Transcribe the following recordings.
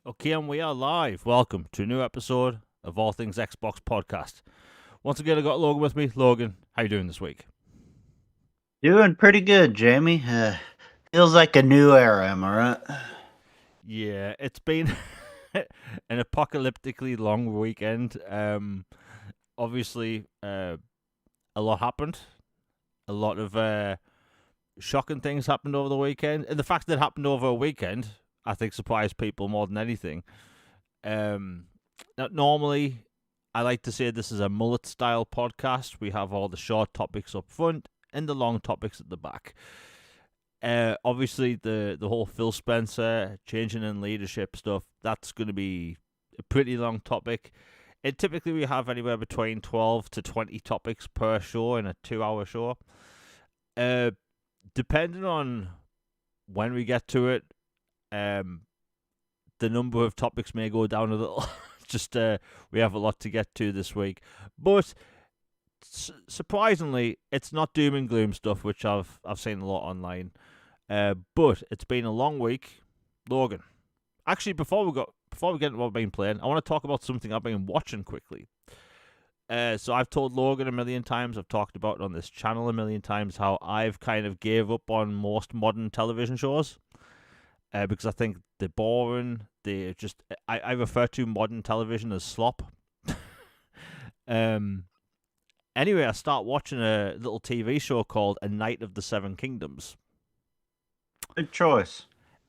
Okay, and we are live. Welcome to a new episode of All Things Xbox podcast. Once again, I got Logan with me. Logan, how you doing this week? Doing pretty good, Jamie. Feels like a new era, am I right? Yeah, it's been an apocalyptically long weekend. Obviously, a lot happened. A lot of shocking things happened over the weekend, and the fact that it happened over a weekend, I think, surprised people more than anything. Um, Normally, I like to say this is a mullet style podcast. We have all the short topics up front and the long topics at the back. Obviously, the whole Phil Spencer changing in leadership stuff, that's going to be a pretty long topic. And typically, we have anywhere between 12 to 20 topics per show in a 2 hour show. Uh, Depending on when we get to it, um, the number of topics may go down a little. Just we have a lot to get to this week, but surprisingly, it's not doom and gloom stuff, which I've seen a lot online. But it's been a long week, Logan. Actually, before we get into what I've been playing, I want to talk about something I've been watching quickly. So I've told Logan a million times, I've talked about it on this channel a million times, how I've kind of gave up on most modern television shows because I think they're boring. They just I refer to modern television as slop. um. Anyway, I start watching a little TV show called A Night of the Seven Kingdoms. Good choice.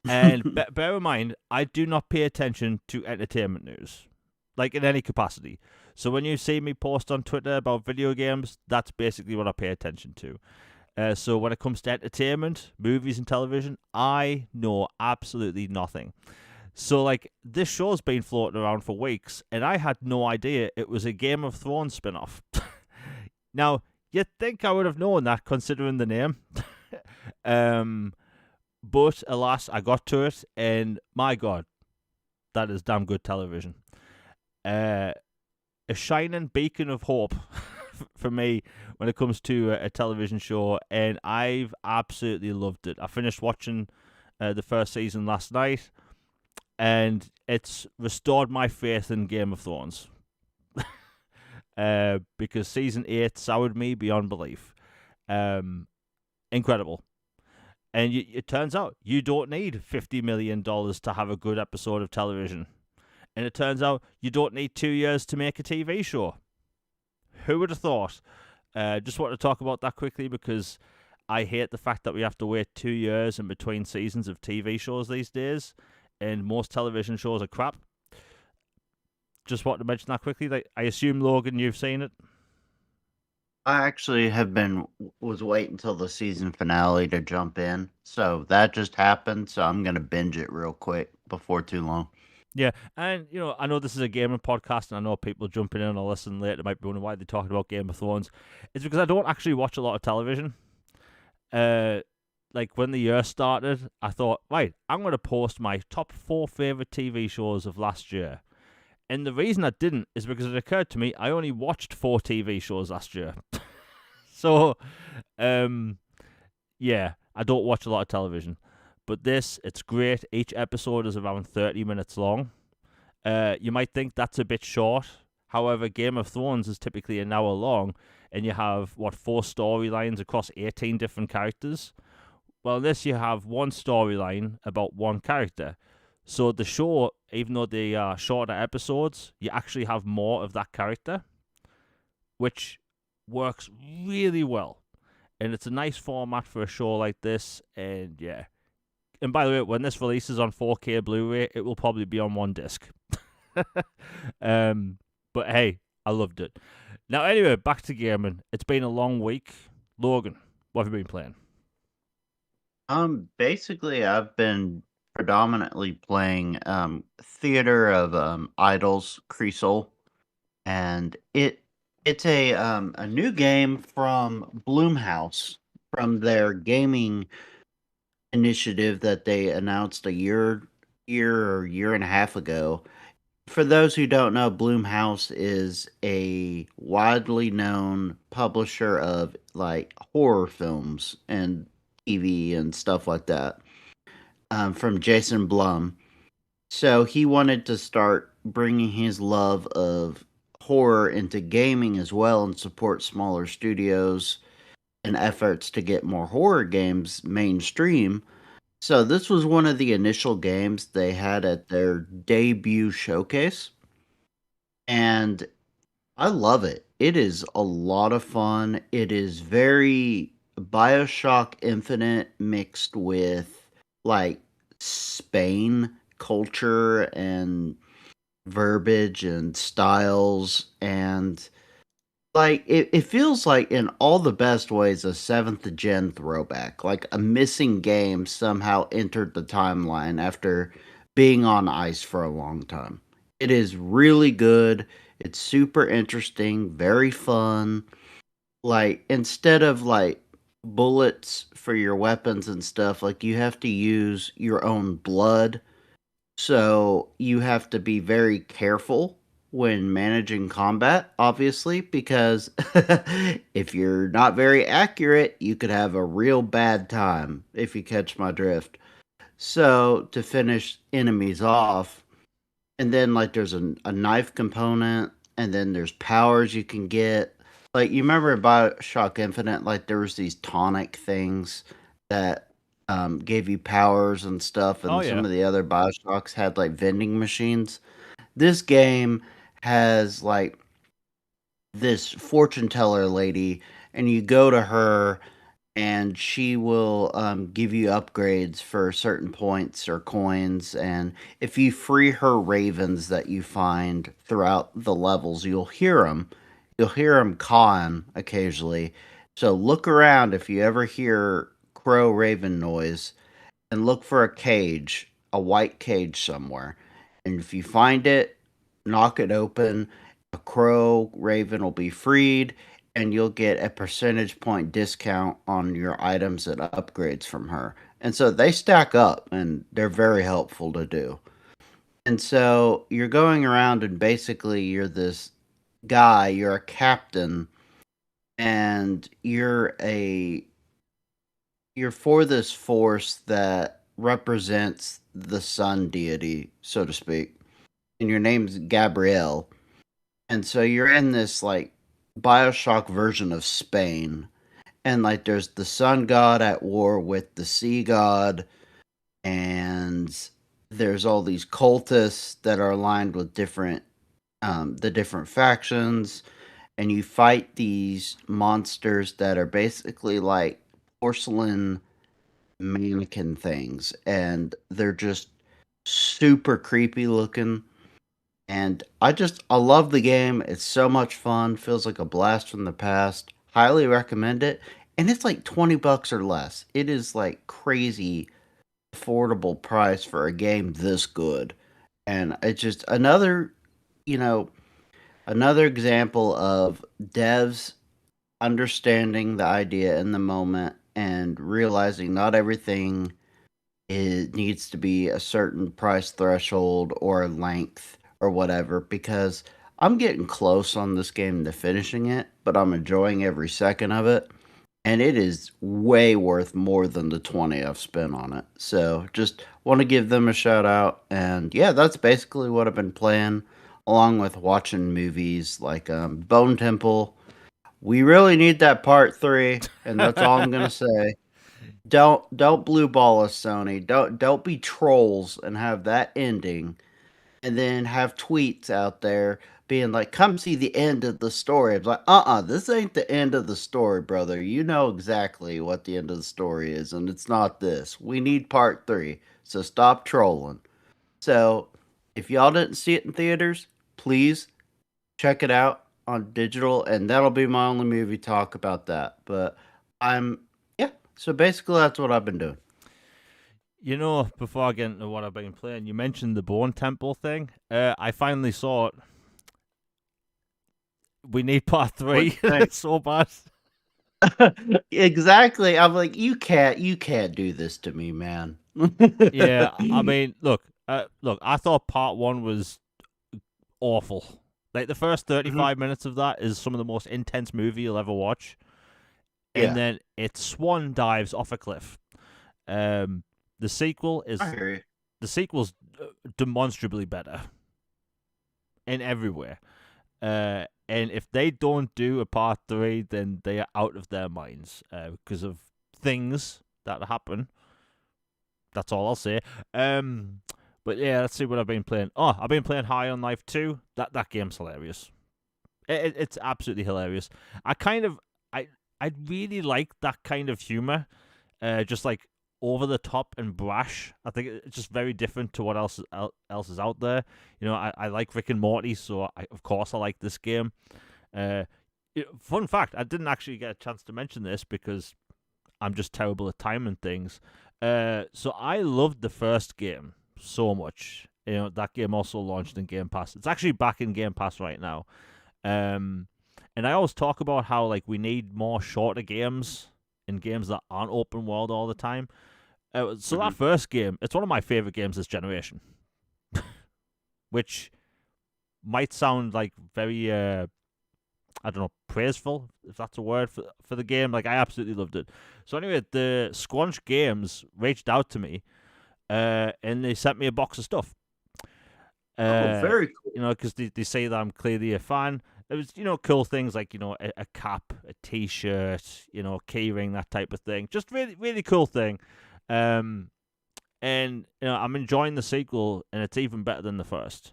And bear in mind, I do not pay attention to entertainment news, like in any capacity. So when you see me post on Twitter about video games, that's basically what I pay attention to. So when it comes to entertainment, movies, and television, I know absolutely nothing. So like this show's been floating around for weeks, and I had no idea it was a Game of Thrones spin-off. Now you'd think I would have known that considering the name, um, but alas, I got to it, and my God, that is damn good television. Uh, a shining beacon of hope for me when it comes to a television show, and I've absolutely loved it. I finished watching the first season last night, and it's restored my faith in Game of Thrones. Because season 8 soured me beyond belief. Incredible. And it turns out you don't need $50 million to have a good episode of television. And it turns out you don't need 2 years to make a TV show. Who would have thought? Just want to talk about that quickly because I hate the fact that we have to wait 2 years in between seasons of TV shows these days, and most television shows are crap. Just want to mention that quickly. Like, I assume, Logan, you've seen it. I actually was waiting until the season finale to jump in. So that just happened. So I'm going to binge it real quick before too long. Yeah, and I know this is a gaming podcast, and I know people jumping in or listening later might be wondering why they're talking about Game of Thrones. It's because I don't actually watch a lot of television. Uh, like when the year started, I thought, right, I'm going to post my top 4 favorite TV shows of last year. And the reason I didn't is because it occurred to me I only watched 4 TV shows last year. So, um, yeah, I don't watch a lot of television. But it's great. Each episode is around 30 minutes long. You might think that's a bit short. However, Game of Thrones is typically an hour long, and you have, 4 storylines across 18 different characters? Well, in this, you have one storyline about one character. So the show, even though they are shorter episodes, you actually have more of that character, which works really well. And it's a nice format for a show like this. And yeah. And by the way, when this releases on 4K Blu-ray, it will probably be on one disc. um, but hey, I loved it. Now, anyway, back to gaming. It's been a long week. Logan, what have you been playing? Basically, I've been predominantly playing Theater of Idols, Creasel, and it's a new game from Bloomhouse from their gaming initiative that they announced a year and a half ago. For those who don't know, Bloomhouse is a widely known publisher of like horror films and TV and stuff like that. From Jason Blum. So he wanted to start bringing his love of horror into gaming as well and support smaller studios and efforts to get more horror games mainstream. So this was one of the initial games they had at their debut showcase, and I love it. It is a lot of fun. It is very BioShock Infinite mixed with like Spain culture and verbiage and styles, and like it feels like in all the best ways a seventh gen throwback. Like a missing game somehow entered the timeline after being on ice for a long time. It is really good. It's super interesting, very fun. Like instead of like bullets for your weapons and stuff, like you have to use your own blood, so you have to be very careful when managing combat, obviously, because if you're not very accurate, you could have a real bad time, if you catch my drift. So to finish enemies off, and then like there's a knife component, and then there's powers you can get. Like you remember in Bioshock Infinite, like there was these tonic things that gave you powers and stuff, Oh and some yeah. of the other Bioshocks had like vending machines. This game has like this fortune teller lady, and you go to her and she will give you upgrades for certain points or coins. And if you free her ravens that you find throughout the levels, you'll hear them. You'll hear them cawing occasionally. So look around if you ever hear crow raven noise and look for a cage, a white cage somewhere. And if you find it, knock it open. A crow raven will be freed, and you'll get a percentage point discount on your items and upgrades from her. And so they stack up and they're very helpful to do. And so you're going around and basically you're this guy, you're a captain, and you're for this force that represents the sun deity, so to speak. And your name's Gabrielle. And so you're in this like Bioshock version of Spain. And like there's the sun god at war with the sea god, and there's all these cultists that are aligned with different the different factions, and you fight these monsters that are basically like porcelain mannequin things, and they're just super creepy looking. And I love the game. It's so much fun. Feels like a blast from the past. Highly recommend it. And it's like $20 or less. It is like crazy affordable price for a game this good. And it's just you know, another example of devs understanding the idea in the moment and realizing not everything it needs to be a certain price threshold or length or whatever, because I'm getting close on this game to finishing it, but I'm enjoying every second of it. And it is way worth more than the 20 I've spent on it. So just want to give them a shout out. And yeah, that's basically what I've been playing, along with watching movies like Bone Temple. We really need that part three, and that's all I'm gonna say. Don't blue ball us, Sony. Don't be trolls and have that ending, and then have tweets out there being like, "Come see the end of the story." It's like, this ain't the end of the story, brother. You know exactly what the end of the story is, and it's not this. We need part three, so stop trolling. So, if y'all didn't see it in theaters, please check it out on digital, and that'll be my only movie talk about that. But I'm yeah. So basically, that's what I've been doing. You know, before I get into what I've been playing, you mentioned the Bone Temple thing. I finally saw it. We need part What three. you think? It's so bad. Exactly. I'm like, you can't do this to me, man. Yeah, I mean, look. I thought part one was awful. Like the first Mhm. 35 minutes of that is some of the most intense movie you'll ever watch, and Yeah, then it swan dives off a cliff. Um, the sequel I is hear you. the sequel's demonstrably better in every way. And if they don't do a part 3, then they are out of their minds because of things that happen. That's all I'll say. But yeah, let's see what I've been playing. Oh, I've been playing High on Life 2. That game's hilarious. It's absolutely hilarious. I really like that kind of humor, just like over the top and brash. I think it's just very different to what else is out there. You know, I like Rick and Morty, so of course I like this game. Fun fact: I didn't actually get a chance to mention this because I'm just terrible at timing things. So I loved the first game so much. You know, that game also launched in Game Pass. It's actually back in Game Pass right now. And I always talk about how like we need more shorter games and games that aren't open world all the time. So that first game, it's one of my favorite games this generation, which might sound like very I don't know, praiseful, if that's a word for the game. Like I absolutely loved it. So anyway, the Squanch Games reached out to me, and they sent me a box of stuff. Very cool. You know, because they say that I'm clearly a fan. It was, you know, cool things like, you know, a cap, a T-shirt, you know, key ring, that type of thing. Just really, really cool thing. And, you know, I'm enjoying the sequel, and it's even better than the first.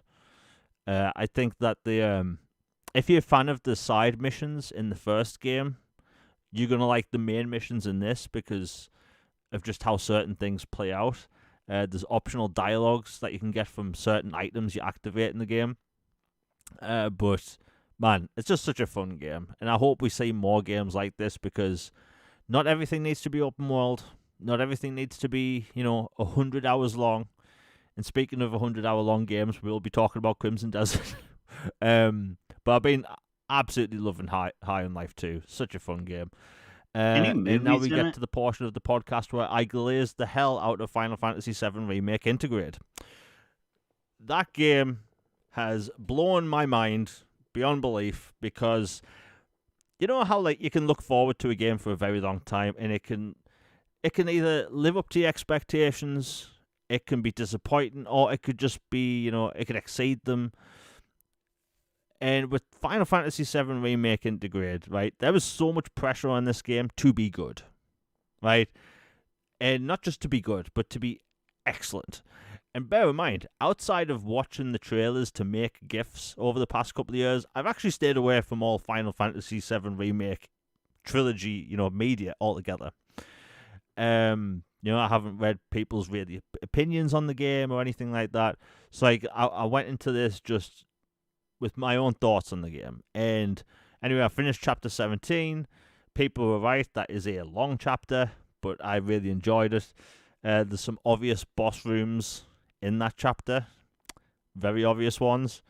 I think that if you're a fan of the side missions in the first game, you're going to like the main missions in this because of just how certain things play out. There's optional dialogues that you can get from certain items you activate in the game. But man, it's just such a fun game, and I hope we see more games like this because not everything needs to be open world. Not everything needs to be, you know, 100 hours long. And speaking of 100-hour long games, we'll be talking about Crimson Desert. But I've been absolutely loving High on Life 2. Such a fun game. And now we get to the portion of the podcast where I glazed the hell out of Final Fantasy VII Remake Integrate. That game has blown my mind beyond belief because you know how like you can look forward to a game for a very long time and it can either live up to your expectations, it can be disappointing, or it could just be, you know, it could exceed them. And with Final Fantasy VII Remake Integrate, right, there was so much pressure on this game to be good, right? And not just to be good, but to be excellent. And bear in mind, outside of watching the trailers to make GIFs over the past couple of years, I've actually stayed away from all Final Fantasy VII Remake trilogy, you know, media altogether. You know, I haven't read people's really opinions on the game or anything like that. So like, I went into this just with my own thoughts on the game. And anyway, I finished chapter 17. People were right, that is a long chapter, but I really enjoyed it. There's some obvious boss rooms in that chapter, very obvious ones.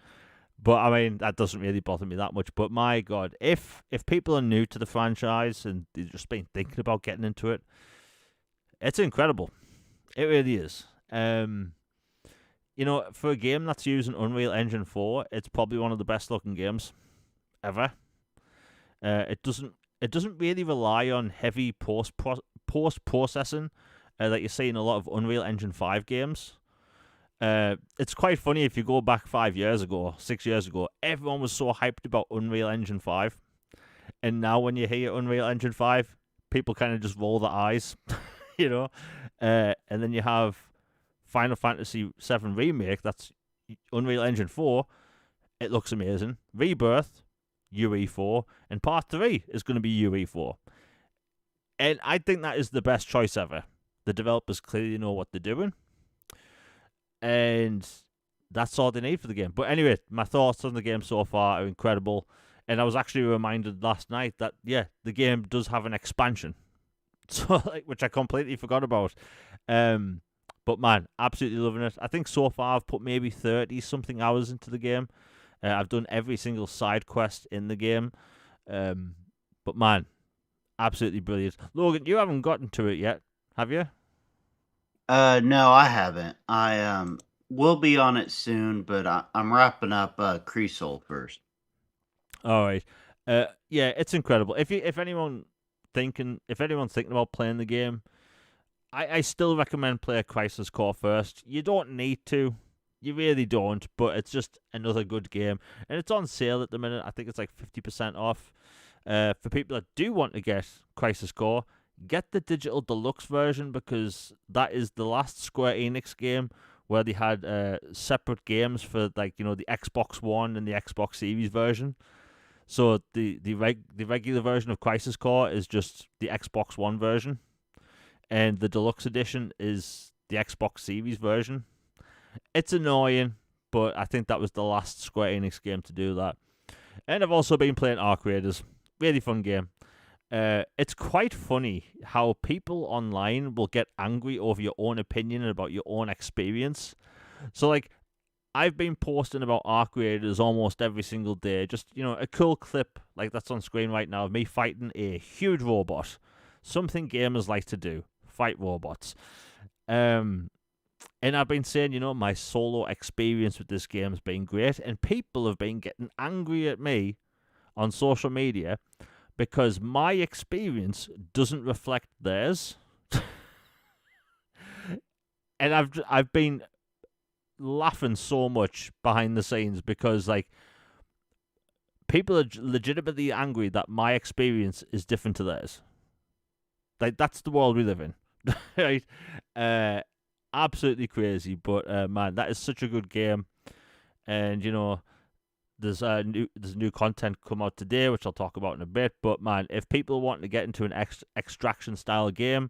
But I mean, that doesn't really bother me that much. But my God, if people are new to the franchise and they've just been thinking about getting into it, it's incredible. It really is. You know, for a game that's using Unreal Engine 4, it's probably one of the best looking games ever. It doesn't really rely on heavy post processing that you see in a lot of Unreal Engine 5 games. It's quite funny if you go back 5 years ago, 6 years ago, everyone was so hyped about Unreal Engine 5. And now when you hear Unreal Engine 5, people kind of just roll their eyes, you know? And then you have Final Fantasy VII Remake, that's Unreal Engine 4, it looks amazing. Rebirth, UE4, and Part 3 is going to be UE4. And I think that is the best choice ever. The developers clearly know what they're doing. And that's all they need for the game. But anyway, my thoughts on the game so far are incredible. And I was actually reminded last night that, yeah, the game does have an expansion. So, like, which I completely forgot about. But man, absolutely loving it. I think so far I've put maybe 30-something hours into the game. I've done every single side quest in the game. But man, absolutely brilliant. Logan, you haven't gotten to it yet, have you? No, I haven't. I will be on it soon, but I'm wrapping up Creasol first. All right. Yeah, it's incredible. If anyone's thinking about playing the game, I still recommend play Crisis Core first. You don't need to. You really don't, but it's just another good game. And it's on sale at the minute. I think it's like 50% off. For people that do want to get Crisis Core, get the digital deluxe version, because that is the last Square Enix game where they had separate games for, like, the Xbox One and the Xbox Series version. So the regular version of Crisis Core is just the Xbox One version, and the deluxe edition is the Xbox Series version. It's annoying, but I think that was the last Square Enix game to do that. And I've also been playing Arc Raiders. Really fun game. It's quite funny how people online will get angry over your own opinion and about your own experience. So, like, I've been posting about Arc Raiders almost every single day. Just, a cool clip like that's on screen right now of me fighting a huge robot. Something gamers like to do. Fight robots. And I've been saying, my solo experience with this game has been great. And people have been getting angry at me on social media because my experience doesn't reflect theirs. And I've been laughing so much behind the scenes because, like, people are legitimately angry that my experience is different to theirs. Like, that's the world we live in. Right? Absolutely crazy, but man, that is such a good game. And there's new content come out today, which I'll talk about in a bit. But man, if people want to get into an extraction style game,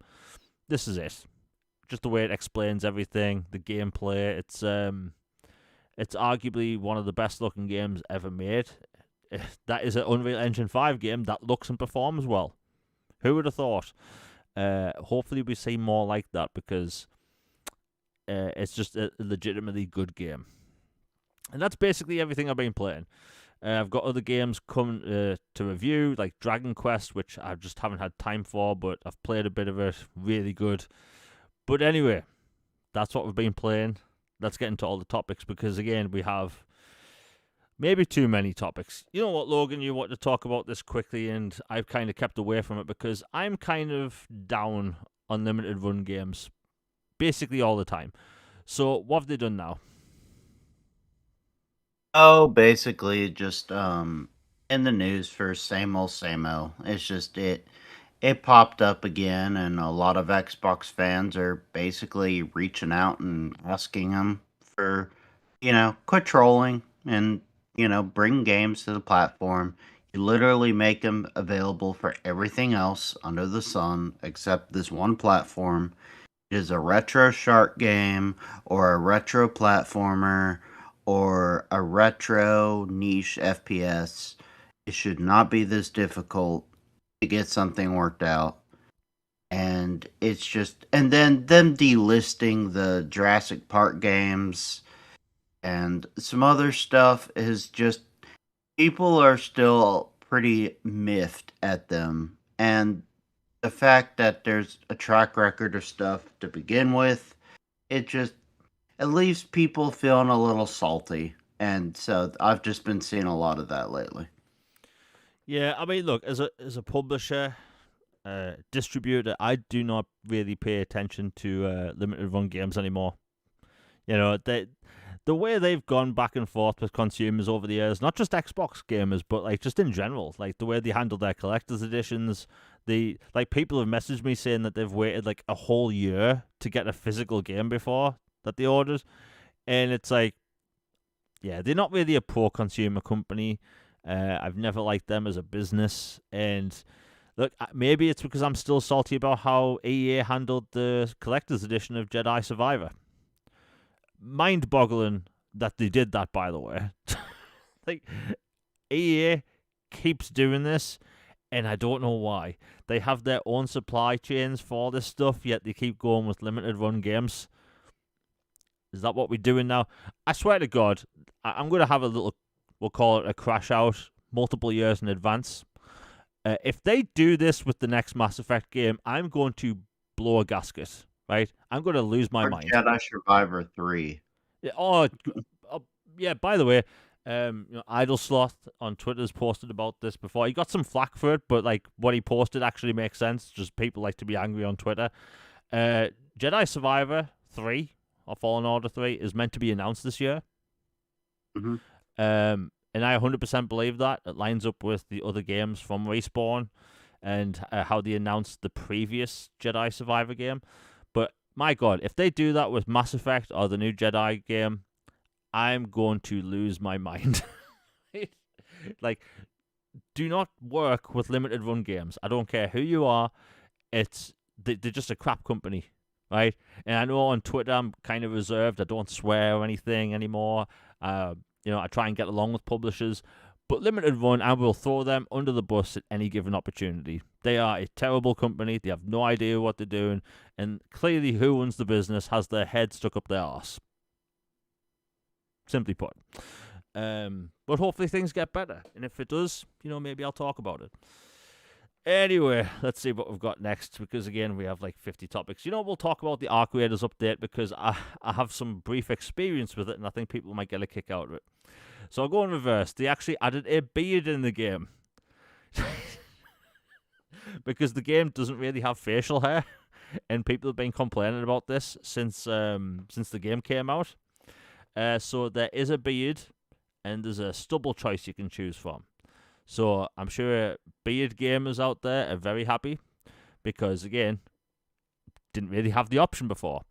this is it. Just the way it explains everything, the gameplay. It's arguably one of the best looking games ever made. That is an Unreal Engine 5 game that looks and performs well. Who would have thought? Hopefully we see more like that, because it's just a legitimately good game. And that's basically everything I've been playing. I've got other games coming to review, like Dragon Quest, which I just haven't had time for, but I've played a bit of it. Really good. But anyway, that's what we've been playing. Let's get into all the topics, because, again, we have maybe too many topics. You know what, Logan? You want to talk about this quickly, and I've kind of kept away from it because I'm kind of down on limited run games basically all the time. So what have they done now? Oh, basically just in the news for same old, same old. It's just it popped up again, and a lot of Xbox fans are basically reaching out and asking them for, quit trolling and, bring games to the platform. You literally make them available for everything else under the sun except this one platform. It is a retro shark game or a retro platformer or a retro niche FPS. It should not be this difficult to get something worked out. And it's just, and then them delisting the Jurassic Park games and some other stuff is just, people are still pretty miffed at them. And the fact that there's a track record of stuff to begin with, it leaves people feeling a little salty. And so I've just been seeing a lot of that lately. Yeah, I mean, look, as a publisher, distributor, I do not really pay attention to limited run games anymore. The way they've gone back and forth with consumers over the years, not just Xbox gamers, but like just in general, like the way they handle their collector's editions. People have messaged me saying that they've waited like a whole year to get a physical game before that they ordered, and it's like, yeah, they're not really a pro consumer company. I've never liked them as a business, and look, maybe it's because I'm still salty about how EA handled the collector's edition of Jedi Survivor. Mind-boggling that they did that, by the way. Like, EA keeps doing this, and I don't know why. They have their own supply chains for this stuff, yet they keep going with limited run games. Is that what we're doing now? I swear to God, I'm going to have a little, we'll call it a crash out, multiple years in advance. If they do this with the next Mass Effect game, I'm going to blow a gasket, right? I'm going to lose my mind. Jedi Survivor 3. Yeah, by the way, Idle Sloth on Twitter's posted about this before. He got some flack for it, but like what he posted actually makes sense. Just people like to be angry on Twitter. Jedi Survivor 3 or Fallen Order 3 is meant to be announced this year. Mm-hmm. And I 100% believe that. It lines up with the other games from Respawn and how they announced the previous Jedi Survivor game. But my God, if they do that with Mass Effect or the new Jedi game, I'm going to lose my mind. Like, do not work with limited run games. I don't care who you are. They're just a crap company, right? And I know on Twitter I'm kind of reserved. I don't swear or anything anymore. I try and get along with publishers. But limited run, I will throw them under the bus at any given opportunity. They are a terrible company. They have no idea what they're doing. And clearly who runs the business has their head stuck up their arse. Simply put. But hopefully things get better. And if it does, maybe I'll talk about it. Anyway, let's see what we've got next, because again, we have like 50 topics. We'll talk about the Arc Raiders update, because I have some brief experience with it, and I think people might get a kick out of it. So I'll go in reverse. They actually added a beard in the game. Because the game doesn't really have facial hair, and people have been complaining about this since the game came out. So there is a beard, and there's a stubble choice you can choose from. So I'm sure beard gamers out there are very happy, because again, didn't really have the option before.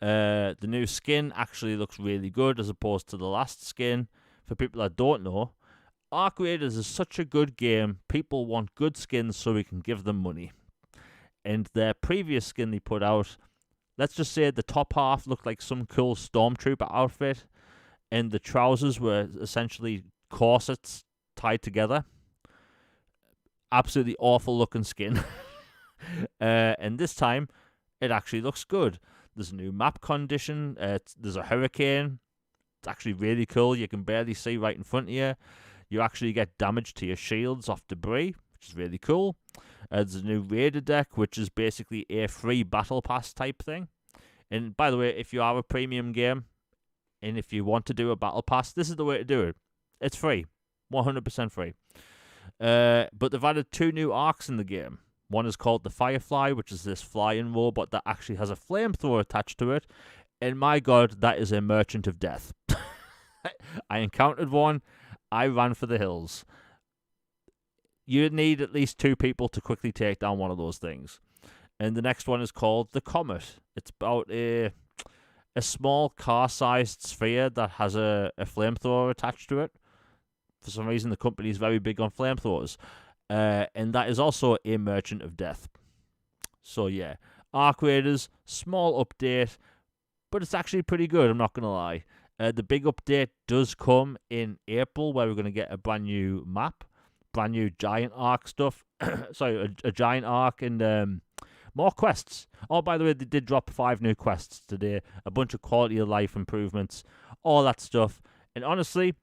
The new skin actually looks really good as opposed to the last skin. For people that don't know, Arc Raiders is such a good game. People want good skins, so we can give them money. And their previous skin they put out, let's just say the top half looked like some cool stormtrooper outfit, and the trousers were essentially corsets tied together. Absolutely awful looking skin. And this time, it actually looks good. There's a new map condition. There's a hurricane. It's actually really cool. You can barely see right in front of you. You actually get damage to your shields off debris, which is really cool. There's a new Raider deck, which is basically a free battle pass type thing. And by the way, if you are a premium game, and if you want to do a battle pass, this is the way to do it. It's free. 100% free. But they've added 2 new arcs in the game. One is called the Firefly, which is this flying robot that actually has a flamethrower attached to it. And my God, that is a merchant of death. I encountered one. I ran for the hills. You need at least 2 people to quickly take down one of those things. And the next one is called the Comet. It's about a small car-sized sphere that has a flamethrower attached to it. For some reason, the company is very big on flamethrowers. And that is also a merchant of death. So yeah, Arc Raiders, small update, but it's actually pretty good, I'm not going to lie. The big update does come in April, where we're going to get a brand new map, brand new giant arc stuff. Sorry, a giant arc and more quests. Oh, by the way, they did drop 5 new quests today. A bunch of quality of life improvements, all that stuff. And honestly,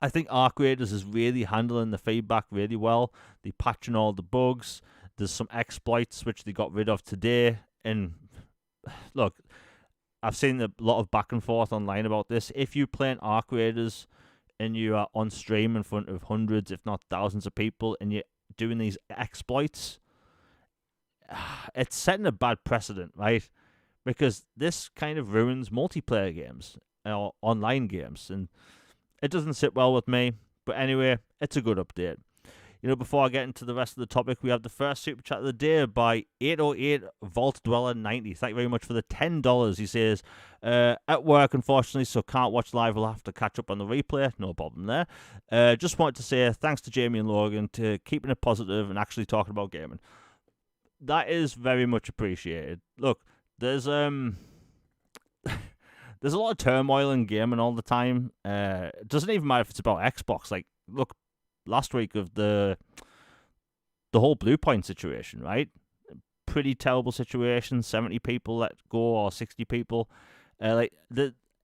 I think Arc Raiders is really handling the feedback really well. They're patching all the bugs. There's some exploits which they got rid of today. And look, I've seen a lot of back and forth online about this. If you play an Arc Raiders and you are on stream in front of hundreds, if not thousands of people, and you're doing these exploits, it's setting a bad precedent, right? Because this kind of ruins multiplayer games or online games, and it doesn't sit well with me. But anyway, it's a good update. Before I get into the rest of the topic, we have the first super chat of the day by 808 Vault Dweller 90. Thank you very much for the $10. He says, at work, unfortunately, so can't watch live. We'll have to catch up on the replay. No problem there. Just wanted to say thanks to Jamie and Logan to keeping it positive and actually talking about gaming. That is very much appreciated. Look, there's a lot of turmoil in gaming all the time. It doesn't even matter if it's about Xbox. Like, look, last week of the whole Blue Point situation, right? Pretty terrible situation. 70 people let go, or 60 people.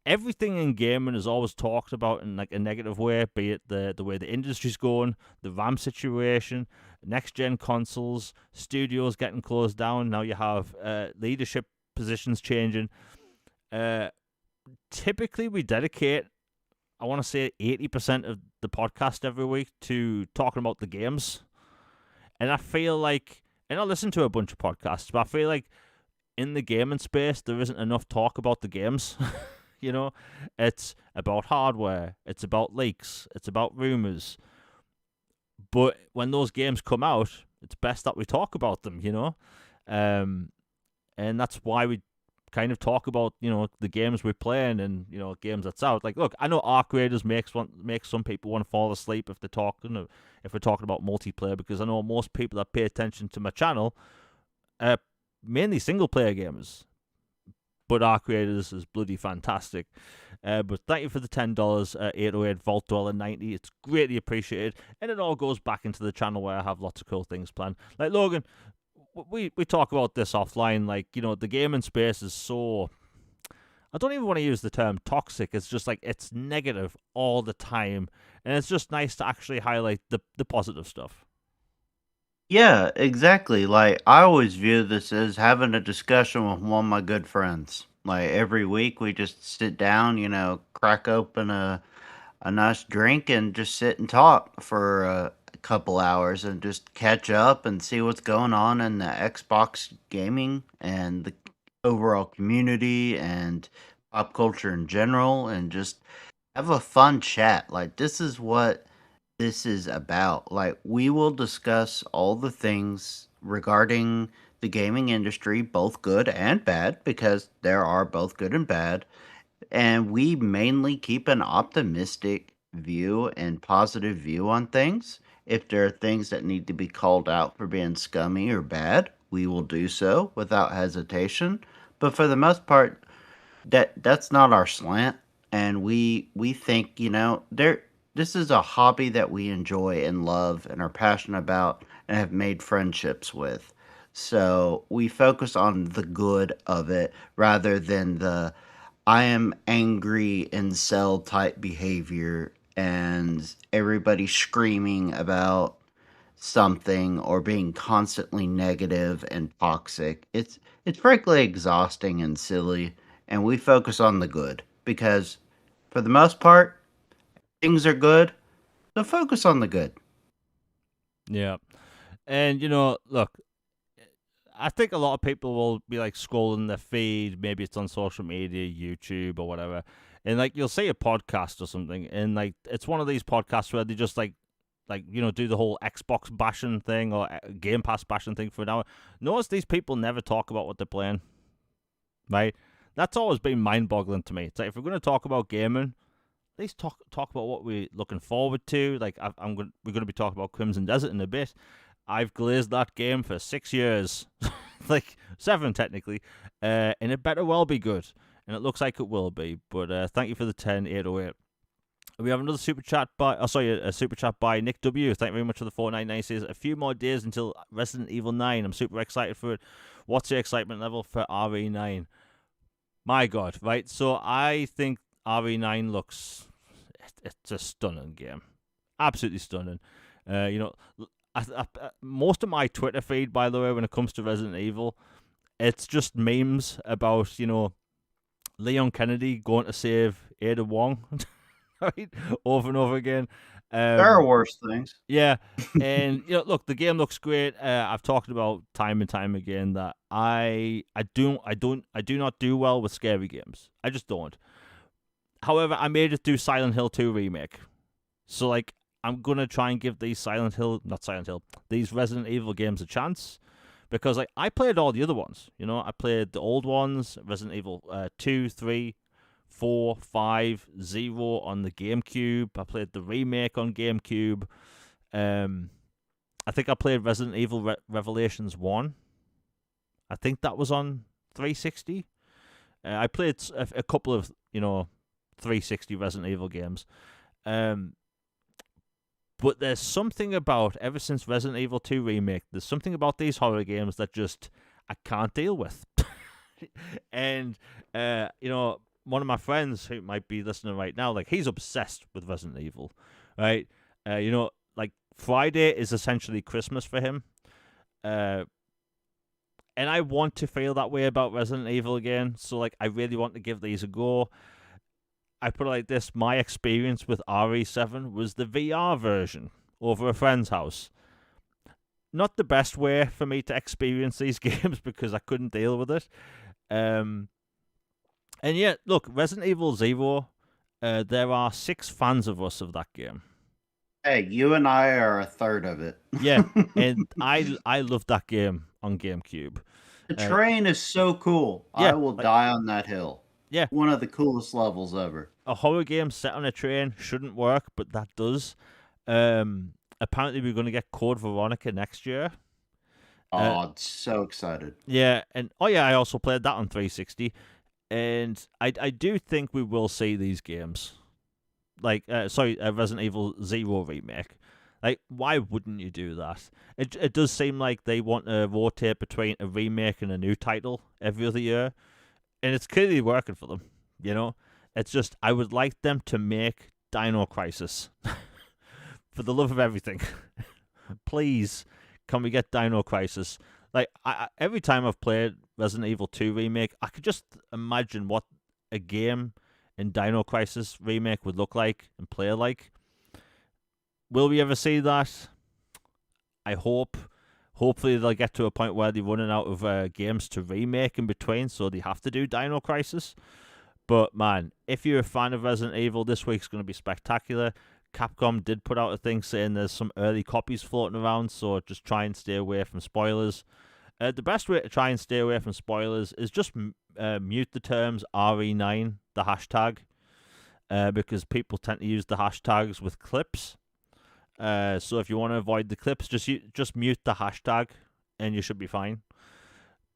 Everything in gaming is always talked about in like a negative way, be it the way the industry's going, the RAM situation, next gen consoles, studios getting closed down. Now you have leadership positions changing. Typically we dedicate, I want to say 80% of the podcast every week to talking about the games. And I feel like, and I listen to a bunch of podcasts, but I feel like in the gaming space, there isn't enough talk about the games. You know, it's about hardware, it's about leaks, it's about rumors. But when those games come out, it's best that we talk about them. Um, and that's why we kind of talk about the games we're playing and games that's out. Like, look, I know Arc Raiders makes some people want to fall asleep if we're talking about multiplayer, because I know most people that pay attention to my channel are mainly single player gamers. But Arc Raiders is bloody fantastic. But thank you for the $10, 808 Vault Dweller 90. It's greatly appreciated, and it all goes back into the channel where I have lots of cool things planned. Like, Logan, we talk about this offline. Like, the gaming space is so, I don't even want to use the term toxic. It's just like, it's negative all the time, and it's just nice to actually highlight the positive stuff. Yeah, exactly. Like, I always view this as having a discussion with one of my good friends. Like, every week we just sit down, crack open a nice drink and just sit and talk for a couple hours and just catch up and see what's going on in the Xbox gaming and the overall community and pop culture in general, and just have a fun chat. Like, this is what this is about. Like, we will discuss all the things regarding the gaming industry, both good and bad, because there are both good and bad. And we mainly keep an optimistic view and positive view on things. If there are things that need to be called out for being scummy or bad, we will do so without hesitation. But for the most part, that's not our slant, and we think, there this is a hobby that we enjoy and love and are passionate about and have made friendships with. So we focus on the good of it rather than the I am angry incel type behavior and everybody screaming about something or being constantly negative and toxic. It's frankly exhausting and silly, and we focus on the good because for the most part things are good. So focus on the good. Yeah. And, look, I think a lot of people will be like scrolling their feed, maybe it's on social media, YouTube or whatever, and like you'll see a podcast or something, and like it's one of these podcasts where they just like do the whole Xbox bashing thing or Game Pass bashing thing for an hour. Notice these people never talk about what they're playing, right? That's always been mind-boggling to me. It's like, if we're going to talk about gaming, at least talk about what we're looking forward to. Like, we're going to be talking about Crimson Desert in a bit. I've glazed that game for 6 years, like 7 technically, and it better well be good, and it looks like it will be. But thank you for the 10-808. We have another super chat a super chat by Nick W. Thank you very much for the 499. Says a few more days until Resident Evil 9. I'm super excited for it. What's your excitement level for RE9? My God, right? So I think RE9 looks, it's a stunning game, absolutely stunning. Most of my Twitter feed, by the way, when it comes to Resident Evil, it's just memes about Leon Kennedy going to save Ada Wong. Right? Over and over again. There are worse things. Yeah, and look, the game looks great. I've talked about time and time again that I do not do well with scary games. I just don't. However, I made it through Silent Hill 2 remake, so like I'm gonna try and give these these Resident Evil games a chance, because like I played all the other ones. I played the old ones, Resident Evil 2, 3. 4, 5, 0 on the GameCube. I played the remake on GameCube. I think I played Resident Evil Revelations 1. I think that was on 360. I played a couple of 360 Resident Evil games. But there's something about, ever since Resident Evil 2 remake, there's something about these horror games that just I can't deal with. And one of my friends who might be listening right now, like, he's obsessed with Resident Evil, right? Like, Friday is essentially Christmas for him. And I want to feel that way about Resident Evil again. So, like, I really want to give these a go. I put it like this. My experience with RE7 was the VR version over a friend's house. not the best way for me to experience these games because I couldn't deal with it. And yet, look, Resident Evil Zero. There are 6 fans of us of that game. Hey, you and I are a third of it. Yeah, and I love that game on GameCube. The train is so cool. Yeah, I will die on that hill. Yeah. One of the coolest levels ever. A horror game set on a train shouldn't work, but that does. Apparently, we're going to get Code Veronica next year. Oh, so excited. Yeah, and I also played that on 360. And I do think we will see these games. Like, Resident Evil Zero remake. Like, why wouldn't you do that? It does seem like they want to rotate between a remake and a new title every other year. And it's clearly working for them, you know? It's just, I would like them to make Dino Crisis. For the love of everything. Please, can we get Dino Crisis? Like, every time I've played Resident Evil 2 Remake, I could just imagine what a game in Dino Crisis Remake would look like and play like. Will we ever see that? I hope. Hopefully they'll get to a point where they're running out of games to remake in between, so they have to do Dino Crisis. But man, if you're a fan of Resident Evil, this week's going to be spectacular. Capcom did put out a thing saying there's some early copies floating around, so just try and stay away from spoilers. The best way to try and stay away from spoilers is just mute the terms RE9, the hashtag, because people tend to use the hashtags with clips. So if you want to avoid the clips, just mute the hashtag, and you should be fine.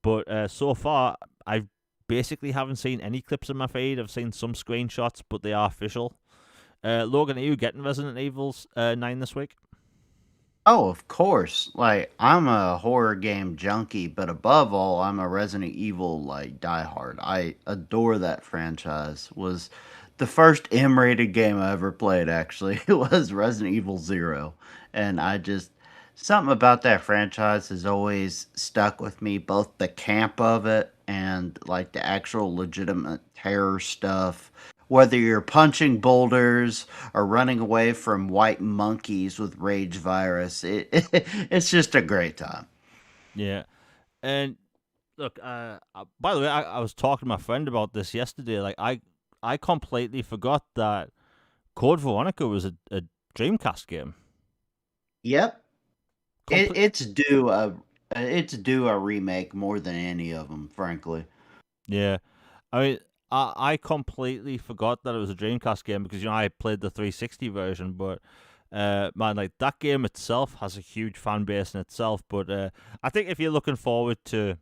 But so far, I basically haven't seen any clips in my feed. I've seen some screenshots, but they are official. Logan, are you getting Resident Evil 9 this week? Oh, of course. Like, I'm a horror game junkie, but above all, I'm a Resident Evil, like, diehard. I adore that franchise. Was the first M-rated game I ever played, actually. It was Resident Evil 0. And something about that franchise has always stuck with me, both the camp of it and, like, the actual legitimate terror stuff. Whether you're punching boulders or running away from white monkeys with rage virus, it's just a great time. Yeah. And look, by the way, I was talking to my friend about this yesterday. Like, I completely forgot that Code Veronica was a Dreamcast game. Yep. It's due a remake more than any of them, frankly. Yeah. I mean, I completely forgot that it was a Dreamcast game because, I played the 360 version, but man, like, that game itself has a huge fan base in itself. But I think if you're looking forward to,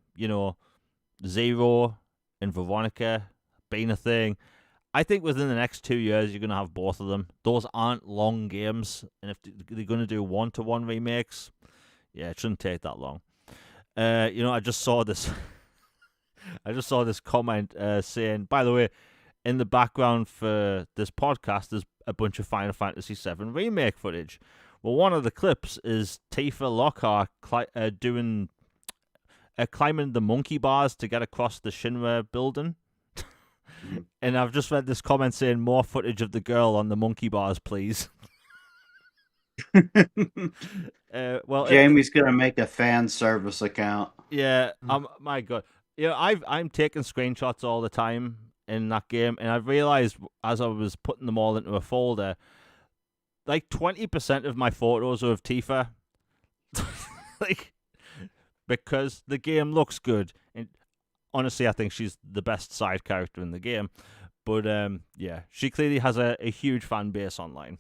Zero and Veronica being a thing, I think within the next 2 years you're going to have both of them. Those aren't long games, and if they're going to do one-to-one remakes, yeah, it shouldn't take that long. I just saw this. I just saw this comment saying, by the way, in the background for this podcast, there's a bunch of Final Fantasy VII remake footage. Well, one of the clips is Tifa Lockhart climbing the monkey bars to get across the Shinra building. And I've just read this comment saying, more footage of the girl on the monkey bars, please. Well, Jamie's going to make a fan service account. Yeah, my God. I'm taking screenshots all the time in that game, and I've realized as I was putting them all into a folder, like 20% of my photos are of Tifa, like, because the game looks good. And honestly, I think she's the best side character in the game. But yeah, she clearly has a huge fan base online.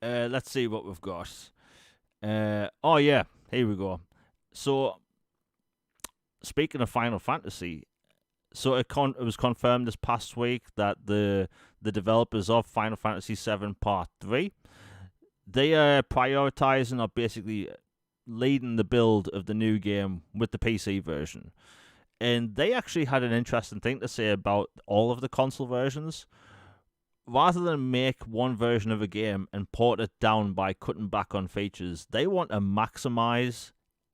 Let's see what we've got. Oh yeah, here we go. So, speaking of Final Fantasy, so it was confirmed this past week that the developers of Final Fantasy VII Part 3, they are prioritizing or basically leading the build of the new game with the PC version. And they actually had an interesting thing to say about all of the console versions. Rather than make one version of a game and port it down by cutting back on features, they want to maximize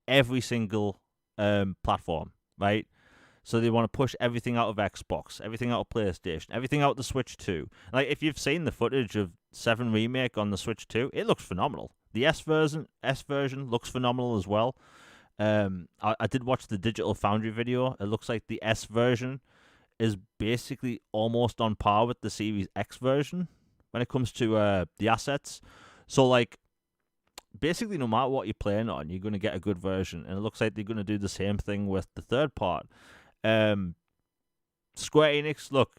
every single platform, right? So they want to push everything out of Xbox, everything out of PlayStation, everything out of the Switch 2. Like, if you've seen the footage of 7 Remake on the Switch 2, it looks phenomenal. The S version looks phenomenal as well. I did watch the Digital Foundry video. It looks like the S version is basically almost on par with the Series X version when it comes to the assets. So like basically no matter what you're playing on, you're going to get a good version, and it looks like they're going to do the same thing with the third part. Square Enix, look,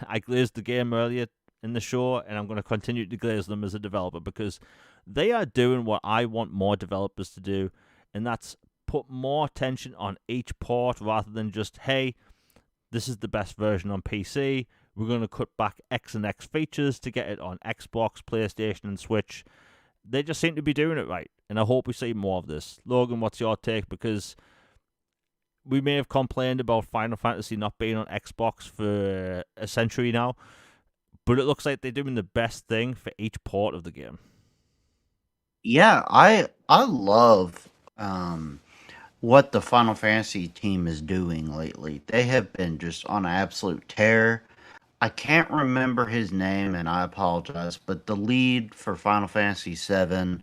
I glazed the game earlier in the show, and I'm going to continue to glaze them as a developer because they are doing what I want more developers to do, and that's put more attention on each port rather than just, hey, this is the best version on PC. We're going to cut back X and X features to get it on Xbox, PlayStation, and Switch. They just seem to be doing it right, and I hope we see more of this. Logan, what's your take? Because we may have complained about Final Fantasy not being on Xbox for a century now, but it looks like they're doing the best thing for each port of the game. Yeah, I love what the Final Fantasy team is doing lately. They have been just on an absolute tear. I can't remember his name, and I apologize, but the lead for Final Fantasy VII,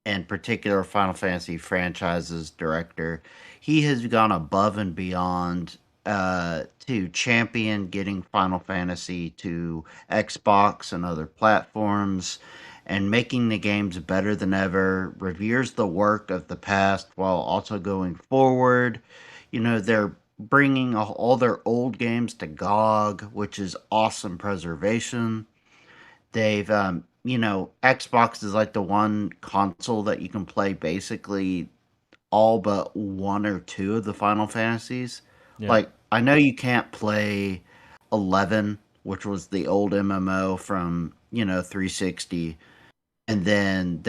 and particular Final Fantasy franchises director, he has gone above and beyond to champion getting Final Fantasy to Xbox and other platforms and making the games better than ever, reveres the work of the past while also going forward. They're bringing all their old games to GOG, which is awesome preservation. They've, Xbox is like the one console that you can play basically all but one or two of the Final Fantasies. Yeah. Like, I know you can't play 11, which was the old MMO from, 360. And then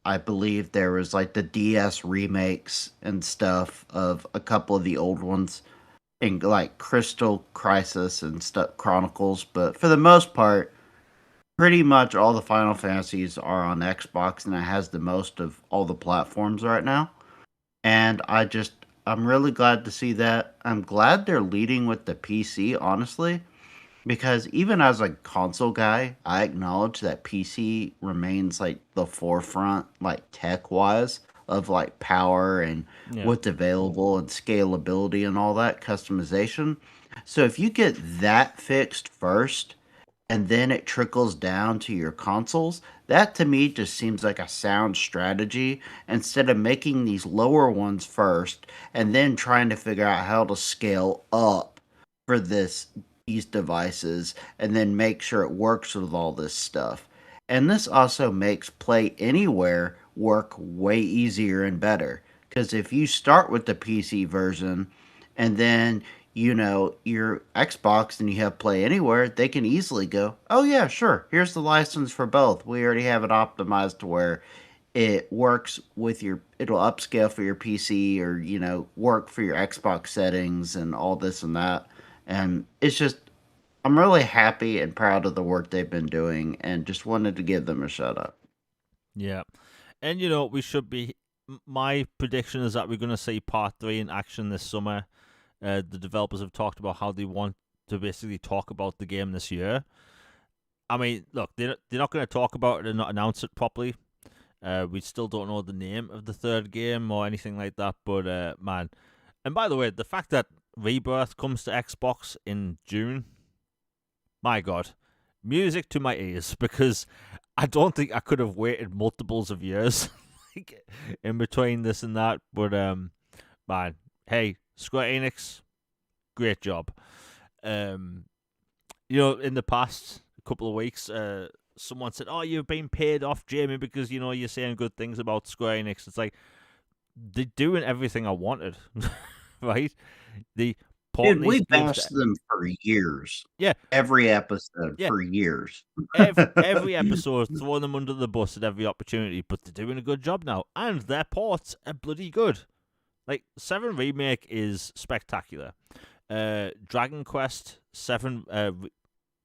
I believe there was like the DS remakes and stuff of a couple of the old ones, in like Crystal Crisis and stuff, Chronicles. But for the most part, pretty much all the Final Fantasies are on Xbox, and it has the most of all the platforms right now. And I'm really glad to see that. I'm glad they're leading with the PC, honestly, because even as a console guy, I acknowledge that PC remains like the forefront, like tech wise, of like power and Yeah. what's available and scalability and all that customization. So if you get that fixed first and then it trickles down to your consoles, that to me just seems like a sound strategy instead of making these lower ones first and then trying to figure out how to scale up for these devices and then make sure it works with all this stuff. And this also makes Play Anywhere work way easier and better. Because if you start with the PC version and then your Xbox and you have Play Anywhere, they can easily go, oh yeah, sure, here's the license for both. We already have it optimized to where it works with it'll upscale for your PC or, work for your Xbox settings and all this and that. And it's just, I'm really happy and proud of the work they've been doing and just wanted to give them a shout out. Yeah. And, we should be. My prediction is that we're going to see part 3 in action this summer. The developers have talked about how they want to basically talk about the game this year. I mean, look, they're not going to talk about it and not announce it properly. We still don't know the name of the third game or anything like that. But, man. And by the way, the fact that Rebirth comes to Xbox in June, my God, music to my ears, because I don't think I could have waited multiples of years like, in between this and that. But, man, hey, Square Enix, great job. In the past couple of weeks, someone said, "Oh, you've been paid off, Jamie, because you're saying good things about Square Enix." It's like they're doing everything I wanted, right? Dude, we bashed them for years. Yeah, every episode yeah. for years. every episode, throwing them under the bus at every opportunity, but they're doing a good job now, and their ports are bloody good. Like 7 Remake is spectacular. Dragon Quest 7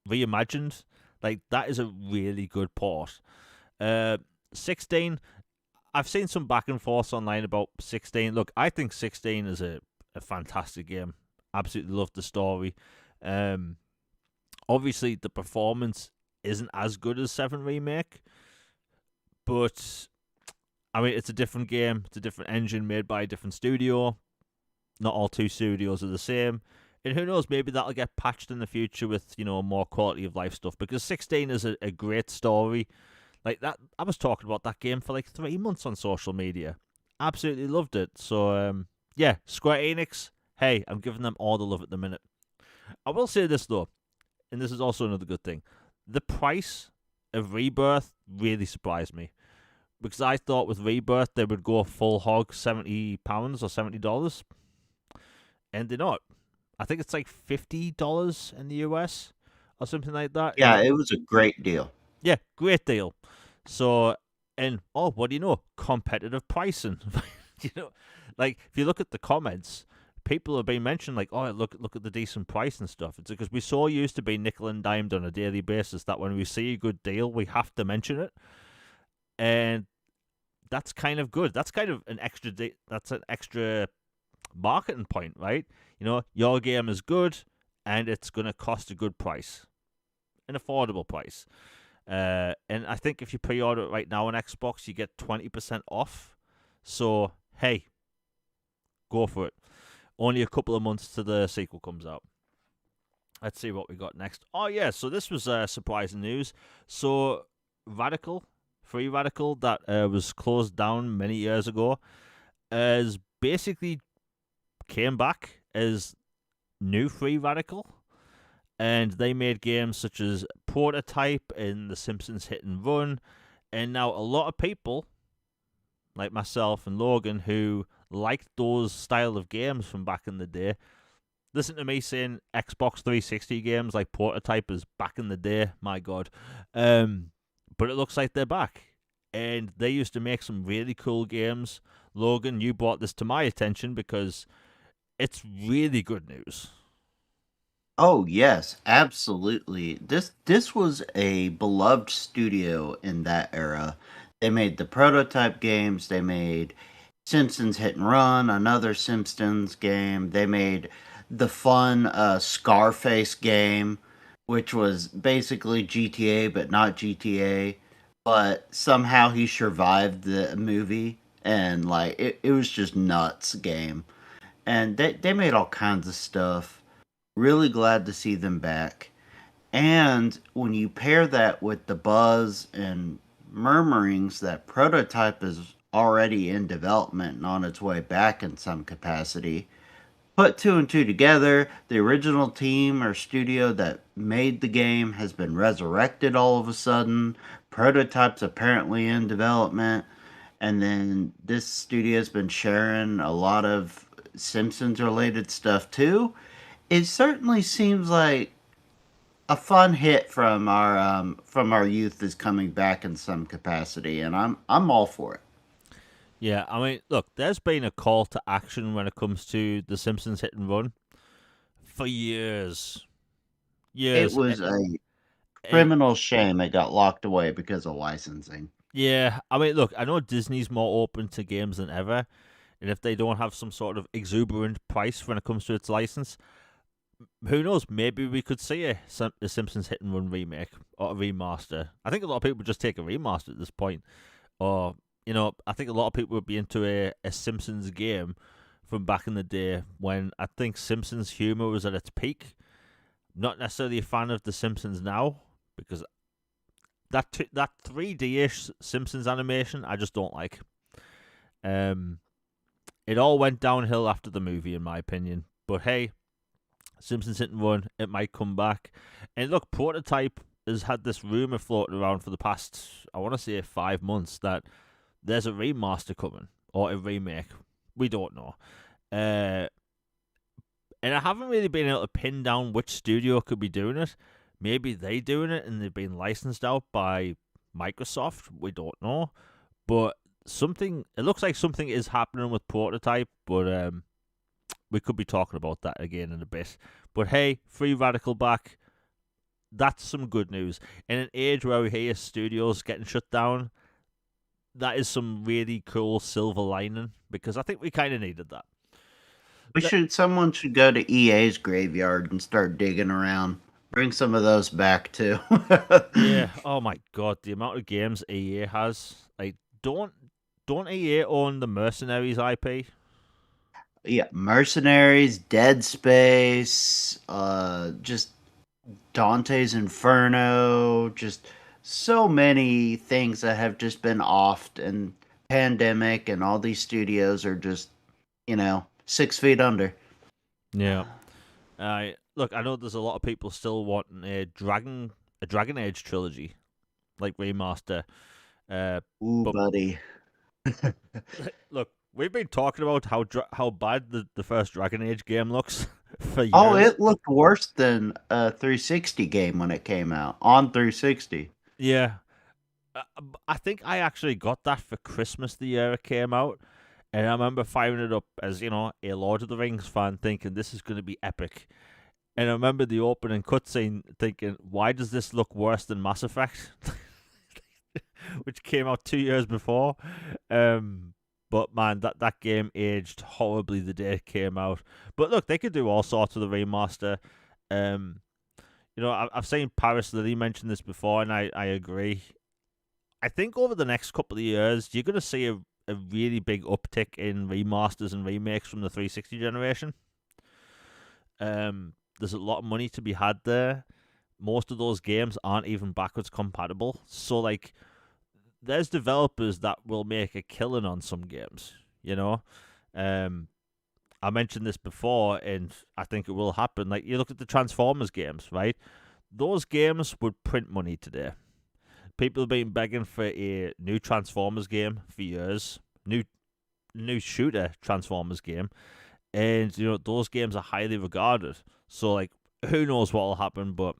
Reimagined, like that is a really good port. 16, I've seen some back and forth online about 16. Look, I think 16 is a fantastic game. Absolutely love the story. Obviously, the performance isn't as good as 7 Remake, but I mean, it's a different game. It's a different engine made by a different studio. Not all two studios are the same. And who knows, maybe that'll get patched in the future with, more quality of life stuff. Because 16 is a great story. Like that, I was talking about that game for like 3 months on social media. Absolutely loved it. So, yeah, Square Enix, hey, I'm giving them all the love at the minute. I will say this though, and this is also another good thing. The price of Rebirth really surprised me. Because I thought with Rebirth they would go full hog £70 or $70. And they're not. I think it's like $50 in the US or something like that. And Yeah, it was a great deal. yeah, great deal. So, and what do you know? Competitive pricing. you know, like if you look at the comments, people have been mentioning like, oh, look at the decent price and stuff. It's because we so used to be nickel and dimed on a daily basis that when we see a good deal, we have to mention it, and that's kind of good. That's kind of an extra. That's an extra marketing point, right? Your game is good, and it's going to cost a good price, an affordable price. And I think if you pre-order it right now on Xbox, you get 20% off. So hey, go for it. Only a couple of months till the sequel comes out. Let's see what we got next. Oh yeah, so this was surprising news. So Radical, Free Radical, that was closed down many years ago, has basically came back as new Free Radical, and they made games such as Prototype and The Simpsons Hit and Run, and now a lot of people, like myself and Logan, who liked those style of games from back in the day, listen to me saying Xbox 360 games like Prototype is back in the day, my god. But it looks like they're back, and they used to make some really cool games. Logan, you brought this to my attention because it's really good news. Oh yes, absolutely. This was a beloved studio in that era. They made the prototype games, they made Simpsons Hit and Run, another Simpsons game. They made the fun Scarface game, which was basically GTA but not GTA. But somehow he survived the movie, and like it was just nuts game. And they made all kinds of stuff. Really glad to see them back. And when you pair that with the buzz and murmurings that Prototype is already in development and on its way back in some capacity, put two and two together. The original team or studio that made the game has been resurrected all of a sudden. Prototype's apparently in development. And then this studio's been sharing a lot of Simpsons related stuff too. It certainly seems like a fun hit from our youth is coming back in some capacity, and I'm all for it. Yeah, I mean, look, there's been a call to action when it comes to The Simpsons Hit and Run for years. It Years. was a And criminal shame it got locked away because of licensing. yeah, I mean, look, I know Disney's more open to games than ever, and if they don't have some sort of exuberant price when it comes to its license, who knows? Maybe we could see a Simpsons Hit and Run remake or a remaster. I think a lot of people would just take a remaster at this point, or I think a lot of people would be into a Simpsons game from back in the day when I think Simpsons humor was at its peak. Not necessarily a fan of the Simpsons now because that 3D-ish Simpsons animation I just don't like. Um, it all went downhill after the movie, in my opinion. But hey, Simpsons Hit and Run, it might come back. And look, Prototype has had this rumor floating around for the past, I want to say, 5 months that there's a remaster coming or a remake. We don't know. And I haven't really been able to pin down which studio could be doing it. Maybe they doing it and they've been licensed out by Microsoft. We don't know. But it looks like something is happening with Prototype, but we could be talking about that again in a bit. But hey, Free Radical back. That's some good news. In an age where we hear studios getting shut down, that is some really cool silver lining because I think we kind of needed that. Someone should go to EA's graveyard and start digging around. Bring some of those back too. Yeah. Oh my god, the amount of games EA has. Like, don't don't EA own the Mercenaries IP? Yeah, Mercenaries, Dead Space, just Dante's Inferno, just so many things that have just been offed, and pandemic, and all these studios are just 6 feet under. Yeah. Look, I know there's a lot of people still wanting a Dragon Age trilogy, like remaster. Ooh, But buddy. look, we've been talking about how bad the first Dragon Age game looks for Oh, years. it looked worse than a 360 game when it came out on 360. Yeah, I think I actually got that for Christmas the year it came out, and I remember firing it up as a Lord of the Rings fan, thinking this is going to be epic. And I remember the opening cutscene, thinking, why does this look worse than Mass Effect, which came out 2 years before? But man, that game aged horribly the day it came out. But look, they could do all sorts of the remaster. I've seen Paris Lily mention this before, and I agree. I think over the next couple of years, you're going to see a really big uptick in remasters and remakes from the 360 generation. There's a lot of money to be had there. Most of those games aren't even backwards compatible. So, like, there's developers that will make a killing on some games, I mentioned this before, and I think it will happen. Like, you look at the Transformers games, right? Those games would print money today. People have been begging for a new Transformers game for years. New shooter Transformers game. And, those games are highly regarded. So, like, who knows what will happen, but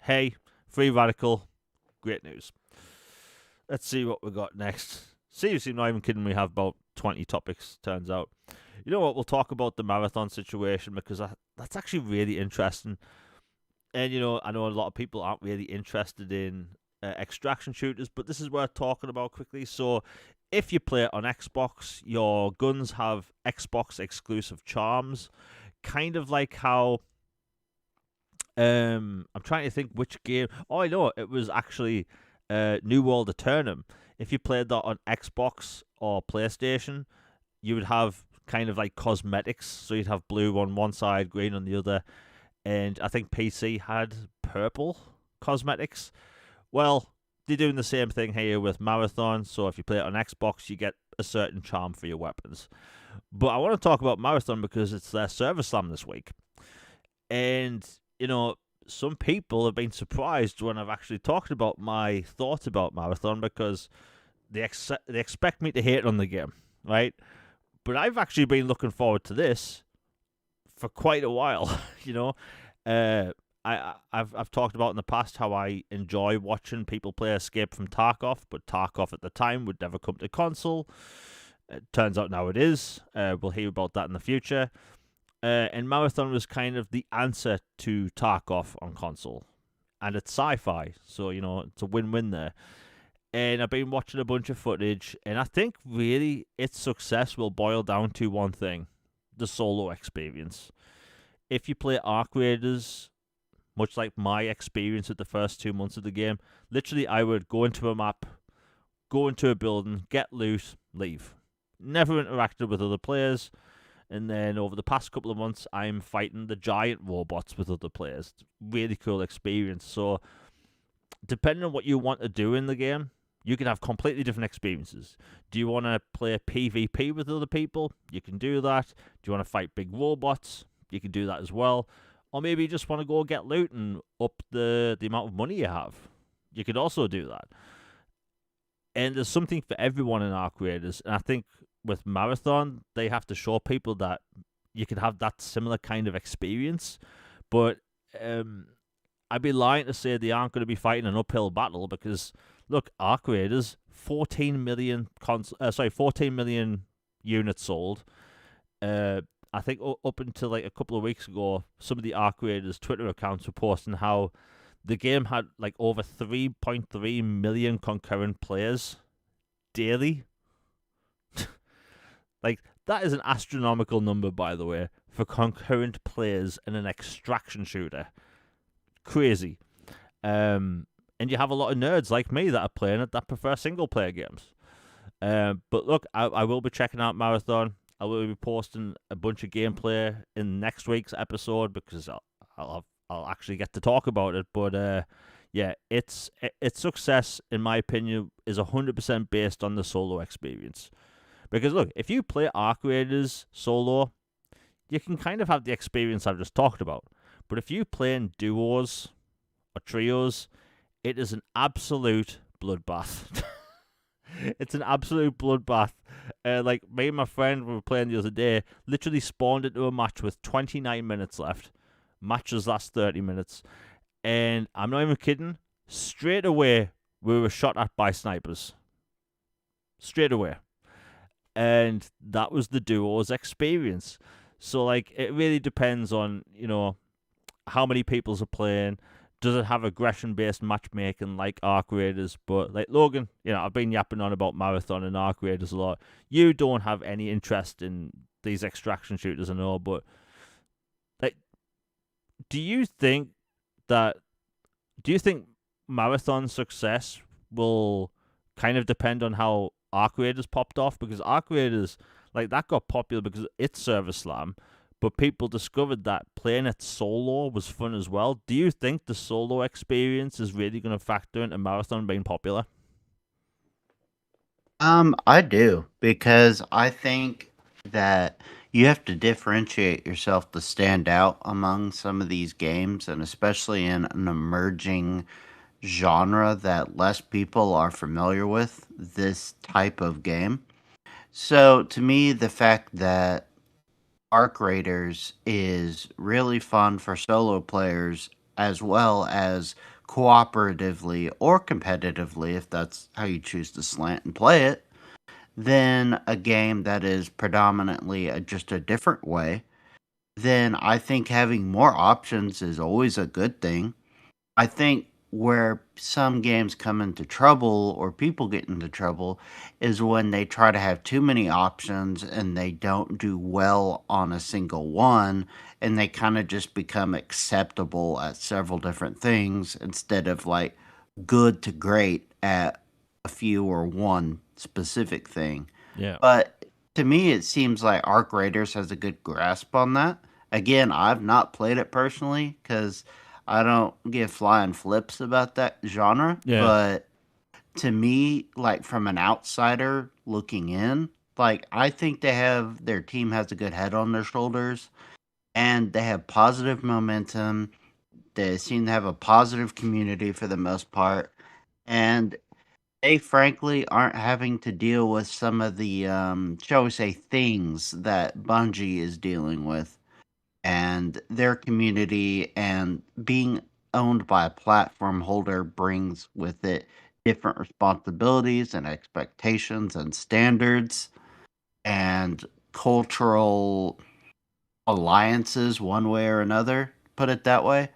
hey, Free Radical, great news. Let's see what we got next. Seriously, not even kidding, we have about 20 topics, turns out. You know what, we'll talk about the marathon situation, because that's actually really interesting. And, I know a lot of people aren't really interested in extraction shooters, but this is worth talking about quickly. So, if you play it on Xbox, your guns have Xbox exclusive charms, kind of like how I'm trying to think which game. Oh, I know, it was actually New World Eternum. If you played that on Xbox or PlayStation, you would have kind of like cosmetics. So you'd have blue on one side, green on the other, and I think PC had purple cosmetics. Well, they're doing the same thing here with Marathon. So if you play it on Xbox, you get a certain charm for your weapons. But I want to talk about Marathon because it's their Server Slam this week. And, some people have been surprised when I've actually talked about my thoughts about Marathon, because they expect me to hate on the game, right? But I've actually been looking forward to this for quite a while, I've talked about in the past how I enjoy watching people play Escape from Tarkov, but Tarkov at the time would never come to console. It turns out now it is. We'll hear about that in the future. And Marathon was kind of the answer to Tarkov on console. And it's sci-fi, so, it's a win-win there. And I've been watching a bunch of footage, and I think really its success will boil down to one thing: the solo experience. If you play Arc Raiders, much like my experience with the first 2 months of the game, literally I would go into a map, go into a building, get loot, leave. Never interacted with other players. And then over the past couple of months, I'm fighting the giant robots with other players. Really cool experience. So, depending on what you want to do in the game, you can have completely different experiences. Do you want to play PvP with other people? You can do that. Do you want to fight big robots? You can do that as well. Or maybe you just want to go get loot and up the amount of money you have. You could also do that. And there's something for everyone in Arc Raiders. And I think with Marathon, they have to show people that you can have that similar kind of experience. But I'd be lying to say they aren't going to be fighting an uphill battle, because look, Arc Raiders, 14 million 14 million units sold. I think up until like a couple of weeks ago, some of the Arc Raiders Twitter accounts were posting how the game had like over 3.3 million concurrent players daily. Like, that is an astronomical number, by the way, for concurrent players in an extraction shooter. Crazy. And you have a lot of nerds like me that are playing it that prefer single-player games. But look, I will be checking out Marathon. I will be posting a bunch of gameplay in next week's episode because I'll actually get to talk about it. But yeah, its success, in my opinion, is 100% based on the solo experience. Because look, if you play Arc Raiders solo, you can kind of have the experience I've just talked about. But if you play in duos or trios, it is an absolute bloodbath. It's an absolute bloodbath. Like me and my friend we were playing the other day, literally spawned into a match with 29 minutes left. Matches last 30 minutes. And I'm not even kidding, straight away we were shot at by snipers. Straight away. And that was the duo's experience. So like it really depends on, how many people's are playing. Does it have aggression based matchmaking like Arc Raiders? But like Logan, I've been yapping on about Marathon and Arc Raiders a lot. You don't have any interest in these extraction shooters, I know, but like, do you think Marathon's success will kind of depend on how Arc Raiders popped off? Because Arc Raiders, like, that got popular because it's Server Slam, but people discovered that playing it solo was fun as well. Do you think the solo experience is really going to factor into Marathon being popular? I do because I think that you have to differentiate yourself to stand out among some of these games, and especially in an emerging genre that less people are familiar with, this type of game. So to me, the fact that Arc Raiders is really fun for solo players as well as cooperatively or competitively, if that's how you choose to slant and play it, then a game that is predominantly just a different way, then I think having more options is always a good thing. I think where some games come into trouble or people get into trouble is when they try to have too many options and they don't do well on a single one and they kind of just become acceptable at several different things instead of like good to great at a few or one specific thing. Yeah. But to me, it seems like Arc Raiders has a good grasp on that. Again, I've not played it personally because I don't give flying flips about that genre. Yeah. But to me, like from an outsider looking in, like I think their team has a good head on their shoulders and they have positive momentum. They seem to have a positive community for the most part. And they frankly aren't having to deal with some of the, shall we say, things that Bungie is dealing with, and their community and being owned by a platform holder brings with it different responsibilities and expectations and standards and cultural alliances, one way or another, put it that way.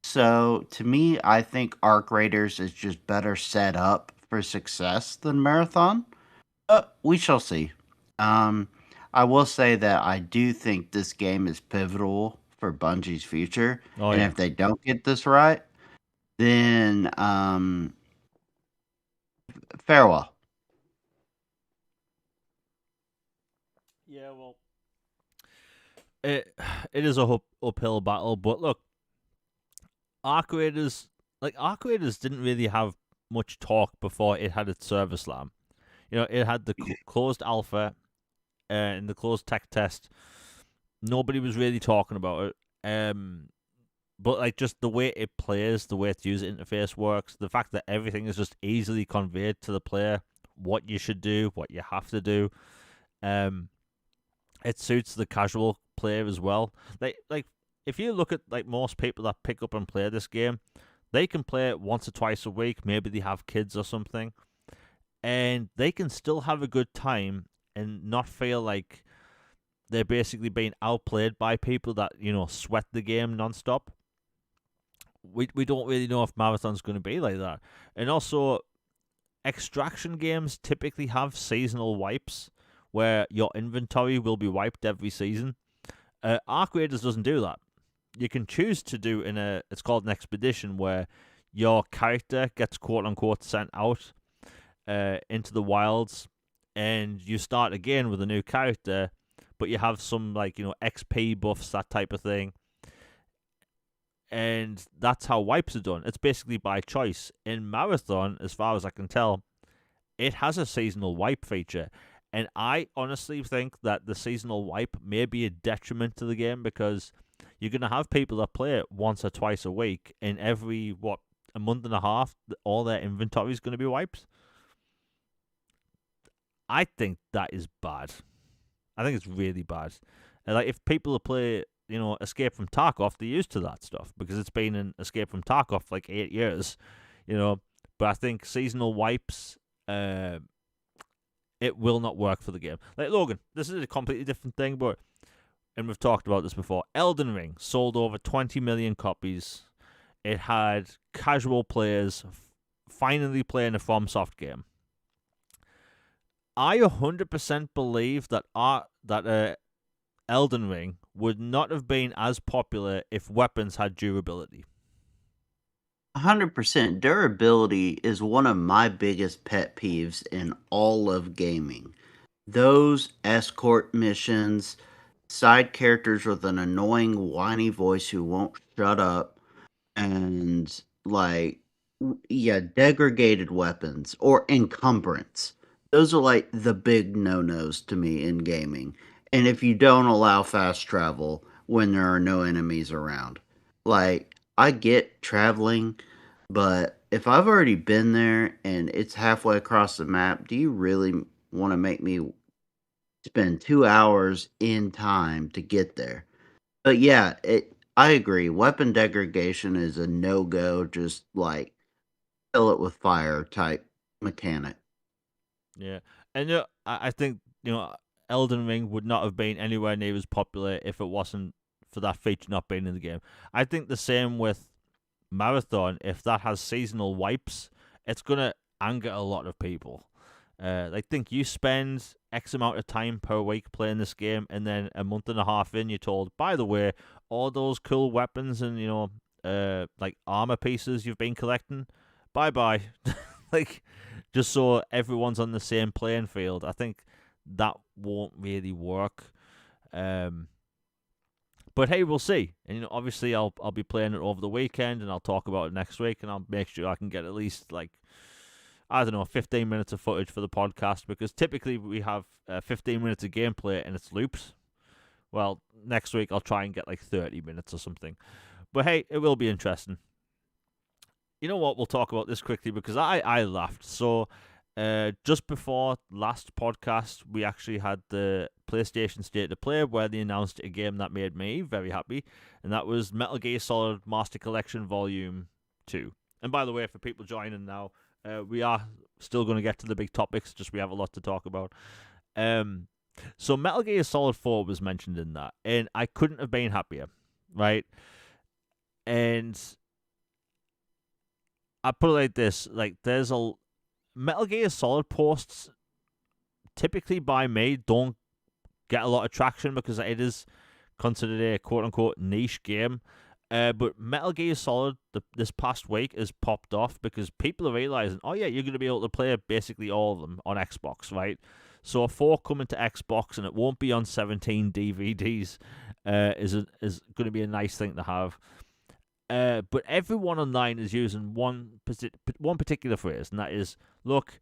So to me, I think Arc Raiders is just better set up for success than Marathon. But we shall see. Um, I will say that I do think this game is pivotal for Bungie's future, Oh and yeah. if they don't get this right, then farewell. Yeah. Well, it it is a uphill battle, but look, Arc Raiders, Arc Raiders didn't really have much talk before it had its server slam. It had the closed alpha and the closed tech test. Nobody was really talking about it. But like just the way it plays, the way its user interface works, the fact that everything is just easily conveyed to the player, what you should do, what you have to do. Um, it suits the casual player as well. Like if you look at like most people that pick up and play this game, they can play it once or twice a week. Maybe they have kids or something, and they can still have a good time and not feel like they're basically being outplayed by people that sweat the game nonstop. We don't really know if Marathon's going to be like that, and also extraction games typically have seasonal wipes where your inventory will be wiped every season. Arc Raiders doesn't do that. You can choose to do it's called an expedition where your character gets quote unquote sent out into the wilds and you start again with a new character, but you have some like XP buffs, that type of thing, and that's how wipes are done. It's basically by choice. In Marathon, as far as I can tell, it has a seasonal wipe feature, and I honestly think that the seasonal wipe may be a detriment to the game because you're going to have people that play it once or twice a week, and every a month and a half, all their inventory is going to be wiped. I think that is bad. I think it's really bad. And like if people play, Escape from Tarkov, they're used to that stuff because it's been in Escape from Tarkov for like 8 years, But I think seasonal wipes, it will not work for the game. Like Logan, this is a completely different thing, and we've talked about this before. Elden Ring sold over 20 million copies. It had casual players finally playing a FromSoft game. I 100% believe that Elden Ring would not have been as popular if weapons had durability. 100% durability is one of my biggest pet peeves in all of gaming. Those escort missions, side characters with an annoying whiny voice who won't shut up, and degraded weapons or encumbrance. Those are like the big no-nos to me in gaming. And if you don't allow fast travel when there are no enemies around. Like, I get traveling, but if I've already been there and it's halfway across the map, do you really want to make me spend 2 hours in time to get there? But yeah, I agree. Weapon degradation is a no-go, just like fill it with fire type mechanic. Yeah, and I think Elden Ring would not have been anywhere near as popular if it wasn't for that feature not being in the game. I think the same with Marathon. If that has seasonal wipes, it's gonna anger a lot of people. Think you spend X amount of time per week playing this game, and then a month and a half in, you're told, by the way, all those cool weapons and like armor pieces you've been collecting, bye bye. Like, just so everyone's on the same playing field. I think that won't really work. But hey, we'll see. And obviously, I'll be playing it over the weekend, and I'll talk about it next week, and I'll make sure I can get at least 15 minutes of footage for the podcast, because typically we have 15 minutes of gameplay and it's loops. Well, next week I'll try and get 30 minutes or something. But hey, it will be interesting. You know what? We'll talk about this quickly because I laughed. So, just before last podcast, we actually had the PlayStation State of Play where they announced a game that made me very happy, and that was Metal Gear Solid Master Collection Volume 2. And by the way, for people joining now, we are still going to get to the big topics, just we have a lot to talk about. So Metal Gear Solid 4 was mentioned in that, and I couldn't have been happier, right? And I put it like this, there's a Metal Gear Solid posts typically by me don't get a lot of traction because it is considered a quote-unquote niche game. But Metal Gear Solid this past week has popped off because people are realizing, oh yeah, you're going to be able to play basically all of them on Xbox, right? So a 4 coming to Xbox, and it won't be on 17 DVDs, is going to be a nice thing to have. But everyone online is using one particular phrase, and that is, look,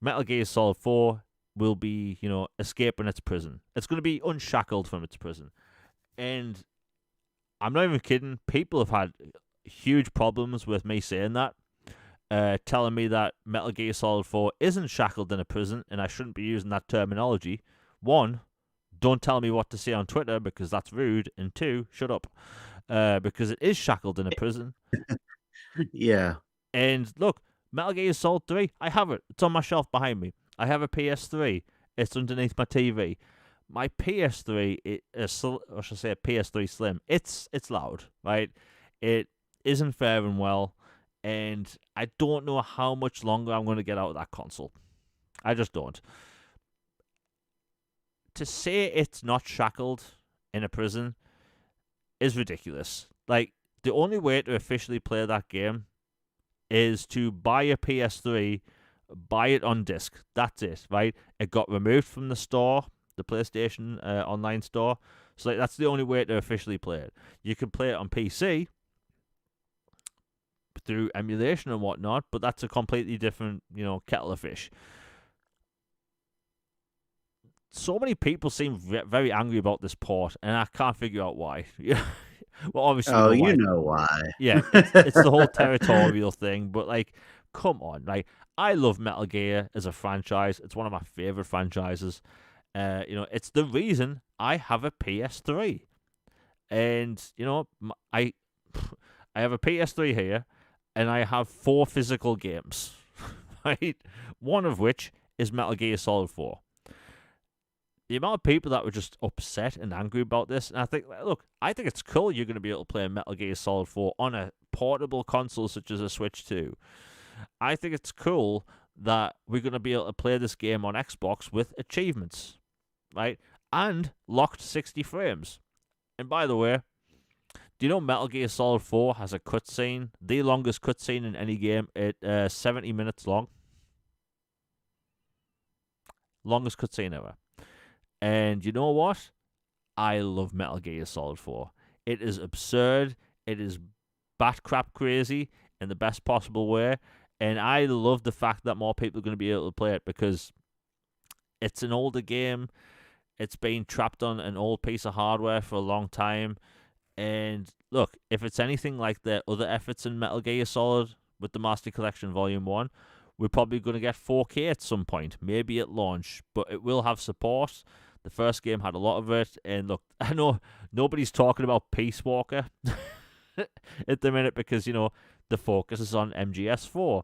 Metal Gear Solid 4 will be, escaping its prison. It's going to be unshackled from its prison. And I'm not even kidding. People have had huge problems with me saying that, telling me that Metal Gear Solid 4 isn't shackled in a prison, and I shouldn't be using that terminology. 1, don't tell me what to say on Twitter because that's rude. And 2, shut up. Because it is shackled in a prison. Yeah. And look, Metal Gear Solid 3, I have it. It's on my shelf behind me. I have a PS3. It's underneath my TV. My PS3, I should say a PS3 Slim, it's loud, right? It isn't faring well, and I don't know how much longer I'm going to get out of that console. I just don't. To say it's not shackled in a prison is ridiculous. The only way to officially play that game is to buy a PS3 buy it on disc. That's it, right? It got removed from the store, the PlayStation online store. So like, that's the only way to officially play it. You can play it on PC through emulation and whatnot, but that's a completely different, kettle of fish. So many people seem very angry about this port, and I can't figure out why. Well, obviously we Oh, know you why. know why. Yeah, it's the whole territorial thing, but like, come on, like, I love Metal Gear as a franchise. It's one of my favorite franchises. It's the reason I have a PS3, and I I have a PS3 here, and I have 4 physical games, right? One of which is Metal Gear Solid 4. The amount of people that were just upset and angry about this, and I think, look, I think it's cool you're going to be able to play Metal Gear Solid 4 on a portable console such as a Switch 2. I think it's cool that we're going to be able to play this game on Xbox with achievements, right? And locked 60 frames. And by the way, do you know Metal Gear Solid 4 has a cutscene, the longest cutscene in any game, at 70 minutes long? Longest cutscene ever. And you know what? I love Metal Gear Solid 4. It is absurd. It is bat crap crazy in the best possible way. And I love the fact that more people are going to be able to play it because it's an older game. It's been trapped on an old piece of hardware for a long time. And look, if it's anything like the other efforts in Metal Gear Solid with the Master Collection Volume 1, we're probably going to get 4K at some point, maybe at launch, but it will have support. The first game had a lot of it, and look, I know nobody's talking about Peace Walker at the minute because, the focus is on MGS4.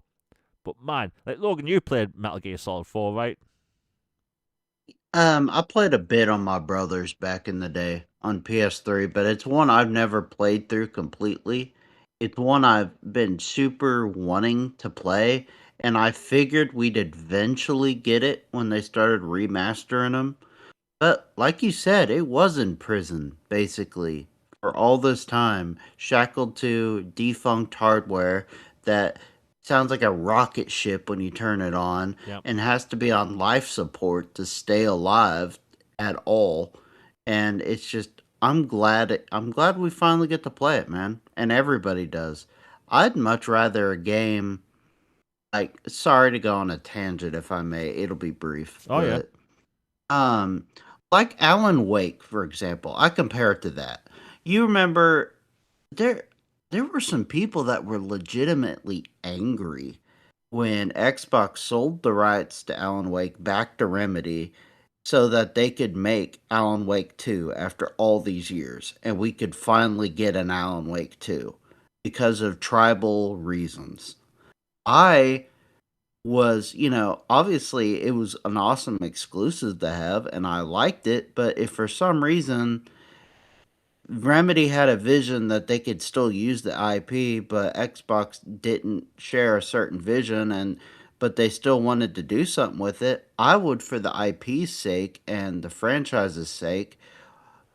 But man, like Logan, you played Metal Gear Solid 4, right? I played a bit on my brother's back in the day on PS3, but it's one I've never played through completely. It's one I've been super wanting to play, and I figured we'd eventually get it when they started remastering them. But like you said, it was in prison, basically, for all this time, shackled to defunct hardware that sounds like a rocket ship when you turn it on Yep. and has to be on life support to stay alive at all. And it's just I'm glad we finally get to play it, man. And everybody does. I'd much rather a game like sorry to go on a tangent if I may. It'll be brief, Oh yeah. but um, like Alan Wake, for example, I compare it to that. You remember there there were some people that were legitimately angry when Xbox sold the rights to Alan Wake back to Remedy so that they could make Alan Wake 2 after all these years and we could finally get an Alan Wake 2 because of tribal reasons. I obviously it was an awesome exclusive to have and I liked it, but if for some reason Remedy had a vision that they could still use the IP, but Xbox didn't share a certain vision and but they still wanted to do something with it, I would for the IP's sake and the franchise's sake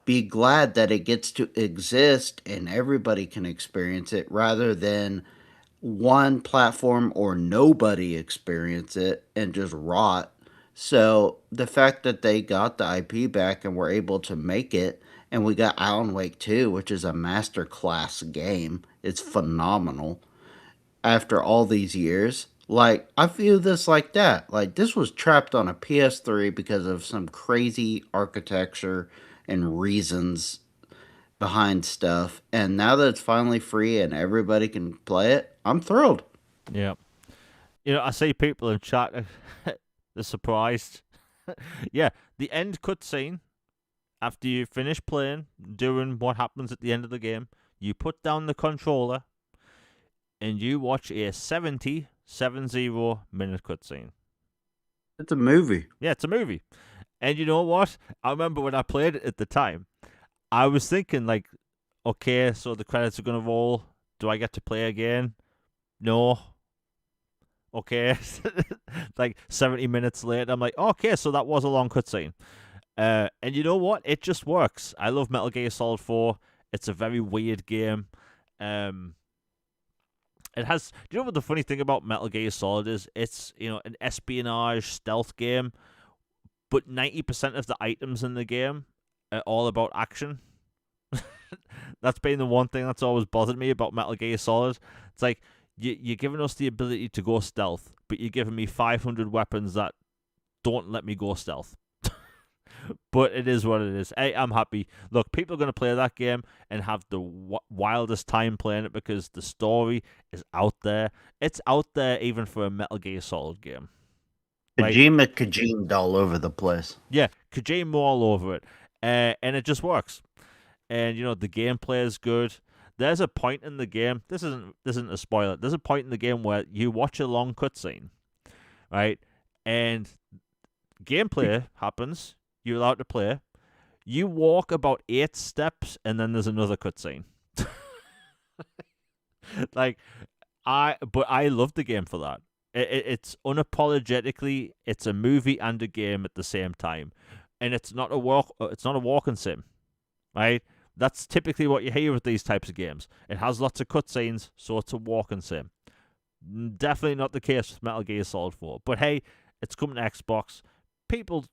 be glad that it gets to exist and everybody can experience it rather than one platform or nobody experience it and just rot. So the fact that they got the IP back and were able to make it, and we got Alan Wake 2, which is a masterclass game. It's phenomenal. After all these years, like I feel this like that. Like this was trapped on a PS3 because of some crazy architecture and reasons behind stuff. And now that it's finally free and everybody can play it, I'm thrilled. Yeah. I see people in chat, they're surprised. Yeah, the end cutscene, after you finish playing, doing what happens at the end of the game, you put down the controller and you watch a 70 minute cutscene. It's a movie. Yeah, it's a movie. And you know what? I remember when I played it at the time, I was thinking, like, okay, so the credits are going to roll. Do I get to play again? No. Okay. Like 70 minutes later, I'm like, okay, so that was a long cutscene. And you know what? It just works. I love Metal Gear Solid 4. It's a very weird game. It has. Do you know what the funny thing about Metal Gear Solid is? It's an espionage stealth game, but 90% of the items in the game are all about action. That's been the one thing that's always bothered me about Metal Gear Solid. It's like you're giving us the ability to go stealth, but you're giving me 500 weapons that don't let me go stealth. But it is what it is. Hey, I'm happy. Look, people are going to play that game and have the wildest time playing it because the story is out there. It's out there even for a Metal Gear Solid game. Right? Kojima all over the place. Yeah, Kojima all over it. And it just works. And, the gameplay is good. There's a point in the game, this isn't a spoiler, there's a point in the game where you watch a long cutscene, right? And gameplay happens. You're allowed to play. You walk about 8 steps, and then there's another cutscene. But I love the game for that. It's unapologetically, it's a movie and a game at the same time, and it's not a walking sim, right? That's typically what you hear with these types of games. It has lots of cutscenes, so it's a walking sim. Definitely not the case with Metal Gear Solid 4. But hey, it's coming to Xbox. People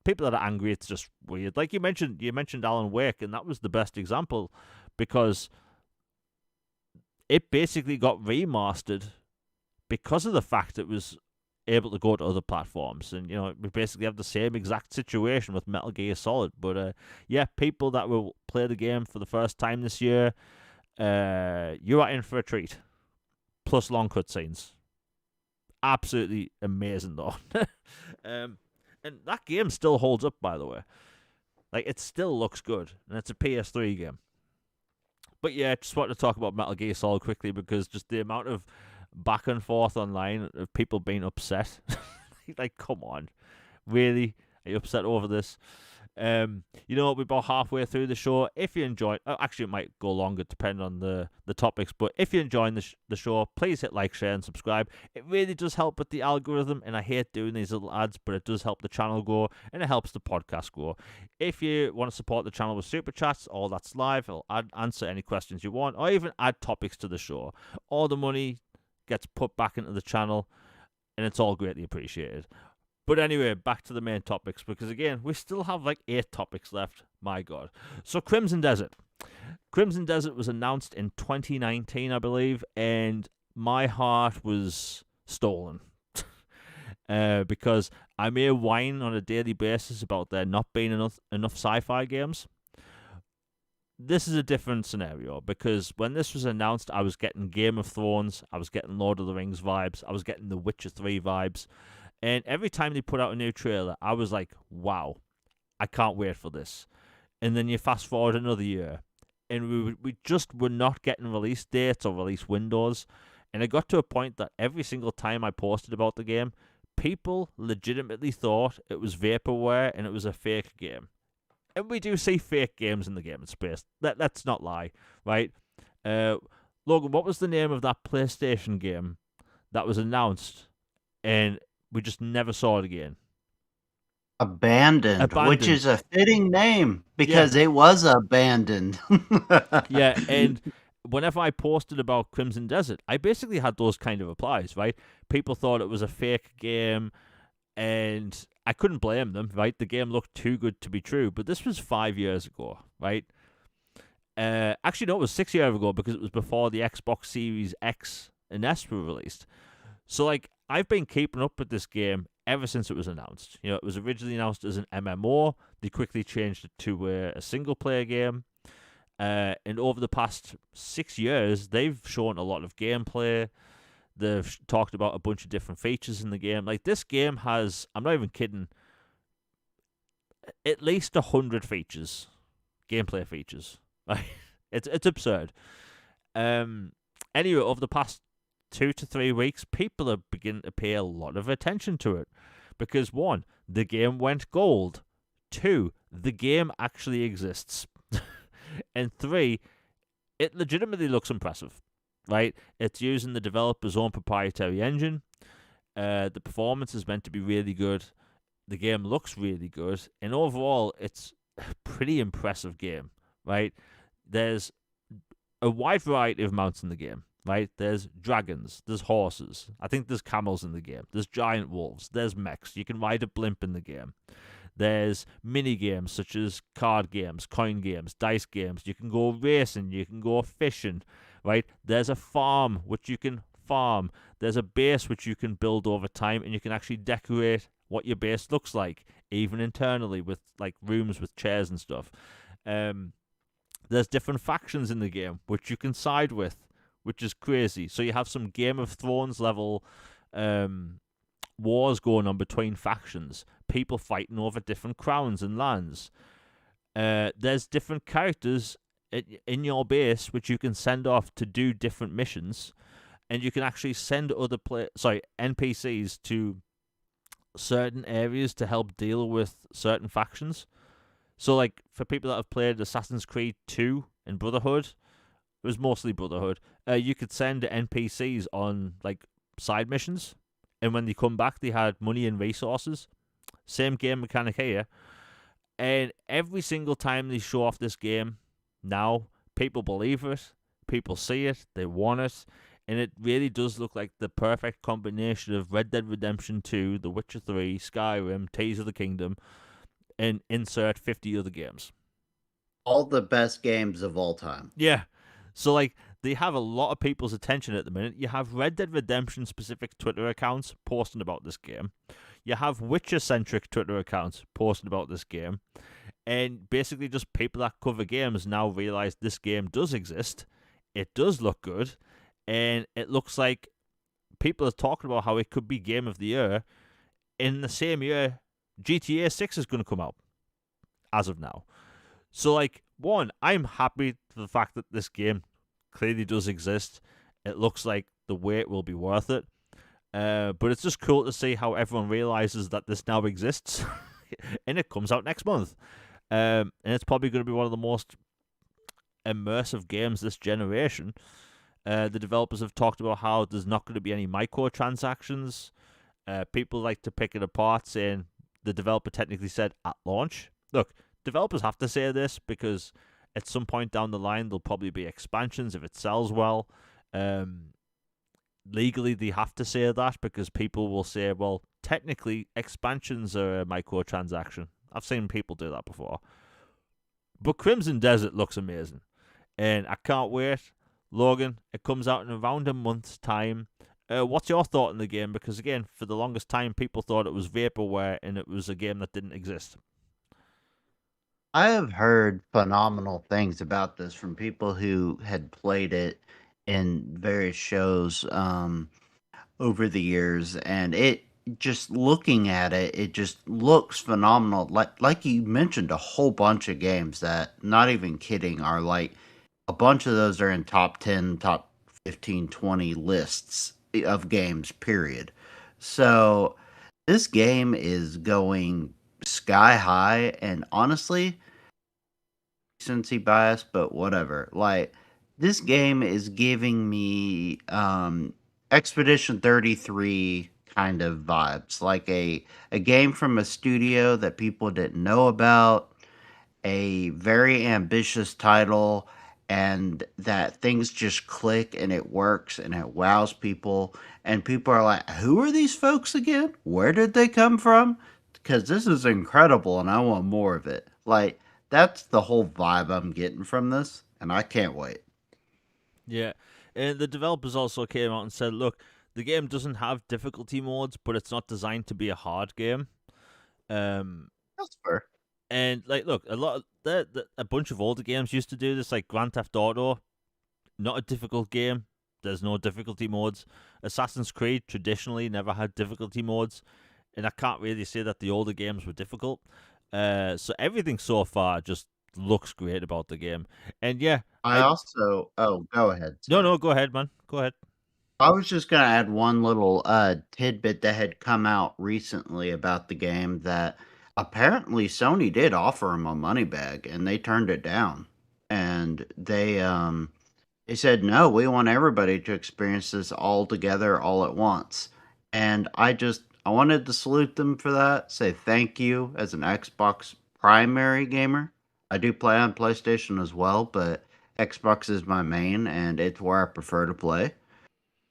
that are angry, it's just weird. Like you mentioned Alan Wake, and that was the best example because it basically got remastered because of the fact it was able to go to other platforms. And, we basically have the same exact situation with Metal Gear Solid. But, people that will play the game for the first time this year, you are in for a treat. Plus long cutscenes. Absolutely amazing, though. And that game still holds up, by the way. Like, it still looks good. And it's a PS3 game. But yeah, just wanted to talk about Metal Gear Solid quickly because just the amount of back and forth online of people being upset. Like, come on. Really? Are you upset over this? We're about halfway through the show. If you enjoy, actually it might go longer depending on the topics, but if you're enjoying the show, please hit like, share, and subscribe. It really does help with the algorithm, and I hate doing these little ads, but it does help the channel grow, and it helps the podcast grow. If you want to support the channel with super chats, all that's live. I'll answer any questions you want, or even add topics to the show. All the money gets put back into the channel, and it's all greatly appreciated. But anyway, back to the main topics, because again, we still have like 8 topics left. My God. So Crimson Desert. Crimson Desert was announced in 2019, I believe, and my heart was stolen. Because I may whine on a daily basis about there not being enough sci-fi games. This is a different scenario, because when this was announced, I was getting Game of Thrones, I was getting Lord of the Rings vibes, I was getting The Witcher 3 vibes. And every time they put out a new trailer, I was like, wow, I can't wait for this. And then you fast forward another year, and we just were not getting release dates or release windows. And it got to a point that every single time I posted about the game, people legitimately thought it was vaporware and it was a fake game. And we do see fake games in the gaming space. Let's not lie, right? Logan, what was the name of that PlayStation game that was announced and we just never saw it again? Abandoned, which is a fitting name because it was abandoned. Yeah, and whenever I posted about Crimson Desert, I basically had those kind of replies, right? People thought it was a fake game, and I couldn't blame them, right? The game looked too good to be true, but this was 5 years ago, right? Actually, no, it was 6 years ago because it was before the Xbox Series X and S were released. So, like, I've been keeping up with this game ever since it was announced. It was originally announced as an MMO. They quickly changed it to a single-player game. And over the past 6 years, they've shown a lot of gameplay. They've talked about a bunch of different features in the game. Like, this game has, I'm not even kidding, at least 100 features. Gameplay features. It's absurd. Anyway, over the past 2 to 3 weeks, people are beginning to pay a lot of attention to it. Because 1, the game went gold. 2, the game actually exists. And 3, it legitimately looks impressive. Right? It's using the developer's own proprietary engine. The performance is meant to be really good. The game looks really good. And overall, it's a pretty impressive game. Right? There's a wide variety of mounts in the game. right? There's dragons, there's horses. I think there's camels in the game. There's giant wolves, there's mechs. You can ride a blimp in the game. There's mini games such as card games, coin games, dice games. You can go racing, you can go fishing, right? There's a farm which you can farm. There's a base which you can build over time, and you can actually decorate what your base looks like, even internally with like rooms with chairs and stuff. Um, there's different factions in the game which you can side with, which is crazy. So you have some Game of Thrones level um, wars going on between factions, people fighting over different crowns and lands. There's different characters in your base which you can send off to do different missions, and you can actually send NPCs to certain areas to help deal with certain factions. So, like, for people that have played Assassin's Creed 2 and Brotherhood, it was mostly Brotherhood, you could send NPCs on, like, side missions, and when they come back, they had money and resources. Same game mechanic here. And every single time they show off this game now, people believe it, people see it, they want it, and it really does look like the perfect combination of Red Dead Redemption 2, The Witcher 3, Skyrim, Tears of the Kingdom, and insert 50 other games. All the best games of all time. Yeah. So, like, they have a lot of people's attention at the minute. You have Red Dead Redemption specific Twitter accounts posting about this game. You have Witcher centric Twitter accounts posting about this game. And basically, just people that cover games now realize this game does exist. It does look good. And it looks like people are talking about how it could be Game of the Year. In the same year, GTA 6 is going to come out, as of now. So, like, one, I'm happy for the fact that this game clearly does exist. It looks like the wait will be worth it. But it's just cool to see how everyone realizes that this now exists. And it comes out next month. And it's probably going to be one of the most immersive games this generation. The developers have talked about how there's not going to be any microtransactions. People like to pick it apart, saying the developer technically said at launch. Look, developers have to say this because at some point down the line there'll probably be expansions if it sells well. Legally, they have to say that because people will say, well, technically, expansions are a microtransaction. I've seen people do that before. But Crimson Desert looks amazing. And I can't wait. Logan, it comes out in around a month's time. What's your thought on the game? Because, again, for the longest time, people thought it was vaporware and it was a game that didn't exist. I have heard phenomenal things about this from people who had played it in various shows over the years, and it just looking at it, it just looks phenomenal. Like you mentioned, a whole bunch of games that, not even kidding, are like a bunch of those are in top 10, top 15, 20 lists of games. Period. So this game is going sky high, and honestly, recency bias, but whatever. Like, this game is giving me Expedition 33 kind of vibes, like a game from a studio that people didn't know about, a very ambitious title, and that things just click and it works and it wows people, and people are like, who are these folks again? Where did they come from? Because this is incredible and I want more of it. Like, that's the whole vibe I'm getting from this, and I can't wait. Yeah. And the developers also came out and said, look, the game doesn't have difficulty modes, but it's not designed to be a hard game. That's fair. And like, look, a bunch of older games used to do this, like Grand Theft Auto, not a difficult game. There's no difficulty modes. Assassin's Creed traditionally never had difficulty modes, and I can't really say that the older games were difficult. So everything so far just looks great about the game. And yeah, I also, oh, go ahead. Sorry. no, go ahead, man, go ahead. I was just gonna add one little tidbit that had come out recently about the game, that apparently Sony did offer them a money bag and they turned it down. And they said, no, we want everybody to experience this all together all at once. And I wanted to salute them for that, say thank you as an Xbox primary gamer. I do play on PlayStation as well, but Xbox is my main, and it's where I prefer to play.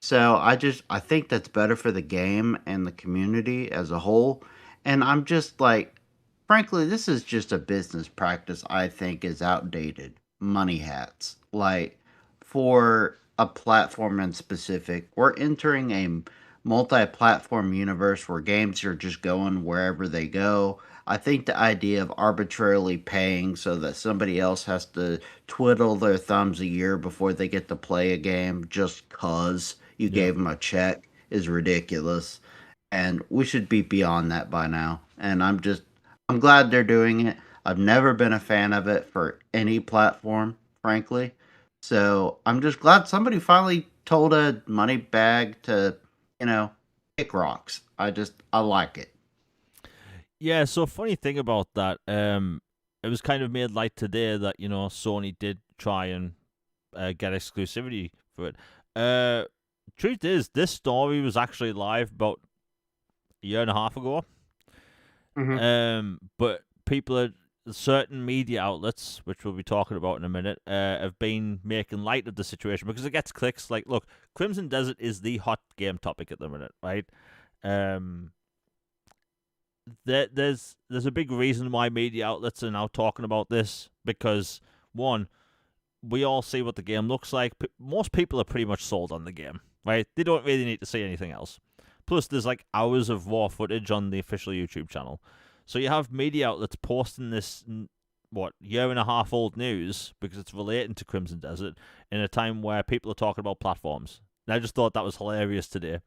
So I think that's better for the game and the community as a whole. And I'm just like, frankly, this is just a business practice I think is outdated. Money hats. Like, for a platform in specific, we're entering a multi-platform universe where games are just going wherever they go. I think the idea of arbitrarily paying so that somebody else has to twiddle their thumbs a year before they get to play a game just cuz you Yeah. gave them a check is ridiculous. And we should be beyond that by now. And I'm glad they're doing it. I've never been a fan of it for any platform, frankly. So I'm just glad somebody finally told a money bag to, you know, kick rocks. I like it. Yeah, so funny thing about that, it was kind of made light today that, Sony did try and get exclusivity for it. Uh, Truth is, this story was actually live about a year and a half ago. Hmm. But people at certain media outlets, which we'll be talking about in a minute, have been making light of the situation because it gets clicks. Like, look, Crimson Desert is the hot game topic at the minute, right? Um, there's a big reason why media outlets are now talking about this because one, we all see what the game looks like. Most people are pretty much sold on the game, right? They don't really need to see anything else. Plus, there's like hours of raw footage on the official YouTube channel. So you have media outlets posting this, year and a half old news because it's relating to Crimson Desert in a time where people are talking about platforms. And I just thought that was hilarious today.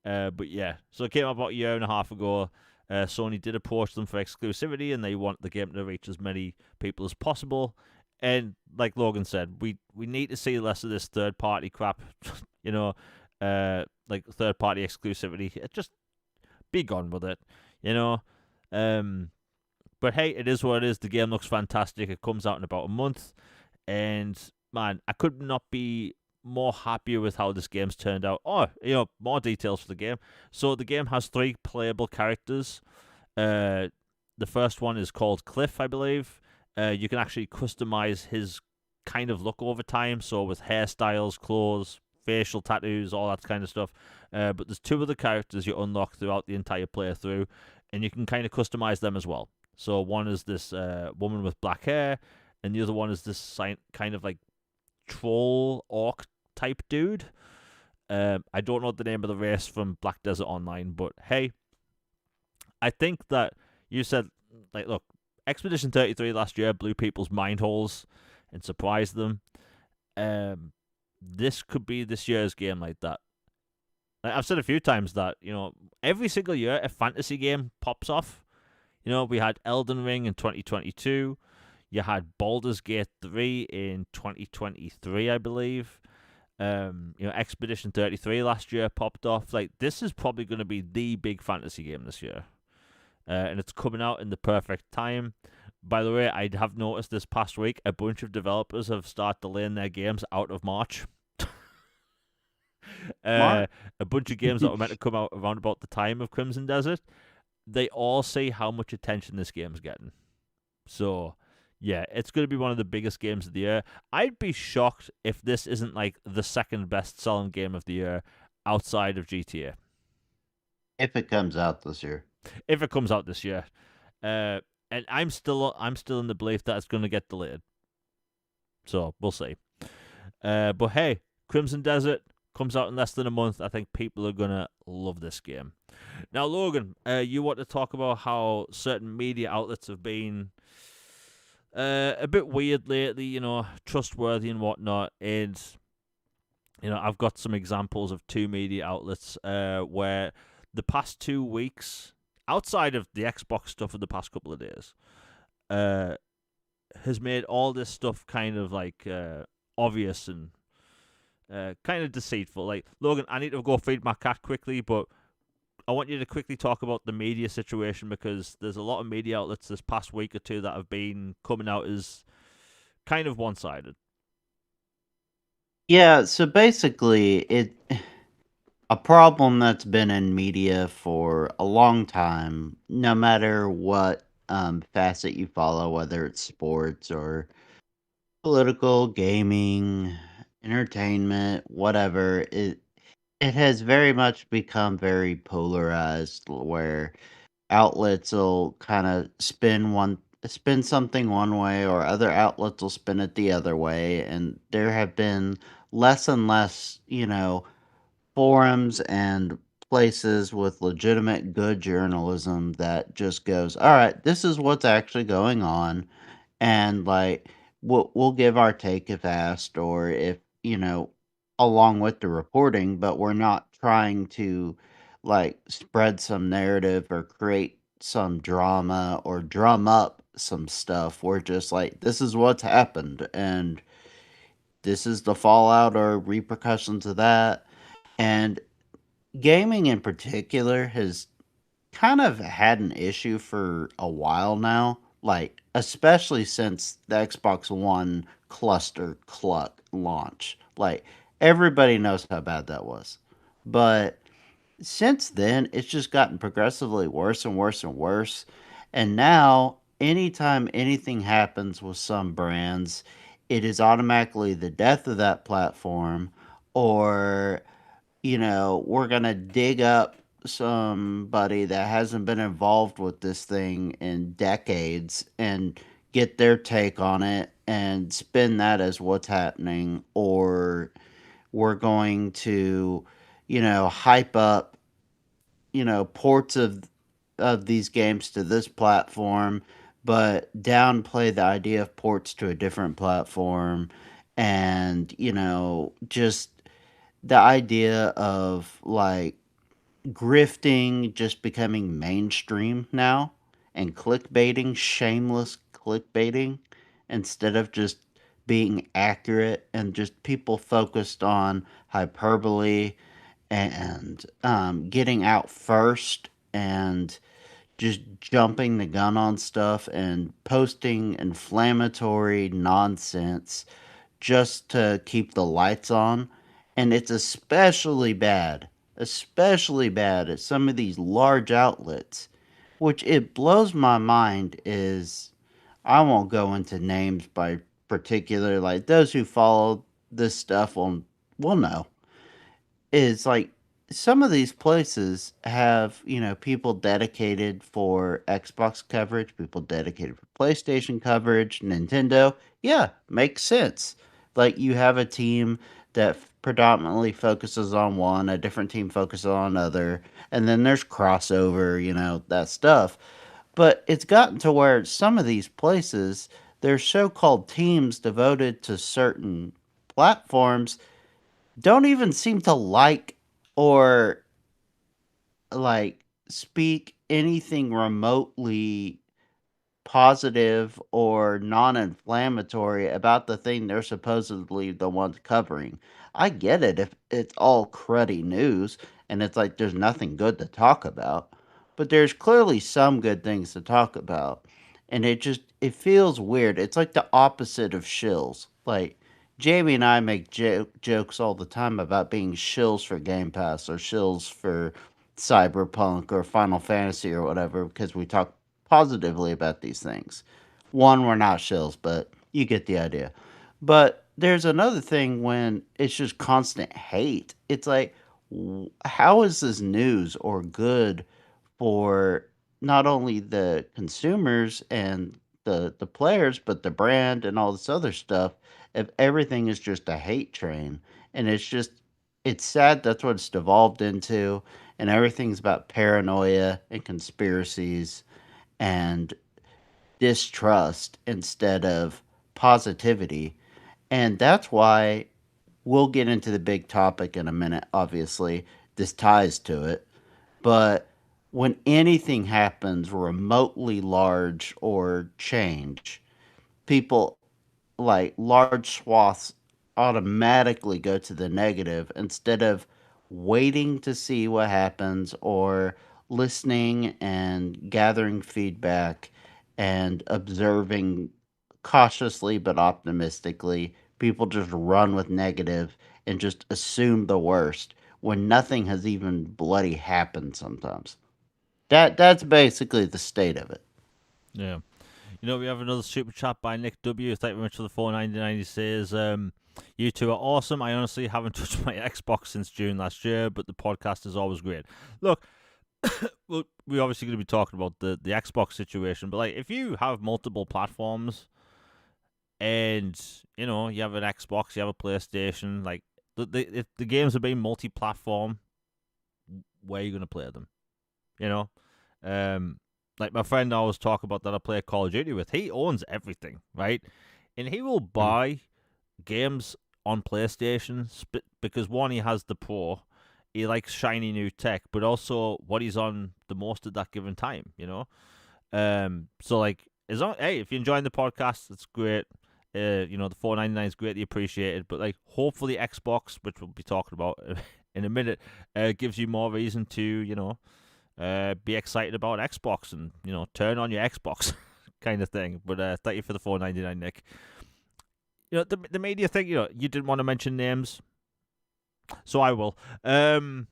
But yeah, so it came out about a year and a half ago. Sony did approach them for exclusivity, and they want the game to reach as many people as possible. And like Logan said, we need to see less of this third party crap, you know, like third party exclusivity. Just be gone with it, you know. Um, but hey, it is what it is. The game looks fantastic. It comes out in about a month, and man, I could not be more happier with how this game's turned out. Oh, more details for the game. So the game has 3 playable characters. Uh, the first one is called Cliff, I believe. You can actually customize his kind of look over time, so with hairstyles, clothes, facial tattoos, all that kind of stuff. But there's 2 other characters you unlock throughout the entire playthrough, and you can kind of customize them as well. So one is this woman with black hair, and the other one is this kind of like troll orc type dude. I don't know the name of the race from Black Desert Online, but hey, I think that you said, like, look, Expedition 33 last year blew people's mind holes and surprised them. This could be this year's game like that. Like I've said a few times that, every single year a fantasy game pops off. We had Elden Ring in 2022. You had Baldur's Gate 3 in 2023, I believe. Expedition 33 last year popped off. Like, this is probably going to be the big fantasy game this year. And it's coming out in the perfect time. By the way, I have noticed this past week a bunch of developers have started delaying their games out of March. Smart. A bunch of games that were meant to come out around about the time of Crimson Desert, they all see how much attention this game's getting. So, yeah, it's going to be one of the biggest games of the year. I'd be shocked if this isn't like the second best selling game of the year outside of GTA. If it comes out this year. If it comes out this year. And I'm still in the belief that it's going to get delayed. So, we'll see. But hey, Crimson Desert comes out in less than a month. I think people are going to love this game. Now, Logan, you want to talk about how certain media outlets have been a bit weird lately, trustworthy and whatnot. And, I've got some examples of 2 media outlets where the past 2 weeks, outside of the Xbox stuff of the past couple of days, has made all this stuff kind of like obvious and kind of deceitful. Like, Logan, I need to go feed my cat quickly, but I want you to quickly talk about the media situation because there's a lot of media outlets this past week or 2 that have been coming out as kind of one-sided. Yeah, so basically a problem that's been in media for a long time, no matter what facet you follow, whether it's sports or Political, gaming, entertainment, whatever. It has very much become very polarized where outlets will kind of spin something one way or other outlets will spin it the other way, and there have been less and less, forums and places with legitimate good journalism that just goes, all right, this is what's actually going on, and like we'll give our take if asked or if along with the reporting, but we're not trying to like spread some narrative or create some drama or drum up some stuff. We're just like, this is what's happened and this is the fallout or repercussions of that. And gaming in particular has kind of had an issue for a while now, like especially since the Xbox One cluster cluck launch. Like everybody knows how bad that was. But since then, it's just gotten progressively worse and worse and worse. And now, anytime anything happens with some brands, it is automatically the death of that platform, or we're going to dig up somebody that hasn't been involved with this thing in decades and get their take on it and spin that as what's happening. Or we're going to, hype up, ports of these games to this platform, but downplay the idea of ports to a different platform. And, just the idea of like grifting just becoming mainstream now and clickbaiting, shameless clickbaiting, instead of just being accurate and just people focused on hyperbole and getting out first and just jumping the gun on stuff and posting inflammatory nonsense just to keep the lights on. And it's especially bad at some of these large outlets, which it blows my mind is I won't go into names by particular, like those who follow this stuff will know is like some of these places have, people dedicated for Xbox coverage, people dedicated for PlayStation coverage, Nintendo. Yeah, makes sense. Like you have a team that predominantly focuses on one, a different team focuses on another, and then there's crossover, that stuff. But it's gotten to where some of these places, there's so-called teams devoted to certain platforms don't even seem to or like speak anything remotely positive or non-inflammatory about the thing they're supposedly the ones covering. I get it if it's all cruddy news and it's like there's nothing good to talk about, but there's clearly some good things to talk about. And it feels weird. It's like the opposite of shills. Like Jamie and I make jokes all the time about being shills for Game Pass or shills for Cyberpunk or Final Fantasy or whatever because we talk positively about these things. One, we're not shills, but you get the idea. But there's another thing when it's just constant hate. It's like, how is this news or good for not only the consumers and the players, but the brand and all this other stuff if everything is just a hate train? And it's sad that's what it's devolved into, and everything's about paranoia and conspiracies and distrust instead of positivity. And that's why we'll get into the big topic in a minute, obviously. This ties to it. But when anything happens remotely large or change, people like large swaths automatically go to the negative instead of waiting to see what happens or listening and gathering feedback and observing cautiously but optimistically. People just run with negative and just assume the worst when nothing has even bloody happened sometimes. That's basically the state of it. Yeah. We have another super chat by Nick W. Thank you very much for the $4.99. He says, "You two are awesome. I honestly haven't touched my Xbox since June last year, but the podcast is always great." Look, well, we're obviously going to be talking about the Xbox situation, but like, if you have multiple platforms and you have an Xbox, you have a PlayStation, like if the games are being multi-platform, where are you going to play them? You know, like my friend I always talk about that I play Call of Duty with. He owns everything, right? And he will buy games on PlayStation because one, he has the Pro, he likes shiny new tech, but also what he's on the most at that given time. So like, if you're enjoying the podcast, it's great. The $4.99 is greatly appreciated, but like, hopefully Xbox, which we'll be talking about in a minute, gives you more reason to be excited about Xbox and turn on your Xbox kind of thing. But thank you for the $4.99, Nick. The media thing. You didn't want to mention names, so I will. I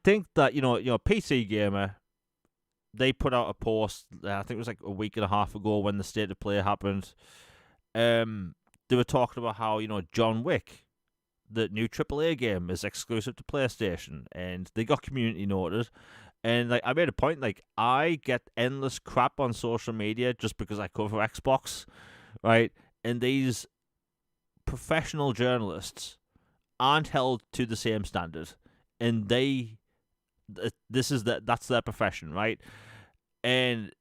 think that PC Gamer, they put out a post. I think it was like a week and a half ago when the State of Play happened. They were talking about how John Wick, the new AAA game, is exclusive to PlayStation, and they got community noted. And like, I made a point, like, I get endless crap on social media just because I cover Xbox, right? And these professional journalists aren't held to the same standard, and that's their profession, right? And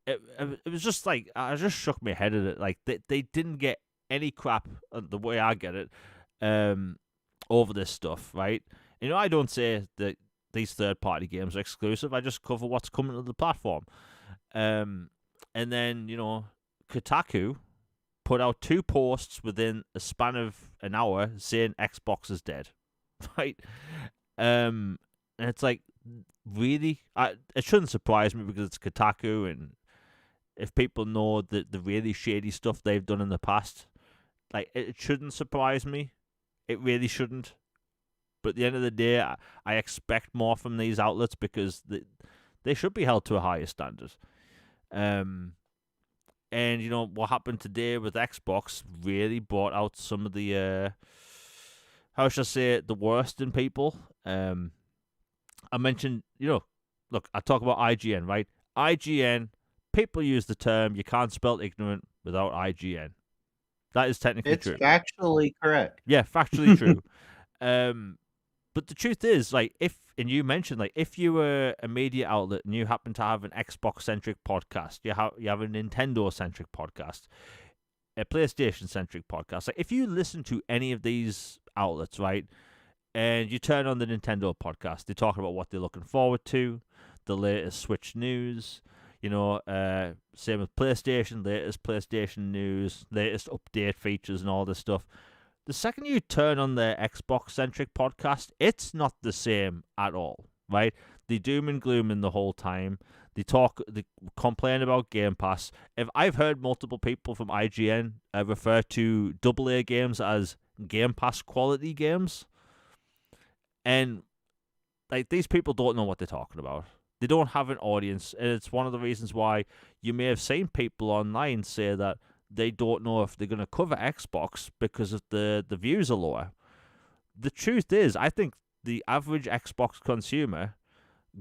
it was just like, I just shook my head at it. Like, they didn't get any crap the way I get it over this stuff, right? I don't say that these third-party games are exclusive. I just cover what's coming to the platform. And then, Kotaku put out 2 posts within a span of an hour saying Xbox is dead, right? And it's like, really? It shouldn't surprise me because it's Kotaku, and if people know the really shady stuff they've done in the past, like, it shouldn't surprise me. It really shouldn't. But at the end of the day, I expect more from these outlets because they should be held to a higher standard. And what happened today with Xbox really brought out some of the how should I say it, the worst in people. I mentioned, look, I talk about IGN, right? IGN, people use the term, you can't spell ignorant without IGN. That is technically true. It's factually correct. Yeah, factually true. But the truth is, like, and you mentioned, like, if you were a media outlet and you happen to have an Xbox-centric podcast, you have a Nintendo-centric podcast, a PlayStation-centric podcast, like, if you listen to any of these outlets, right, and you turn on the Nintendo podcast, they talk about what they're looking forward to, the latest Switch news, same with PlayStation, latest PlayStation news, latest update features and all this stuff. The second you turn on their Xbox-centric podcast, it's not the same at all, right? They doom and gloom in the whole time. They complain about Game Pass. If I've heard multiple people from IGN refer to AA games as Game Pass quality games, and like, these people don't know what they're talking about. They don't have an audience, and it's one of the reasons why you may have seen people online say that they don't know if they're going to cover Xbox because of the views are lower. The truth is, I think the average Xbox consumer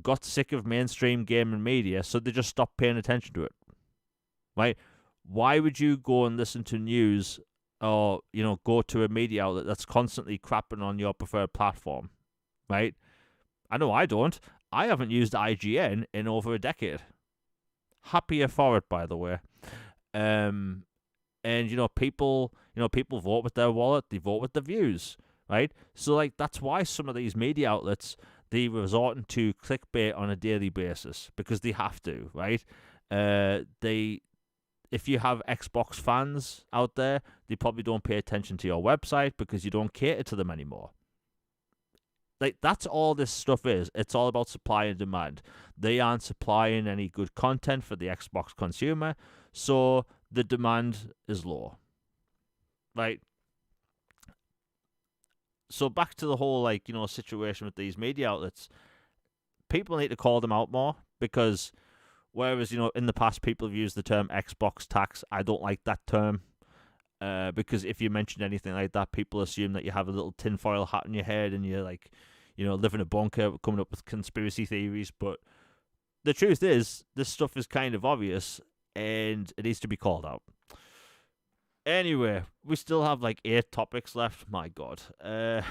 got sick of mainstream gaming media, so they just stopped paying attention to it. Right? Why would you go and listen to news or, go to a media outlet that's constantly crapping on your preferred platform? Right? I know I don't. I haven't used IGN in over a decade. Happier for it, by the way. And people vote with their wallet, they vote with their views, right? So like, that's why some of these media outlets, they resorting to clickbait on a daily basis because they have to, right? If you have Xbox fans out there, they probably don't pay attention to your website because you don't cater to them anymore. Like, that's all this stuff is. It's all about supply and demand. They aren't supplying any good content for the Xbox consumer, so the demand is low. Right? So back to the whole, situation with these media outlets. People need to call them out more because Whereas, in the past, people have used the term Xbox tax. I don't like that term because if you mention anything like that, people assume that you have a little tinfoil hat on your head and you're like, live in a bunker coming up with conspiracy theories. But the truth is, this stuff is kind of obvious and it needs to be called out. Anyway, we still have like 8 topics left. My God. You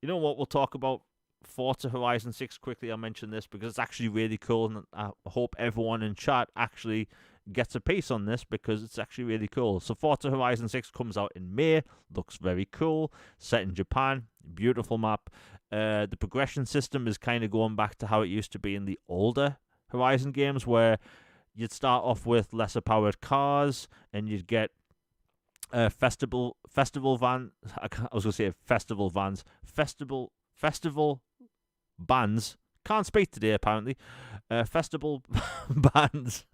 know what? We'll talk about Forza Horizon 6 quickly. I'll mention this because it's actually really cool, and I hope everyone in chat actually gets a piece on this because it's actually really cool. So Forza Horizon 6 comes out in May. Looks very cool. Set in Japan. Beautiful map. The progression system is kind of going back to how it used to be in the older Horizon games, where you'd start off with lesser powered cars and you'd get festival van. I was gonna say festival vans. Festival bands. Can't speak today apparently. Festival bands.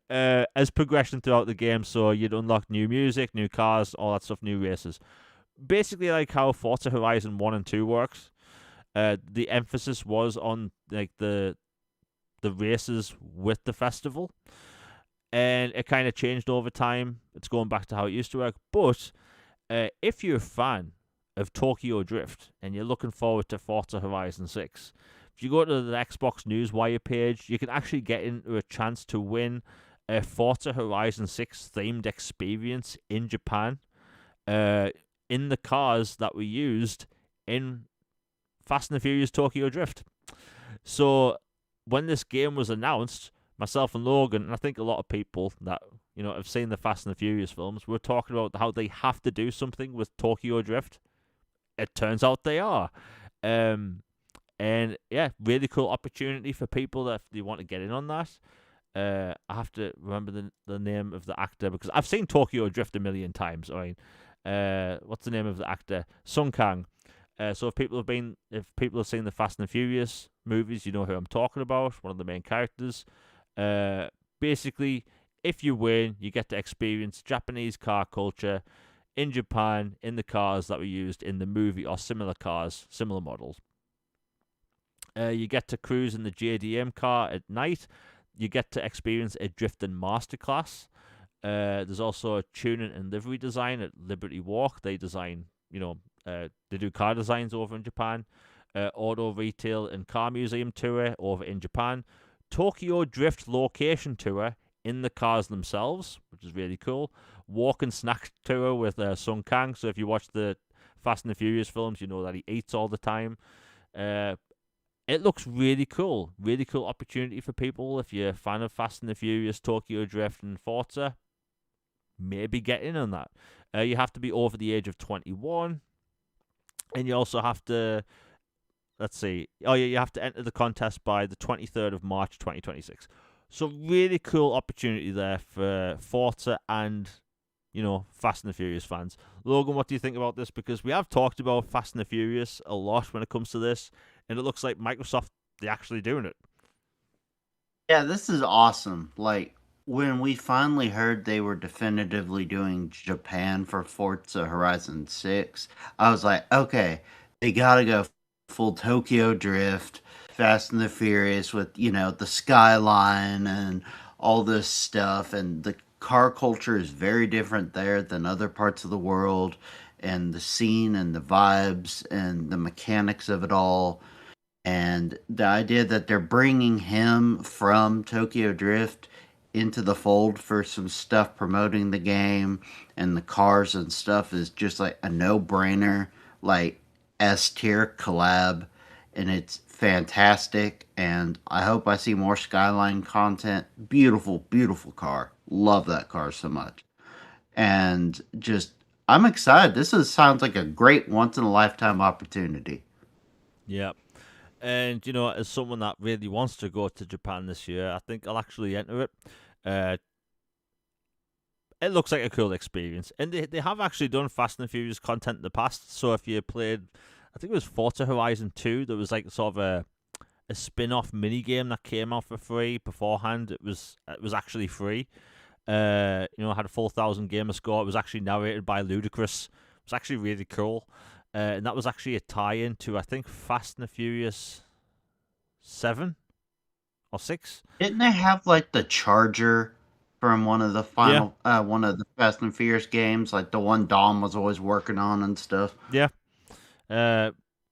As progression throughout the game, so you'd unlock new music, new cars, all that stuff, new races. Basically, like how Forza Horizon 1 and 2 works. The emphasis was on like the races with the festival, and it kind of changed over time. It's going back to how it used to work. But if you're a fan of Tokyo Drift and you're looking forward to Forza Horizon 6, if you go to the Xbox Newswire page, you can actually get into a chance to win a Forza Horizon 6 themed experience in Japan in the cars that were used in Fast and the Furious Tokyo Drift. So when this game was announced, myself and Logan, and I think a lot of people that have seen the Fast and the Furious films, were talking about how they have to do something with Tokyo Drift. It turns out they are. And yeah, really cool opportunity for people that if they want to get in on that. I have to remember the name of the actor because I've seen Tokyo Drift a million times. I mean, what's the name of the actor? Sung Kang. So if people have seen the Fast and the Furious movies, you know who I'm talking about. One of the main characters. Basically, if you win, you get to experience Japanese car culture in Japan in the cars that were used in the movie or similar cars, similar models. You get to cruise in the JDM car at night. You get to experience a drifting masterclass. There's also a tuning and livery design at Liberty Walk. They design, they do car designs over in Japan. Auto retail and car museum tour over in Japan. Tokyo Drift location tour in the cars themselves, which is really cool. Walk and snack tour with Sung Kang. So if you watch the Fast and the Furious films, you know that he eats all the time. It looks really cool. Really cool opportunity for people. If you're a fan of Fast and the Furious, Tokyo Drift, and Forza, maybe get in on that. You have to be over the age of 21. And you also have to, you have to enter the contest by the 23rd of March, 2026. So really cool opportunity there for Forza and, Fast and the Furious fans. Logan, what do you think about this? Because we have talked about Fast and the Furious a lot when it comes to this. And it looks like Microsoft, they're actually doing it. Yeah, this is awesome. Like, when we finally heard they were definitively doing Japan for Forza Horizon 6, I was like, okay, they gotta go full Tokyo Drift, Fast and the Furious with, the skyline and all this stuff. And the car culture is very different there than other parts of the world. And the scene and the vibes and the mechanics of it all. And the idea that they're bringing him from Tokyo Drift into the fold for some stuff promoting the game and the cars and stuff is just like a no-brainer, like S-tier collab, and it's fantastic. And I hope I see more Skyline content. Beautiful, beautiful car. Love that car so much. And just, I'm excited. Sounds like a great once-in-a-lifetime opportunity. Yeah. And, as someone that really wants to go to Japan this year, I think I'll actually enter it. It looks like a cool experience. And they have actually done Fast and Furious content in the past. So if you played, I think it was Forza Horizon 2, there was like sort of a spin-off mini-game that came out for free beforehand. It was actually free. Had a full 1,000 gamer score. It was actually narrated by Ludacris. It was actually really cool. And that was actually a tie-in to, I think, Fast and the Furious 7 or 6. Didn't they have like the charger from Yeah, one of the Fast and Furious games, like the one Dom was always working on and stuff? yeah. Uh,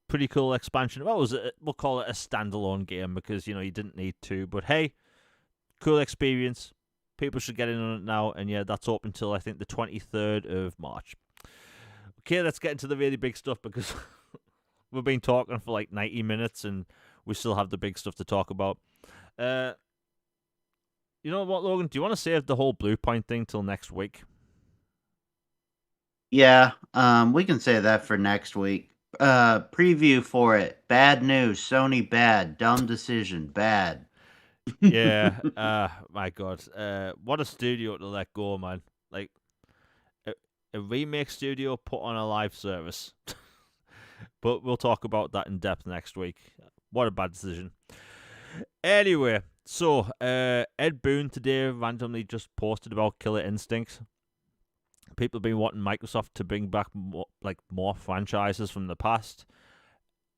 Pretty cool expansion. Well, we'll call it a standalone game because you didn't need to. But hey, cool experience. People should get in on it now, and yeah, that's open until I think the 23rd of March. Okay, let's get into the really big stuff because we've been talking for like 90 minutes and we still have the big stuff to talk about. Uh, you know what, Logan? Do you want to save the whole Blue Point thing till next week? Yeah, we can say that for next week. Preview for it. Bad news. Sony bad. Dumb decision. Bad. Yeah. My God. What a studio to let go, man. Like a, a remake studio put on a live service. But we'll talk about that in depth next week. What a bad decision. Anyway, so Ed Boon today randomly just posted about Killer Instinct. People have been wanting Microsoft to bring back more franchises from the past.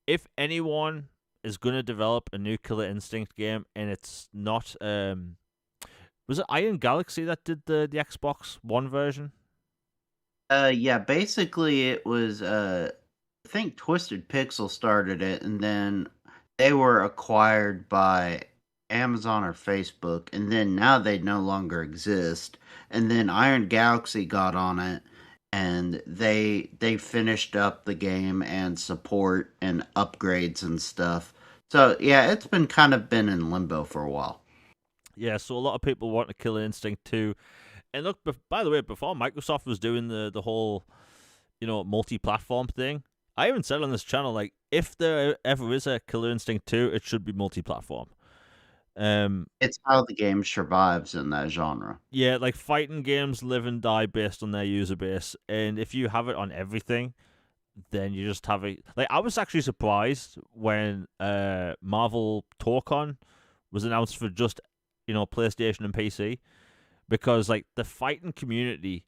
If anyone is going to develop a new Killer Instinct game, and it's not, was it Iron Galaxy that did the Xbox One version? Yeah, basically it was I think Twisted Pixel started it and then they were acquired by Amazon or Facebook and then now they no longer exist. And then Iron Galaxy got on it and they finished up the game and support and upgrades and stuff. So yeah, it's been kind of been in limbo for a while. Yeah, so a lot of people want a Killer Instinct 2. And look, by the way, before Microsoft was doing the whole, multi-platform thing, I even said on this channel, like, if there ever is a Killer Instinct 2, it should be multi-platform. It's how the game survives in that genre. Yeah, like fighting games live and die based on their user base, and if you have it on everything, then you just have it. Like, I was actually surprised when Marvel TourCon was announced for just PlayStation and PC, because like the fighting community,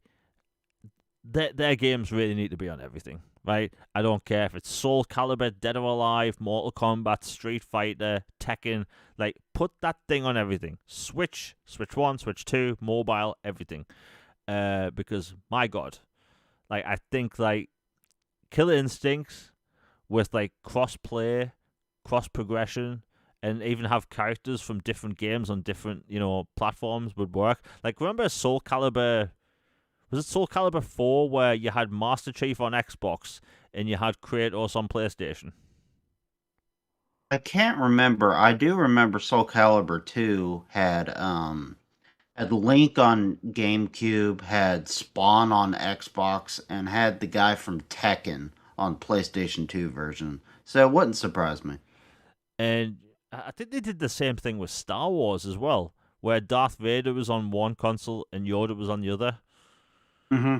their games really need to be on everything, right? I don't care if it's Soul Calibur, Dead or Alive, Mortal Kombat, Street Fighter, Tekken. Like, put that thing on everything. Switch 1, Switch 2, mobile, everything. Because my God, like I think like Killer Instincts with like cross play, cross progression, and even have characters from different games on different platforms would work. Like, remember Soul Calibur? Was it Soul Calibur 4 where you had Master Chief on Xbox and you had Kratos on PlayStation? I can't remember. I do remember Soul Calibur 2 had Link on GameCube, had Spawn on Xbox, and had the guy from Tekken on PlayStation 2 version. So it wouldn't surprise me. And I think they did the same thing with Star Wars as well, where Darth Vader was on one console and Yoda was on the other. Hmm.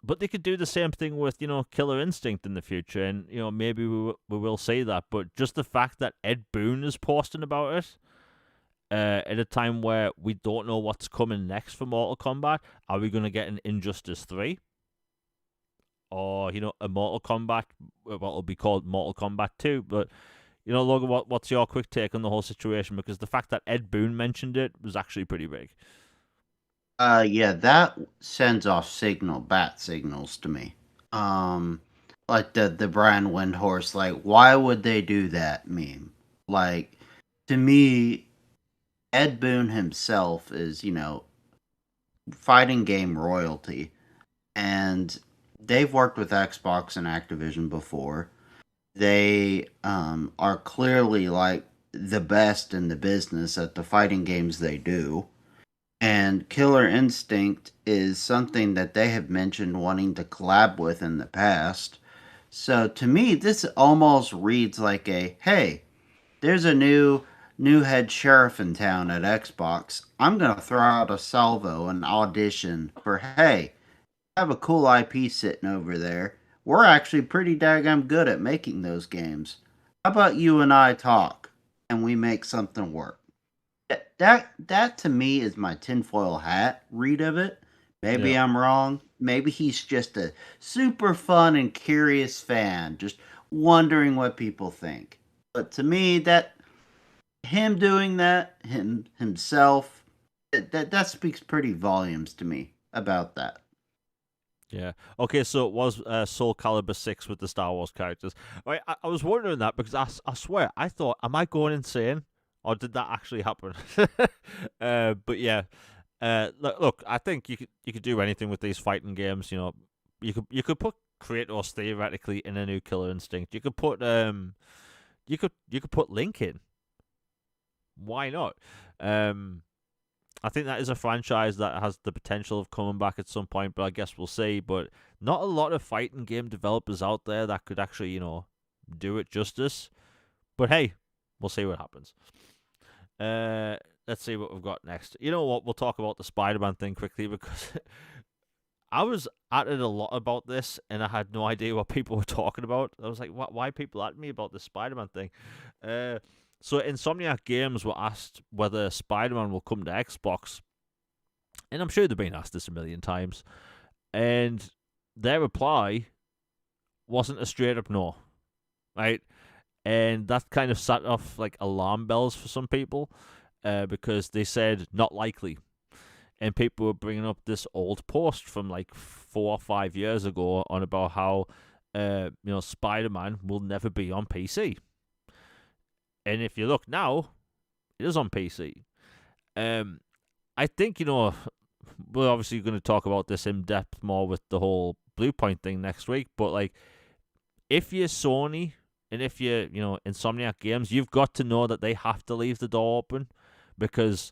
But they could do the same thing with Killer Instinct in the future, and maybe we will see that. But just the fact that Ed Boon is posting about it at a time where we don't know what's coming next for Mortal Kombat, are we going to get an Injustice 3? Or a Mortal Kombat, what will be called Mortal Kombat 2? But Logan, what's your quick take on the whole situation? Because the fact that Ed Boon mentioned it was actually pretty big. Yeah, that sends off bat signals to me. Like the Brian Windhorse, like, why would they do that meme? Like, to me, Ed Boon himself is, fighting game royalty. And they've worked with Xbox and Activision before. They are clearly like the best in the business at the fighting games they do. And Killer Instinct is something that they have mentioned wanting to collab with in the past. So to me, this almost reads like a hey, there's a new head sheriff in town at Xbox. I'm gonna throw out a salvo and audition for hey, I have a cool IP sitting over there. We're actually pretty daggum good at making those games. How about you and I talk and we make something work? That to me is my tinfoil hat read of it. Yeah. Maybe I'm wrong. Maybe he's just a super fun and curious fan, just wondering what people think. But to me, him doing that himself, that speaks pretty volumes to me about that. Yeah. Okay, so it was Soul Calibur 6 with the Star Wars characters. Right, I was wondering that because I swear, I thought, am I going insane? Or did that actually happen? But yeah. Look, I think you could do anything with these fighting games. You know, you could put Kratos theoretically in a new Killer Instinct. You could put Link in. Why not? Um, I think that is a franchise that has the potential of coming back at some point, but I guess we'll see. But not a lot of fighting game developers out there that could actually, do it justice. But hey, we'll see what happens. Uh, let's see what we've got next. You know what? We'll talk about the Spider-Man thing quickly because I was at it a lot about this, and I had no idea what people were talking about. I was like, why people at me about the Spider-Man thing? Uh, so Insomniac Games were asked whether Spider-Man will come to Xbox, and I'm sure they've been asked this a million times, and their reply wasn't a straight up no, right? And that kind of set off like alarm bells for some people, because they said not likely, and people were bringing up this old post from like 4 or 5 years ago on about how Spider-Man will never be on PC. And if you look now, it is on PC. Um, I think we're obviously going to talk about this in depth more with the whole Bluepoint thing next week. But like, if you're Sony and if you're Insomniac Games, you've got to know that they have to leave the door open because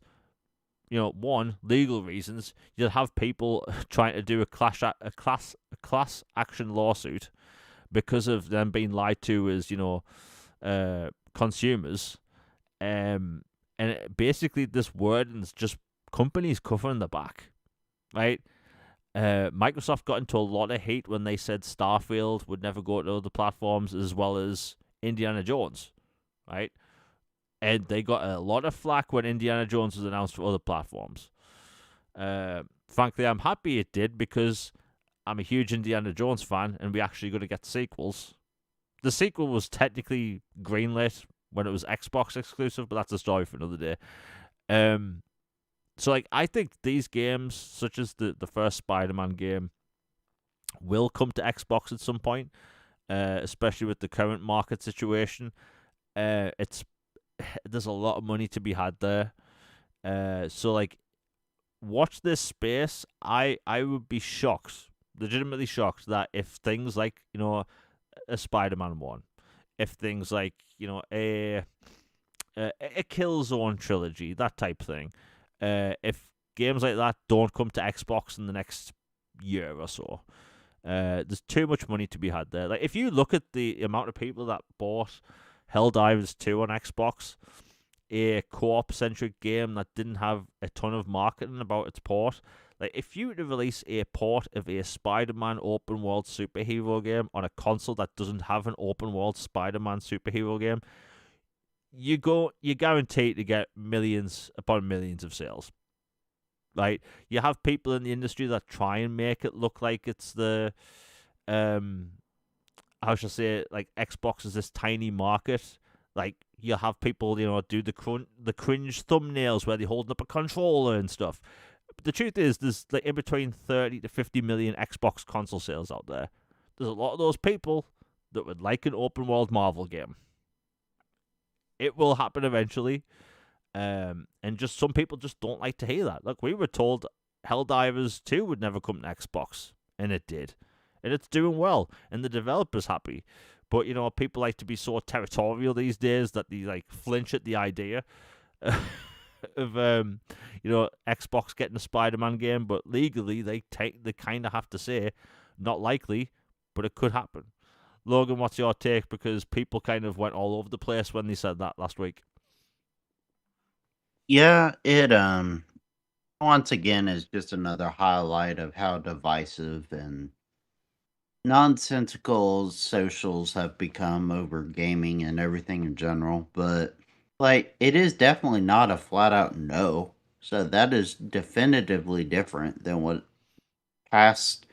one, legal reasons. You'll have people trying to do a class action lawsuit because of them being lied to as consumers. Basically this word is just companies covering the back, right? Microsoft got into a lot of hate when they said Starfield would never go to other platforms, as well as Indiana Jones, right? And they got a lot of flack when Indiana Jones was announced for other platforms. Frankly, I'm happy it did because I'm a huge Indiana Jones fan, and we actually going to get sequels. The sequel was technically greenlit when it was Xbox exclusive, but that's a story for another day. So like I think these games, such as the first Spider-Man game, will come to Xbox at some point, especially with the current market situation. It's There's a lot of money to be had there. So like, watch this space. I would be shocked, legitimately shocked, that if things like a Spider-Man one, if things like a Killzone trilogy, that type thing, if games like that don't come to Xbox in the next year or so, there's too much money to be had there. Like if you look at the amount of people that bought Helldivers 2 on Xbox, a co-op centric game that didn't have a ton of marketing about its port. Like if you were to release a port of a Spider-Man open world superhero game on a console that doesn't have an open world Spider-Man superhero game, you're guaranteed to get millions upon millions of sales. Right? You have people in the industry that try and make it look like it's the how should I say it, like Xbox is this tiny market. Like you have people, do the cringe thumbnails where they're holding up a controller and stuff. But the truth is, there's like in between 30 to 50 million Xbox console sales out there. There's a lot of those people that would like an open world Marvel game. It will happen eventually. And just some people just don't like to hear that. Look, we were told Helldivers 2 would never come to Xbox, and it did. And it's doing well, and the developer's happy. But, people like to be so territorial these days that they, like, flinch at the idea of, Xbox getting a Spider-Man game. But legally, they kind of have to say, not likely, but it could happen. Logan, what's your take? Because people kind of went all over the place when they said that last week. Yeah, it once again is just another highlight of how divisive and nonsensical socials have become over gaming and everything in general. But like, it is definitely not a flat out no. So that is definitively different than what past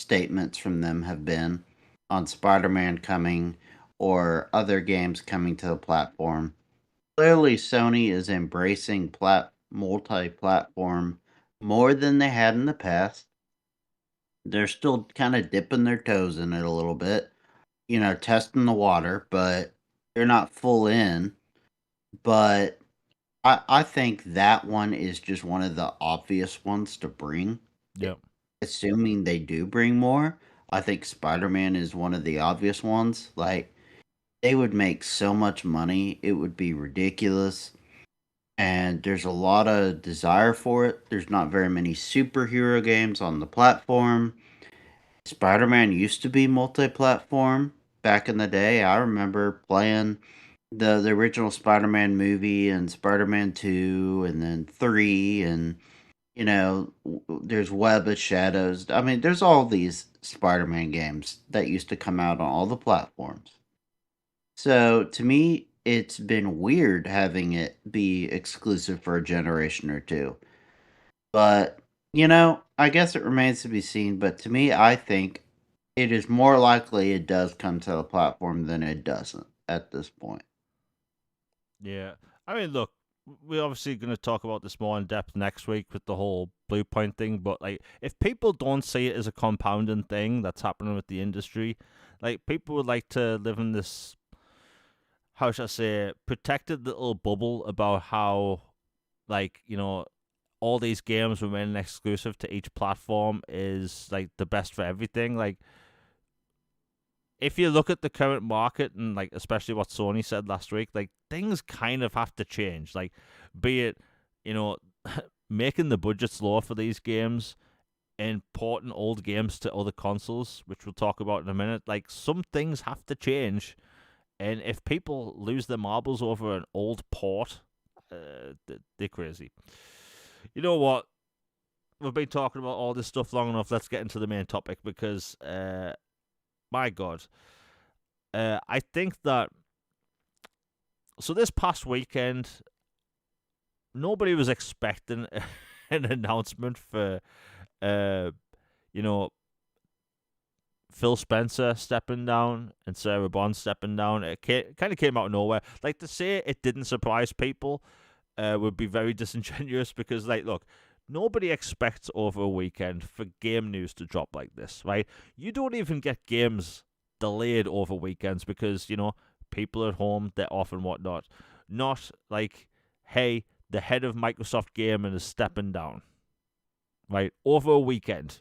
statements from them have been on Spider-Man coming or other games coming to the platform. clearly Sony is embracing multi-platform more than they had in the past. They're still kind of dipping their toes in it a little bit, testing the water, but they're not full in. But I think that one is just one of the obvious ones to bring. Yeah. Assuming they do bring more, I think Spider-Man is one of the obvious ones. Like, they would make so much money, it would be ridiculous. And there's a lot of desire for it. There's not very many superhero games on the platform. Spider-Man used to be multi-platform back in the day. I remember playing the original Spider-Man movie and Spider-Man 2 and then 3 and there's Web of Shadows. I mean, there's all these Spider-Man games that used to come out on all the platforms. So to me, it's been weird having it be exclusive for a generation or two. But, I guess it remains to be seen. But to me, I think it is more likely it does come to the platform than it doesn't at this point. Yeah. I mean, look, we're obviously going to talk about this more in depth next week with the whole Blue Point thing. But like, if people don't see it as a compounding thing that's happening with the industry, like people would like to live in this, how should I say, protected little bubble about how, like, all these games remaining exclusive to each platform is like the best for everything. Like, if you look at the current market and like especially what Sony said last week, like things kind of have to change. Like, be it, you know, making the budgets lower for these games and porting old games to other consoles, which we'll talk about in a minute. Like, some things have to change, and if people lose their marbles over an old port, they're crazy. You know what? We've been talking about all this stuff long enough. Let's get into the main topic because, my God, I think that. So this past weekend, nobody was expecting an announcement for, you know, Phil Spencer stepping down and Sarah Bond stepping down. It kind of came out of nowhere. Like, to say it didn't surprise people would be very disingenuous because, like, look, nobody expects over a weekend for game news to drop like this, right? You don't even get games delayed over weekends because, people at home, they're off and whatnot. Not like, hey, the head of Microsoft Gaming is stepping down, right? Over a weekend.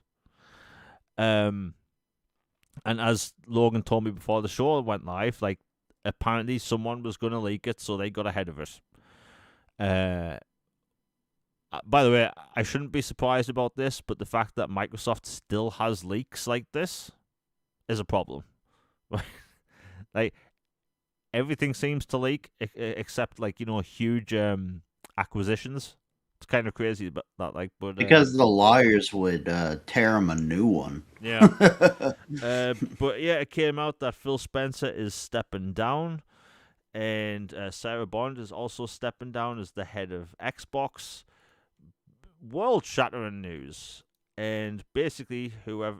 And as Logan told me before the show went live, like, apparently someone was going to leak it, so they got ahead of it. By the way, I shouldn't be surprised about this, but the fact that Microsoft still has leaks like this is a problem. Like, everything seems to leak except, like, huge acquisitions. It's kind of crazy, but not like, but Because the lawyers would tear him a new one. yeah. But yeah, it came out that Phil Spencer is stepping down, and Sarah Bond is also stepping down as the head of Xbox. World-shattering news, and basically, whoever.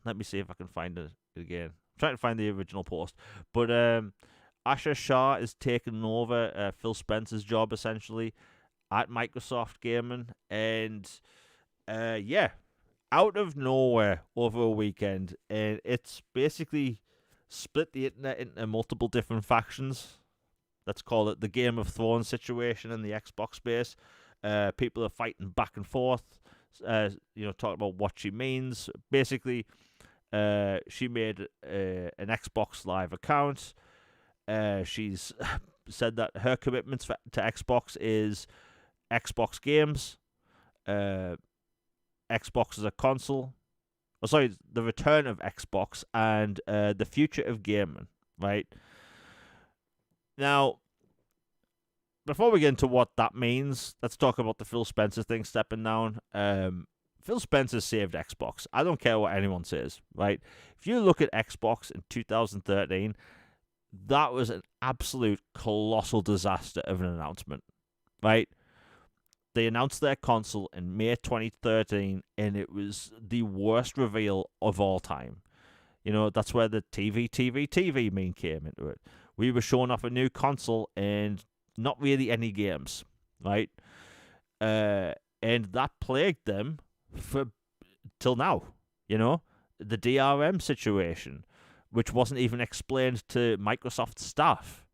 Let me see if I can find it again. I'm trying to find the original post, but Asher Shah is taking over Phil Spencer's job essentially at Microsoft Gaming, and yeah, out of nowhere over a weekend, and it's basically split the internet into multiple different factions. Let's call it the Game of Thrones situation in the Xbox space. People are fighting back and forth, talking about what she means. Basically, she made an Xbox Live account. She's said that her commitments to Xbox is Xbox games, Xbox as a console. Oh, sorry, the return of Xbox and the future of gaming. Right now, before we get into what that means, let's talk about the Phil Spencer thing stepping down. Phil Spencer saved Xbox. I don't care what anyone says, right? If you look at Xbox in 2013, that was an absolute colossal disaster of an announcement, right? They announced their console in May 2013, and it was the worst reveal of all time. That's where the TV meme came into it. We were showing off a new console, and not really any games, right? Uh, and that plagued them for till now. You know, the DRM situation, which wasn't even explained to Microsoft staff,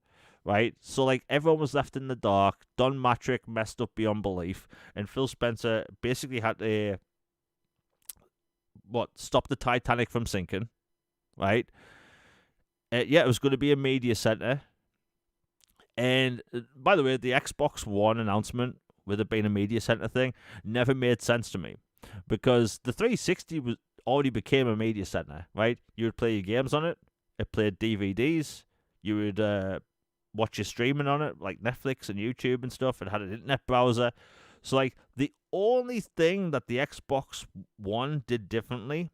right? So like everyone was left in the dark. Don Matrick messed up beyond belief, and Phil Spencer basically had to stop the Titanic from sinking, right? Yeah, it was going to be a media center. And by the way, the Xbox One announcement with it being a media center thing never made sense to me because the 360 was already became a media center, right? You would play your games on it. It played DVDs. You would watch your streaming on it, like Netflix and YouTube and stuff. It had an internet browser. So like the only thing that the Xbox One did differently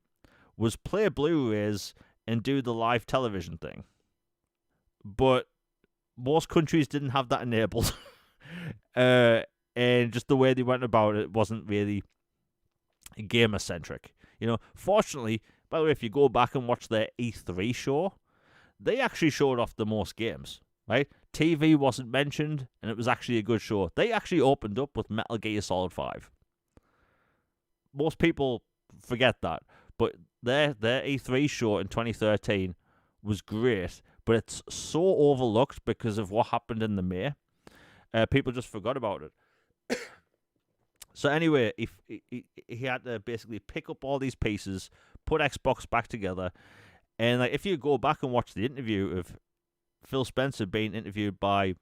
was play Blu-rays and do the live television thing. But most countries didn't have that enabled. And just the way they went about it wasn't really gamer centric. You know, fortunately, by the way, if you go back and watch their E3 show, they actually showed off the most games, right? TV wasn't mentioned, and it was actually a good show. They actually opened up with Metal Gear Solid 5. Most people forget that, but their E3 show in 2013 was great, but it's so overlooked because of what happened in the May. People just forgot about it. So anyway, he had to basically pick up all these pieces, put Xbox back together, and like if you go back and watch the interview of Phil Spencer being interviewed by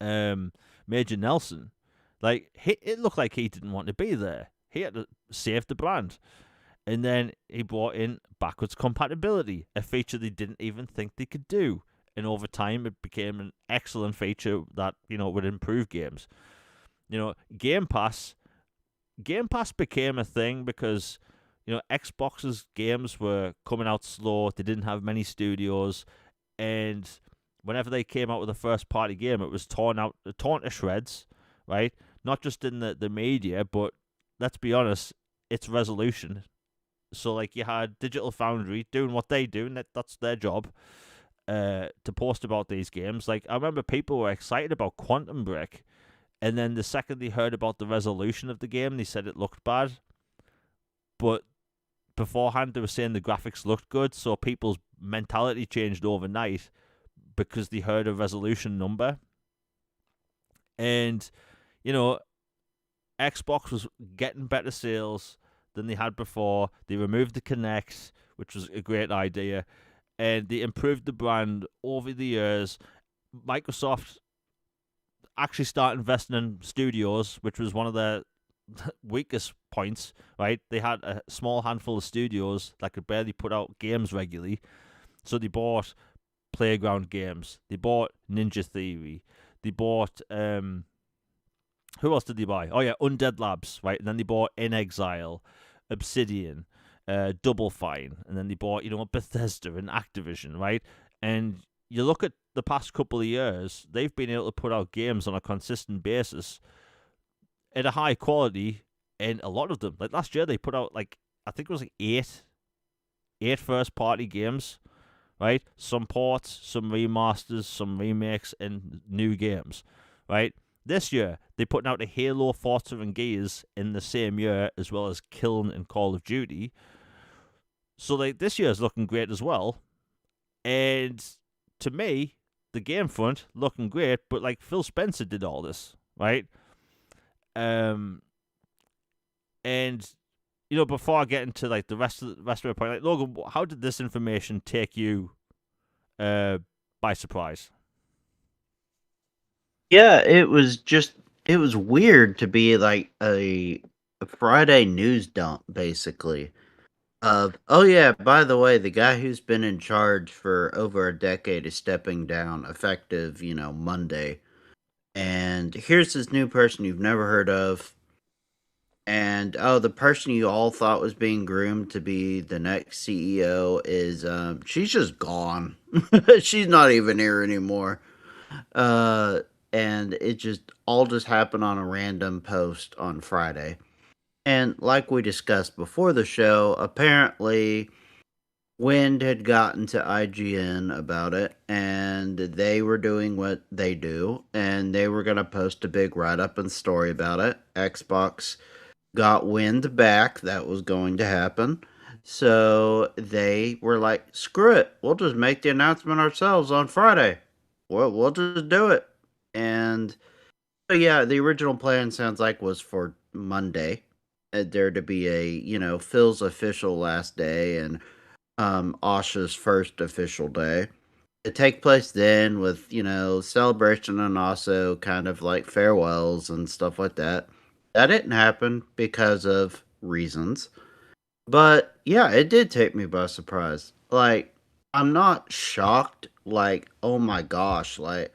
Major Nelson, like it looked like he didn't want to be there. He had to save the brand. And then he brought in backwards compatibility, a feature they didn't even think they could do. And over time, it became an excellent feature that, you know, would improve games. You know, Game Pass became a thing because, you know, Xbox's games were coming out slow. They didn't have many studios. And whenever they came out with a first-party game, it was torn to shreds, right? Not just in the media, but let's be honest, its resolution. So, like, you had Digital Foundry doing what they do, and that's their job, to post about these games. Like, I remember people were excited about Quantum Break, and then the second they heard about the resolution of the game, they said it looked bad. But beforehand, they were saying the graphics looked good, so people's mentality changed overnight because they heard a resolution number. And, you know, Xbox was getting better sales than they had before. They removed the Kinect, which was a great idea, and they improved the brand over the years. Microsoft actually started investing in studios, which was one of their weakest points, right? They had a small handful of studios that could barely put out games regularly, so they bought Playground Games, they bought Ninja Theory, they bought who else did they buy? Oh yeah, Undead Labs, right? And then they bought In Exile, Obsidian, Double Fine, and then they bought, you know, Bethesda and Activision, right? And you look at the past couple of years, they've been able to put out games on a consistent basis at a high quality, and a lot of them, like last year, they put out like I think it was like eight first party games, right? Some ports, some remasters, some remakes, and new games, right? This year, they're putting out a Halo, Forza, and Gears in the same year, as well as Killzone and Call of Duty. So, like, this year's looking great as well. And to me, the game front looking great, but like Phil Spencer did all this, right? And you know, before I get into like the rest of the point, like Logan, how did this information take you by surprise? Yeah, it was weird to be like a Friday news dump basically of, oh yeah, by the way, the guy who's been in charge for over a decade is stepping down effective, you know, Monday. And here's this new person you've never heard of. And oh, the person you all thought was being groomed to be the next CEO is she's just gone. She's not even here anymore. Uh and it just happened on a random post on Friday. And like we discussed before the show, apparently Wind had gotten to IGN about it, and they were doing what they do, and they were going to post a big write up and story about it. Xbox got wind back that was going to happen. So they were like, screw it. We'll just make the announcement ourselves on Friday. We'll just do it. And so, yeah, the original plan sounds like was for Monday. There to be a, Phil's official last day and Asha's first official day. It take place then with, celebration and also kind of like farewells and stuff like that. That didn't happen because of reasons. But yeah, it did take me by surprise. Like, I'm not shocked, like, oh my gosh, like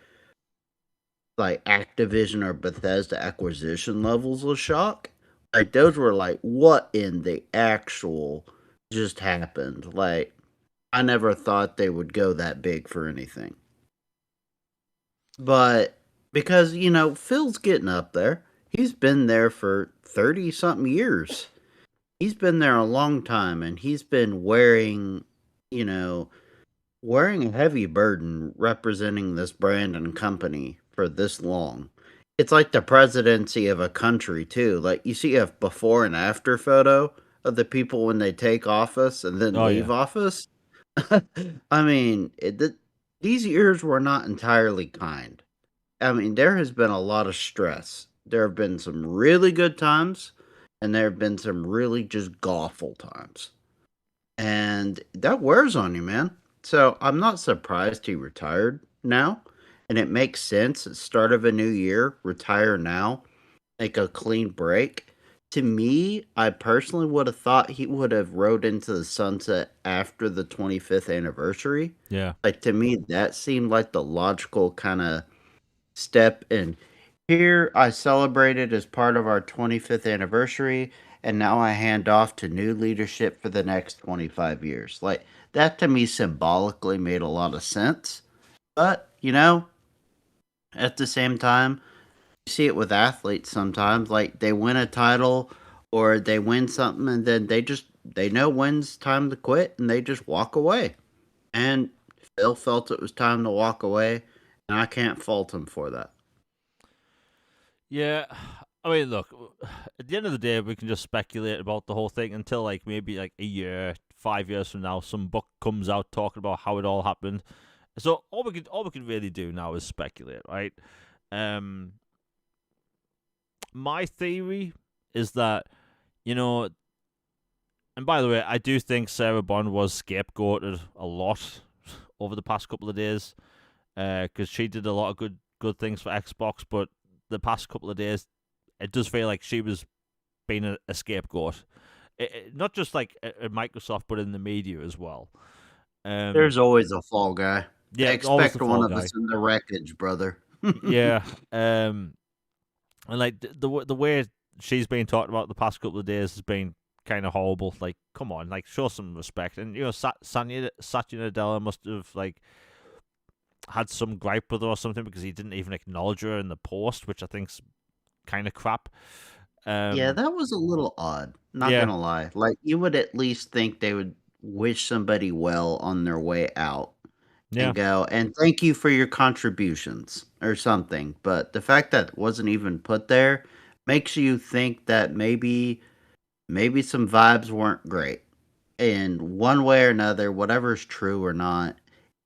Activision or Bethesda acquisition levels of shock. Like those were like, what in the actual just happened? Like, I never thought they would go that big for anything. But because, Phil's getting up there. He's been there for 30 something years. He's been there a long time and he's been you know, wearing a heavy burden representing this brand and company for this long. It's like the presidency of a country too. Like you see a before and after photo of the people when they take office and then Oh leave yeah. office. I mean, these years were not entirely kind. I mean, there has been a lot of stress. There have been some really good times, and there have been some really just awful times. And that wears on you, man. So I'm not surprised he retired now. And it makes sense. At start of a new year, retire now, make a clean break. To me, I personally would have thought he would have rode into the sunset after the 25th anniversary. Yeah. Like to me, that seemed like the logical kind of step. And here I celebrated as part of our 25th anniversary, and now I hand off to new leadership for the next 25 years. Like that to me symbolically made a lot of sense. But, at the same time, you see it with athletes sometimes. Like they win a title or they win something and then they know when's time to quit and they just walk away. And Phil felt it was time to walk away, and I can't fault him for that. Yeah. I mean, look, at the end of the day, we can just speculate about the whole thing until like maybe like a year, 5 years from now, some book comes out talking about how it all happened. So all we can really do now is speculate, right? Um, my theory is that you know, and by the way, I do think Sarah Bond was scapegoated a lot over the past couple of days, because she did a lot of good things for Xbox, but the past couple of days, it does feel like she was being a scapegoat. Not just like at Microsoft, but in the media as well. There's always a fall guy. Yeah, always the Expect one fall of guy. us in the wreckage, brother. Yeah, and like the way she's been talked about the past couple of days has been kind of horrible. Like, come on, like show some respect. And Satya Nadella must have like had some gripe with her or something because he didn't even acknowledge her in the post, which I think's kind of crap. Yeah, that was a little odd. Not Yeah, gonna lie. Like you would at least think they would wish somebody well on their way out yeah, and go and thank you for your contributions or something. But the fact that it wasn't even put there makes you think that maybe some vibes weren't great. And one way or another, whatever's true or not,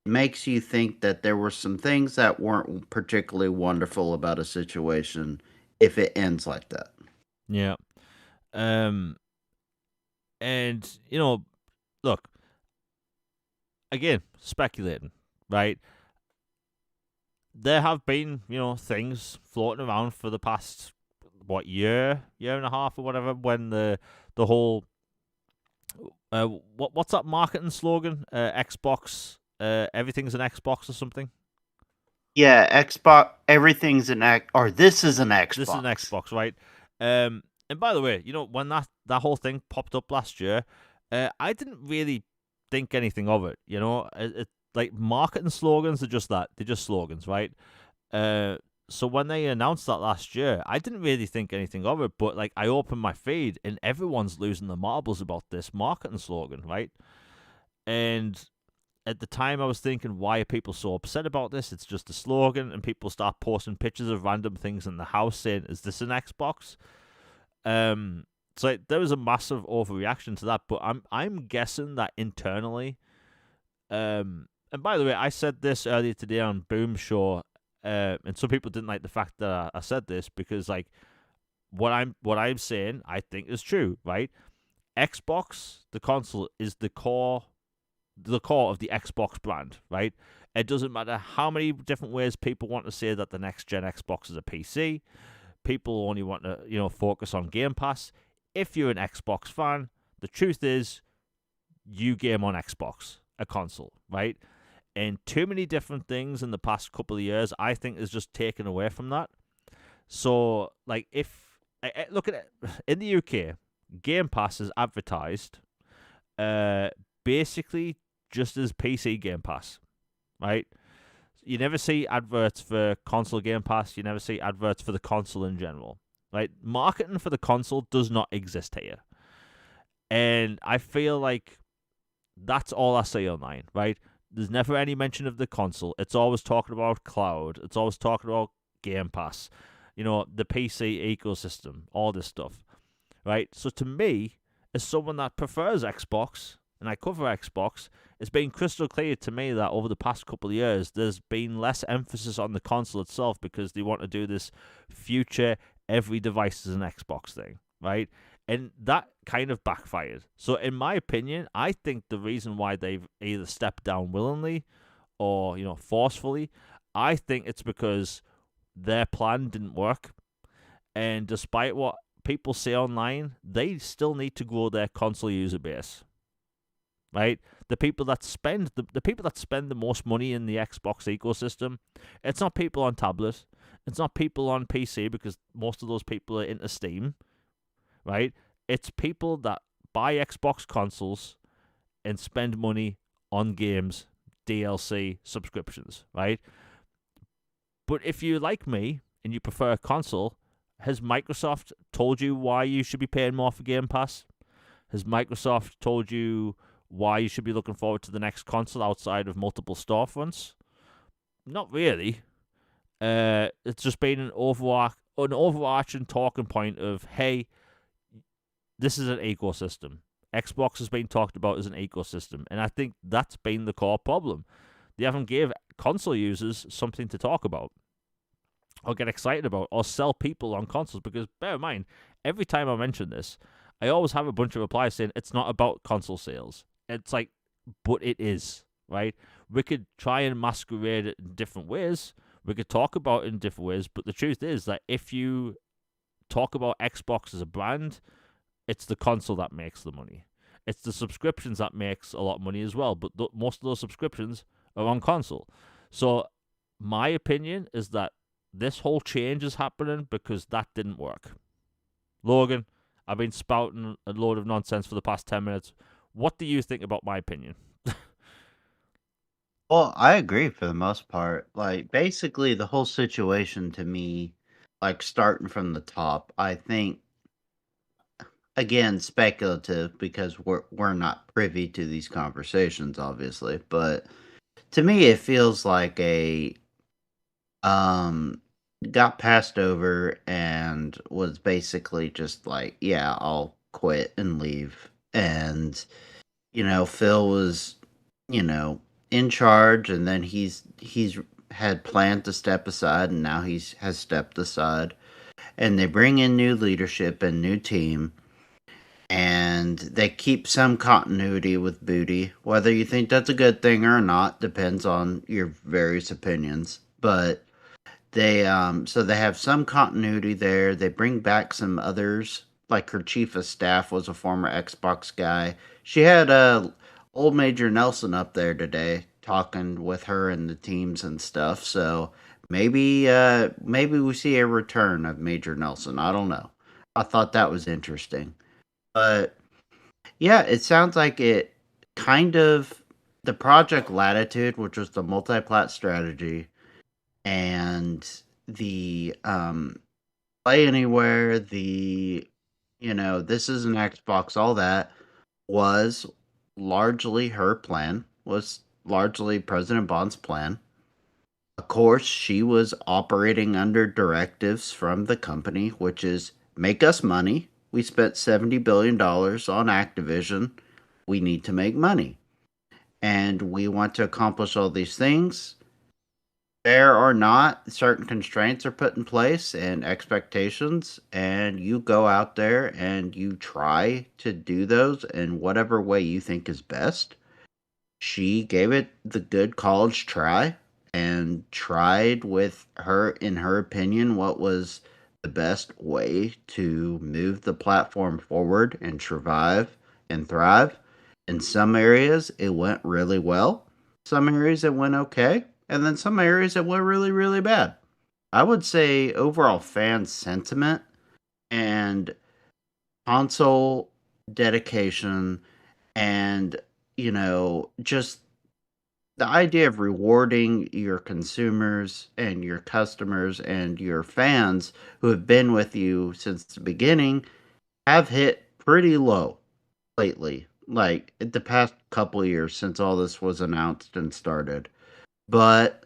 makes you think that there were some things that weren't particularly wonderful about a situation if it ends like that. yeah. Um, and look, again, speculating, right? There have been, things floating around for the past year and a half or whatever, when the whole what's that marketing slogan? Xbox, everything's an Xbox or something. Yeah, Xbox, everything's an X, or this is an This is an Xbox. Xbox, right? And by the way, when that whole thing popped up last year, I didn't really think anything of it. Like marketing slogans are just that; they're just slogans, right? So when they announced that last year, I didn't really think anything of it. But like, I opened my feed, and everyone's losing their marbles about this marketing slogan, right? And at the time, I was thinking, why are people so upset about this? It's just a slogan, and people start posting pictures of random things in the house saying, "Is this an Xbox?" Um, so there was a massive overreaction to that. But I'm guessing that internally, and by the way, I said this earlier today on Boom Show, and some people didn't like the fact that I said this because like what I'm saying, I think is true, right? Xbox, the console, is the core of the Xbox brand, right? It doesn't matter how many different ways people want to say that the next gen Xbox is a PC. People only want to, focus on Game Pass. If you're an Xbox fan, the truth is you game on Xbox, a console, right? And too many different things in the past couple of years, I think, is just taken away from that. So, like, if look at it in the UK, Game Pass is advertised, basically just as PC Game Pass, right? You never see adverts for console Game Pass. You never see adverts for the console in general, right? Marketing for the console does not exist here, and I feel like that's all I see online, right? There's never any mention of the console. It's always talking about cloud. It's always talking about Game Pass, the PC ecosystem, all this stuff, right? So to me, as someone that prefers Xbox, and I cover Xbox, it's been crystal clear to me that over the past couple of years, there's been less emphasis on the console itself because they want to do this future every device is an Xbox thing, right? And that kind of backfired. So in my opinion, I think the reason why they've either stepped down willingly or, forcefully, I think it's because their plan didn't work. And despite what people say online, they still need to grow their console user base. Right? The people that spend the most money in the Xbox ecosystem, it's not people on tablet, it's not people on PC because most of those people are into Steam, right? It's people that buy Xbox consoles and spend money on games, DLC, subscriptions, right? But if you like me and you prefer a console, has Microsoft told you why you should be paying more for Game Pass? Has Microsoft told you why you should be looking forward to the next console outside of multiple storefronts? Not really. It's just been an overarching talking point of, hey, this is an ecosystem. Xbox has been talked about as an ecosystem, and I think that's been the core problem. They haven't gave console users something to talk about or get excited about or sell people on consoles because, bear in mind, every time I mention this, I always have a bunch of replies saying it's not about console sales. It's like, but it is, right? We could try and masquerade it in different ways. We could talk about it in different ways, but the truth is that if you talk about Xbox as a brand, it's the console that makes the money. It's the subscriptions that makes a lot of money as well, but most of those subscriptions are on console. So my opinion is that this whole change is happening because that didn't work. Logan, I've been spouting a load of nonsense for the past 10 minutes. What do you think about my opinion? Well, I agree for the most part. Like, basically, the whole situation to me, like, starting from the top, I think, again, speculative because we're not privy to these conversations, obviously. But to me, it feels like a um got passed over and was basically just like, yeah, I'll quit and leave. And Phil was, you know, in charge, and then he's had planned to step aside, and now he's has stepped aside. And they bring in new leadership and new team, and they keep some continuity with Booty. Whether you think that's a good thing or not depends on your various opinions. But they have some continuity there. They bring back some others, like her chief of staff was a former Xbox guy. She had old Major Nelson up there today talking with her and the teams and stuff. So maybe we see a return of Major Nelson. I don't know. I thought that was interesting. But yeah, it sounds like it kind of the Project Latitude, which was the multi-plat strategy, and the play anywhere, this is an Xbox, all that was largely her plan, was largely President Bond's plan. Of course, she was operating under directives from the company, which is make us money. We spent $70 billion on Activision. We need to make money. And we want to accomplish all these things. There are not certain constraints are put in place and expectations, and you go out there and you try to do those in whatever way you think is best. She gave it the good college try and tried with her, in her opinion, what was the best way to move the platform forward and survive and thrive. In some areas, it went really well. Some areas, it went okay. And then some areas, it went really, really bad. I would say overall fan sentiment and console dedication and, just the idea of rewarding your consumers and your customers and your fans who have been with you since the beginning have hit pretty low lately. Like the past couple of years since all this was announced and started. But,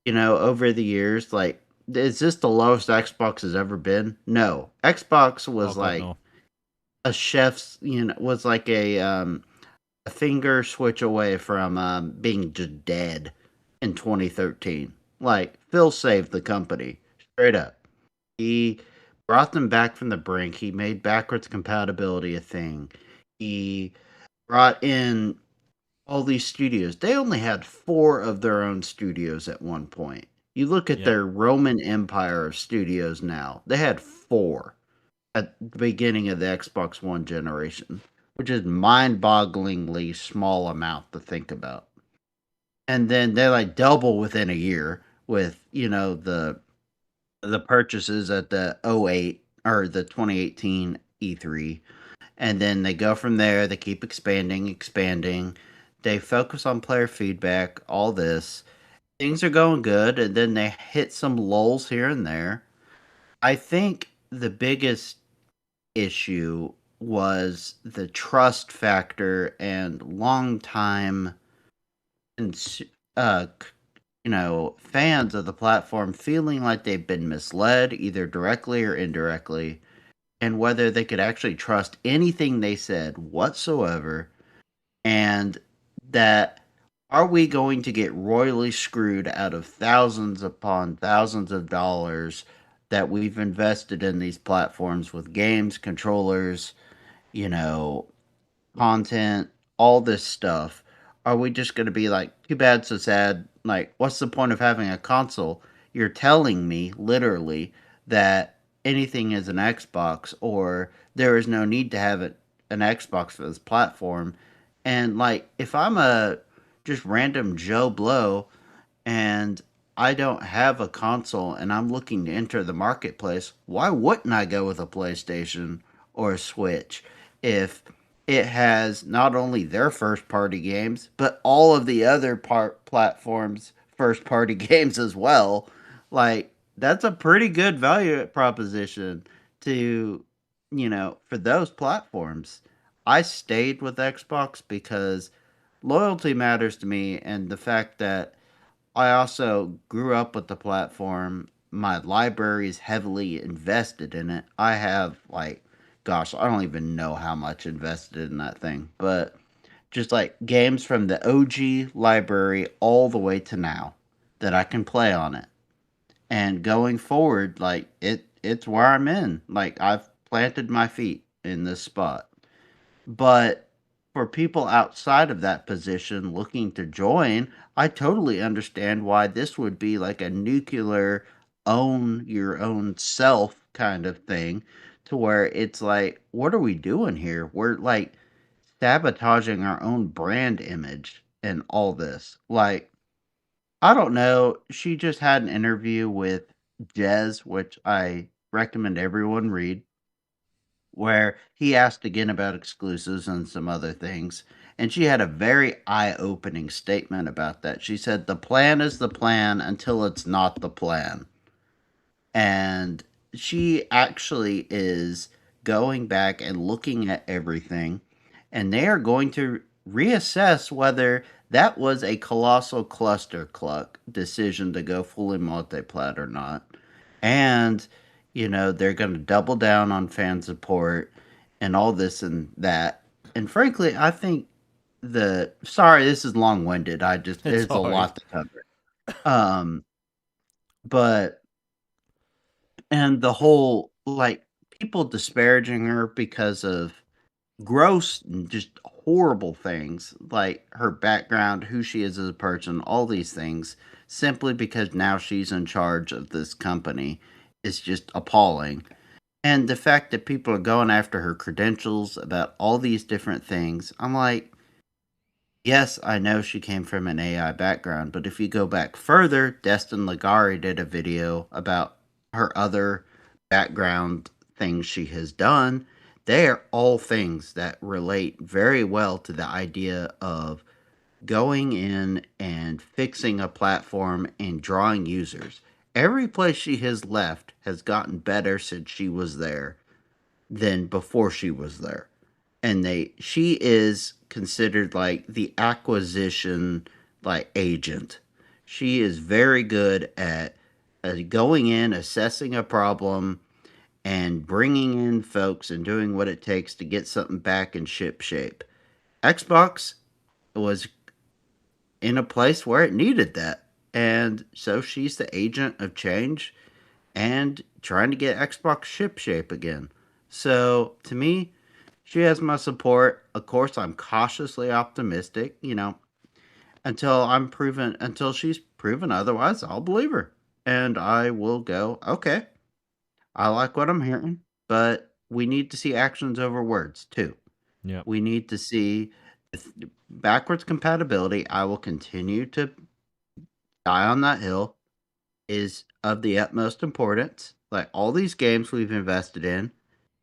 over the years, like, is this the lowest Xbox has ever been? No. Xbox Oh was God, like no. a chef's, was like a finger switch away from being just dead in 2013. Like Phil saved the company straight up. He brought them back from the brink. He made backwards compatibility a thing. He brought in all these studios. They only had four of their own studios at one point. You look at Yeah, their Roman Empire of studios now. They had four at the beginning of the Xbox One generation, which is mind-bogglingly small amount to think about. And then they like double within a year with, the purchases at the '08 or the 2018 E3. And then they go from there, they keep expanding, expanding. They focus on player feedback, all this. Things are going good, and then they hit some lulls here and there. I think the biggest issue was the trust factor and long time cons- fans of the platform feeling like they've been misled either directly or indirectly, and whether they could actually trust anything they said whatsoever, and that are we going to get royally screwed out of thousands upon thousands of dollars that we've invested in these platforms with games, controllers, you know, content, all this stuff. Are we just going to be like, too bad, so sad? Like, what's the point of having a console? You're telling me, literally, that anything is an Xbox, or there is no need to have an Xbox for this platform. And, like, if I'm a just random Joe Blow and I don't have a console and I'm looking to enter the marketplace, why wouldn't I go with a PlayStation or a Switch if it has not only their first party games, but all of the other platforms' first party games as well? Like, that's a pretty good value proposition to, for those platforms. I stayed with Xbox because loyalty matters to me, and the fact that I also grew up with the platform. My library is heavily invested in it. I have like, gosh, I don't even know how much invested in that thing, but just like games from the OG library all the way to now that I can play on it. And going forward, like it's where I'm in. Like I've planted my feet in this spot. But for people outside of that position looking to join, I totally understand why this would be like a nuclear own your own self kind of thing, to where it's like, what are we doing here? We're like sabotaging our own brand image and all this. Like, I don't know. She just had an interview with Jez, which I recommend everyone read, where he asked again about exclusives and some other things. And she had a very eye opening statement about that. She said, the plan is the plan until it's not the plan. And she actually is going back and looking at everything. And they are going to reassess whether that was a colossal cluster cluck decision to go fully multiplat or not. And, they're going to double down on fan support and all this and that. And frankly, I think sorry, this is long winded. It's There's a all right. lot to cover. Um, but, and the whole, like, people disparaging her because of gross and just horrible things like her background, who she is as a person, all these things, simply because now she's in charge of this company is just appalling. And the fact that people are going after her credentials about all these different things, I'm like, yes, I know she came from an AI background, but if you go back further, Destin Ligari did a video about her other background things she has done. They are all things that relate very well to the idea of going in and fixing a platform and drawing users. Every place she has left has gotten better since she was there than before she was there. And she is considered like the acquisition like agent. She is very good at going in, assessing a problem, and bringing in folks and doing what it takes to get something back in ship shape. Xbox was in a place where it needed that. And so she's the agent of change and trying to get Xbox ship shape again. So to me, she has my support. Of course, I'm cautiously optimistic, until she's proven otherwise, I'll believe her. And I will go, okay, I like what I'm hearing, but we need to see actions over words too. Yeah. We need to see backwards compatibility. I will continue to die on that hill is of the utmost importance. Like all these games we've invested in,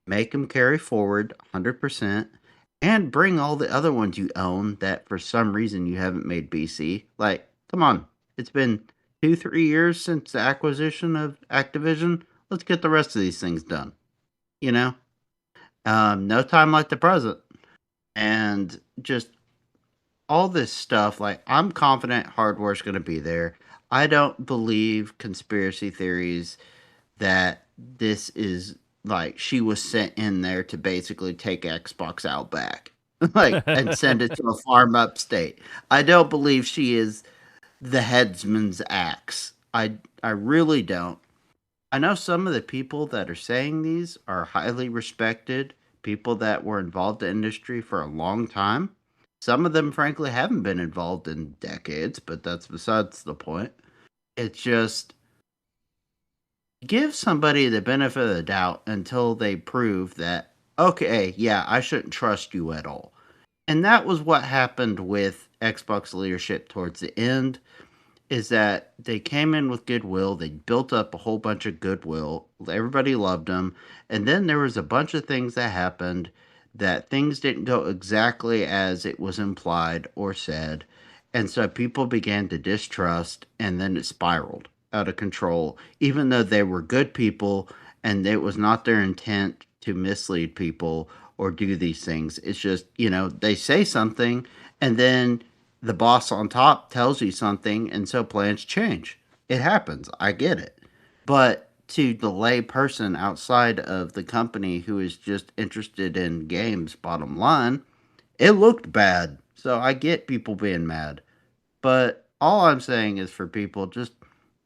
make them carry forward 100%, and bring all the other ones you own that for some reason you haven't made BC. Like, come on. It's been 2-3 years since the acquisition of Activision. Let's get the rest of these things done. You know? No time like the present. And just all this stuff, like, I'm confident hardware's going to be there. I don't believe conspiracy theories that this is like she was sent in there to basically take Xbox out back, like, and send it to a farm upstate. I don't believe she is the headsman's axe. I really don't. I know some of the people that are saying these are highly respected people that were involved in industry for a long time. Some of them, frankly, haven't been involved in decades, but that's besides the point. It's just give somebody the benefit of the doubt until they prove that, okay, yeah, I shouldn't trust you at all. And that was what happened with Xbox leadership towards the end, is that they came in with goodwill. They built up a whole bunch of goodwill. Everybody loved them. And then there was a bunch of things that happened that things didn't go exactly as it was implied or said. And so people began to distrust, and then it spiraled out of control, even though they were good people and it was not their intent to mislead people or do these things. It's just, they say something and then the boss on top tells you something, and so plans change. It happens. I get it. But to the lay person outside of the company who is just interested in games, bottom line, it looked bad. So I get people being mad. But all I'm saying is for people, just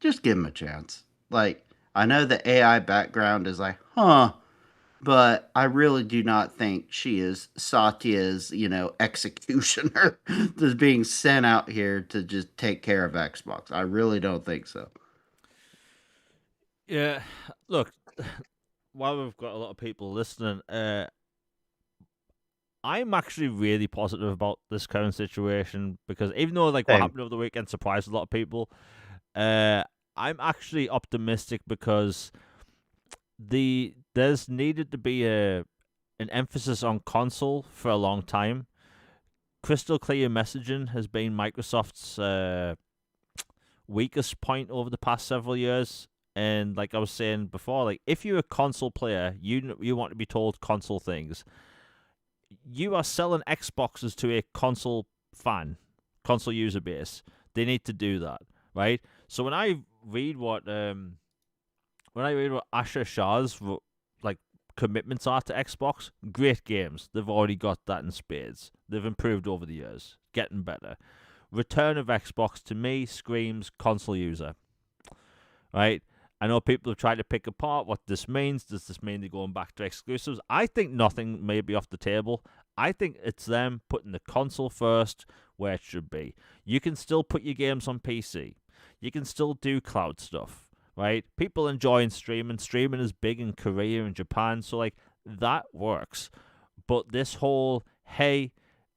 give them a chance. Like, I know the AI background is like, huh, but I really do not think she is Satya's, executioner that's being sent out here to just take care of Xbox. I really don't think so. Yeah. Look, while we've got a lot of people listening, I'm actually really positive about this current situation because even though like what Same. happened over the weekend surprised a lot of people, uh, I'm actually optimistic because there's needed to be an emphasis on console for a long time. Crystal clear messaging has been Microsoft's weakest point over the past several years. And like I was saying before, like if you're a console player, you want to be told console things. you are selling Xboxes to a console user base. They need to do that, right? So when I read what Asher Shah's like commitments are to Xbox, great games. They've already got that in spades. They've improved over the years, getting better. Return of Xbox to me screams console user, right? I know people have tried to pick apart what this means. Does this mean they're going back to exclusives? I think nothing may be off the table. I think it's them putting the console first where it should be. You can still put your games on PC. You can still do cloud stuff, right? People enjoying streaming. Streaming is big in Korea and Japan, so like that works. But this whole, hey,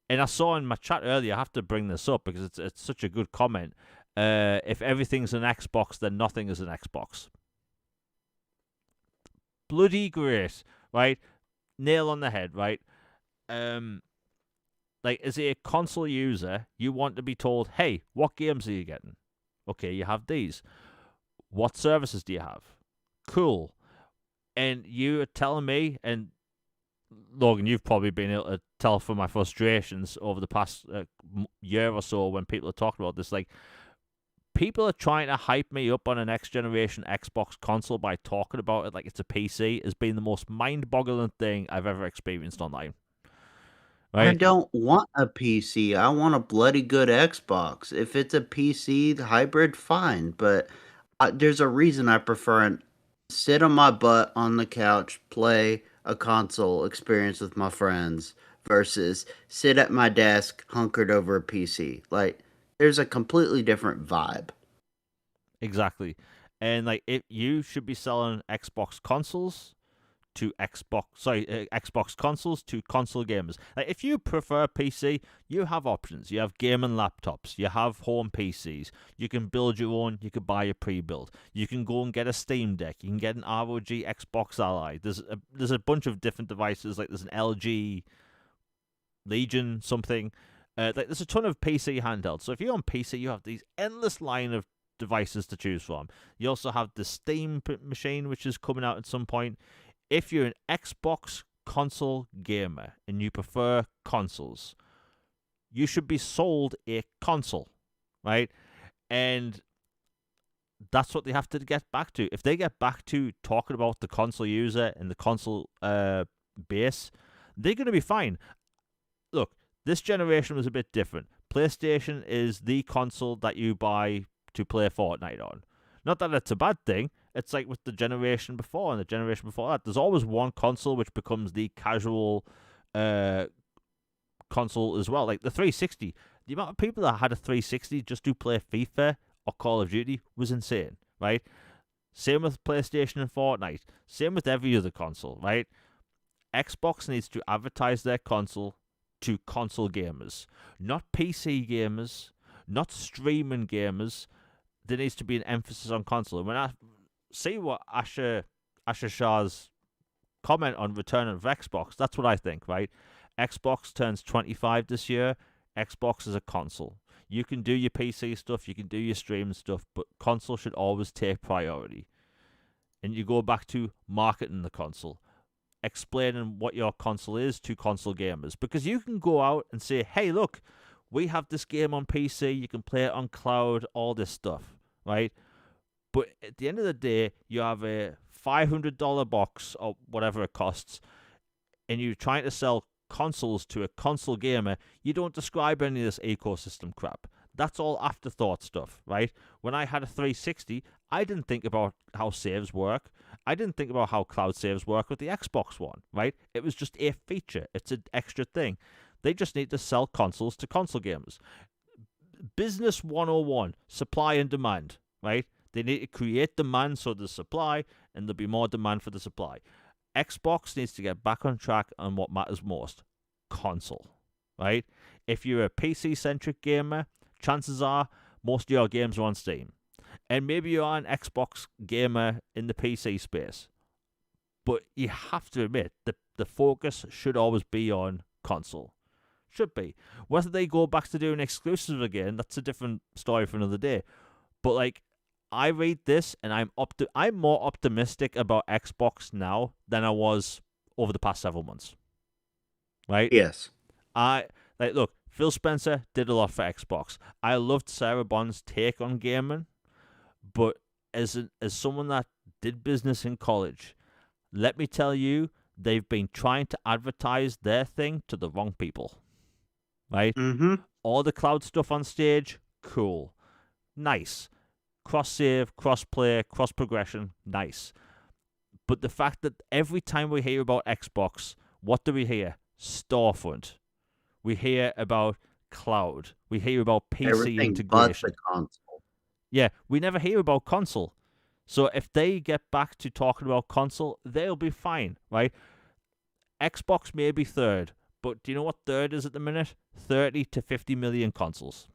and I saw in my chat earlier, I have to bring this up because it's such a good comment. If everything's an Xbox, then nothing is an Xbox. Bloody great, right? Nail on the head, right? Like as a console user, you want to be told, hey, what games are you getting? Okay, you have these. What services do you have? Cool. And you are telling me, and Logan, you've probably been able to tell from my frustrations over the past year or so when people are talking about this, like, people are trying to hype me up on a next generation Xbox console by talking about it like it's a PC has been the most mind-boggling thing I've ever experienced online. I Right? don't want a PC. I want a bloody good Xbox. If it's a PC hybrid, fine. But there's a reason I prefer an sit on my butt on the couch, play a console experience with my friends versus sit at my desk hunkered over a PC. Like, there's a completely different vibe. Exactly. And like, if you should be selling Xbox consoles to Xbox consoles to console gamers. Like, if you prefer PC, you have options. You have gaming laptops. You have home PCs. You can build your own. You can buy a pre-built. You can go and get a Steam Deck. You can get an ROG Xbox Ally. There's a bunch of different devices. Like, there's an LG Legion something. Like, there's a ton of PC handhelds. So if you're on PC, you have these endless line of devices to choose from. You also have the Steam machine, which is coming out at some point. If you're an Xbox console gamer and you prefer consoles, you should be sold a console, right? And that's what they have to get back to. If they get back to talking about the console user and the console base, they're going to be fine. Look, this generation was a bit different. PlayStation is the console that you buy to play Fortnite on. Not that it's a bad thing. It's like with the generation before and the generation before that. There's always one console which becomes the casual console as well. Like the 360. The amount of people that had a 360 just to play FIFA or Call of Duty was insane, right? Same with PlayStation and Fortnite. Same with every other console, right? Xbox needs to advertise their console to console gamers, not PC gamers, not streaming gamers. There needs to be an emphasis on console. And when I see what Asher Shah's comment on Return of Xbox, that's what I think, right? Xbox turns 25 this year. Xbox is a console. You can do your PC stuff, you can do your streaming stuff, but console should always take priority. And you go back to marketing the console, explaining what your console is to console gamers. Because you can go out and say, hey, look, we have this game on PC, you can play it on cloud, all this stuff, right? But at the end of the day, you have a $500 box or whatever it costs, and you're trying to sell consoles to a console gamer. You don't describe any of this ecosystem crap. That's all afterthought stuff, right? When I had a 360, I didn't think about how saves work. I didn't think about how cloud saves work with the Xbox One, right? It was just a feature. It's an extra thing. They just need to sell consoles to console gamers. Business 101, supply and demand, right? They need to create demand so there's supply, and there'll be more demand for the supply. Xbox needs to get back on track on what matters most, console, right? If you're a PC-centric gamer, chances are most of your games are on Steam. And maybe you are an Xbox gamer in the PC space. But you have to admit, the focus should always be on console. Should be. Whether they go back to doing exclusives again, that's a different story for another day. But like, I read this and I'm more optimistic about Xbox now than I was over the past several months. right? Yes. Look, Phil Spencer did a lot for Xbox. I loved Sarah Bond's take on gaming, but as someone that did business in college, let me tell you, they've been trying to advertise their thing to the wrong people, right? Mm-hmm. All the cloud stuff on stage, cool, nice. Cross save, cross play, cross progression, nice. But the fact that every time we hear about Xbox, what do we hear? Storefront. We hear about cloud. We hear about PC Everything but the integration. console. Yeah, we never hear about console. So if they get back to talking about console, they'll be fine, right? Xbox may be third, but do you know what third is at the minute? 30 to 50 million consoles,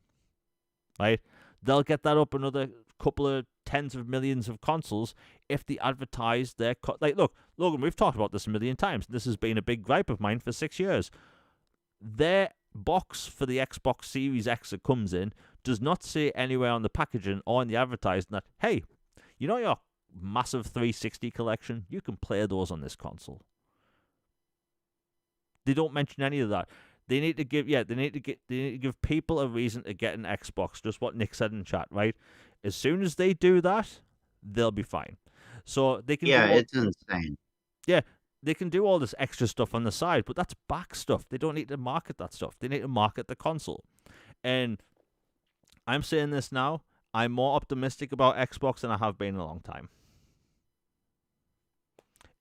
right? They'll get that up another couple of tens of millions of consoles if they advertise their... look, Logan, we've talked about this a million times. This has been a big gripe of mine for 6 years. Their box for the Xbox Series X that comes in does not say anywhere on the packaging or in the advertising that, hey, you know your massive 360 collection? You can play those on this console. They don't mention any of that. They need to give people a reason to get an Xbox, just what Nick said in chat, right? As soon as they do that, they'll be fine. So they can it's insane. Yeah, they can do all this extra stuff on the side, but that's back stuff. They don't need to market that stuff. They need to market the console. And I'm saying this now, I'm more optimistic about Xbox than I have been in a long time.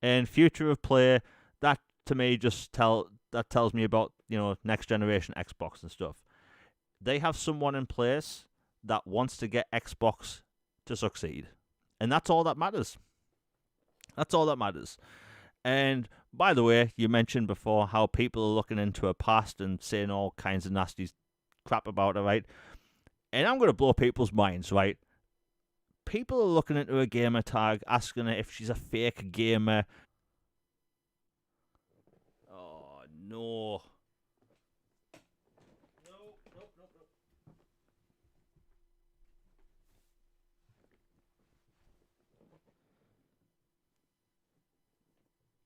And future of play, that to me that tells me about, next generation Xbox and stuff. They have someone in place that wants to get Xbox to succeed. And that's all that matters. That's all that matters. And by the way, you mentioned before how people are looking into a past and saying all kinds of nasty crap about it, right? And I'm going to blow people's minds, right? People are looking into a gamer tag, asking her if she's a fake gamer. Oh, no. No.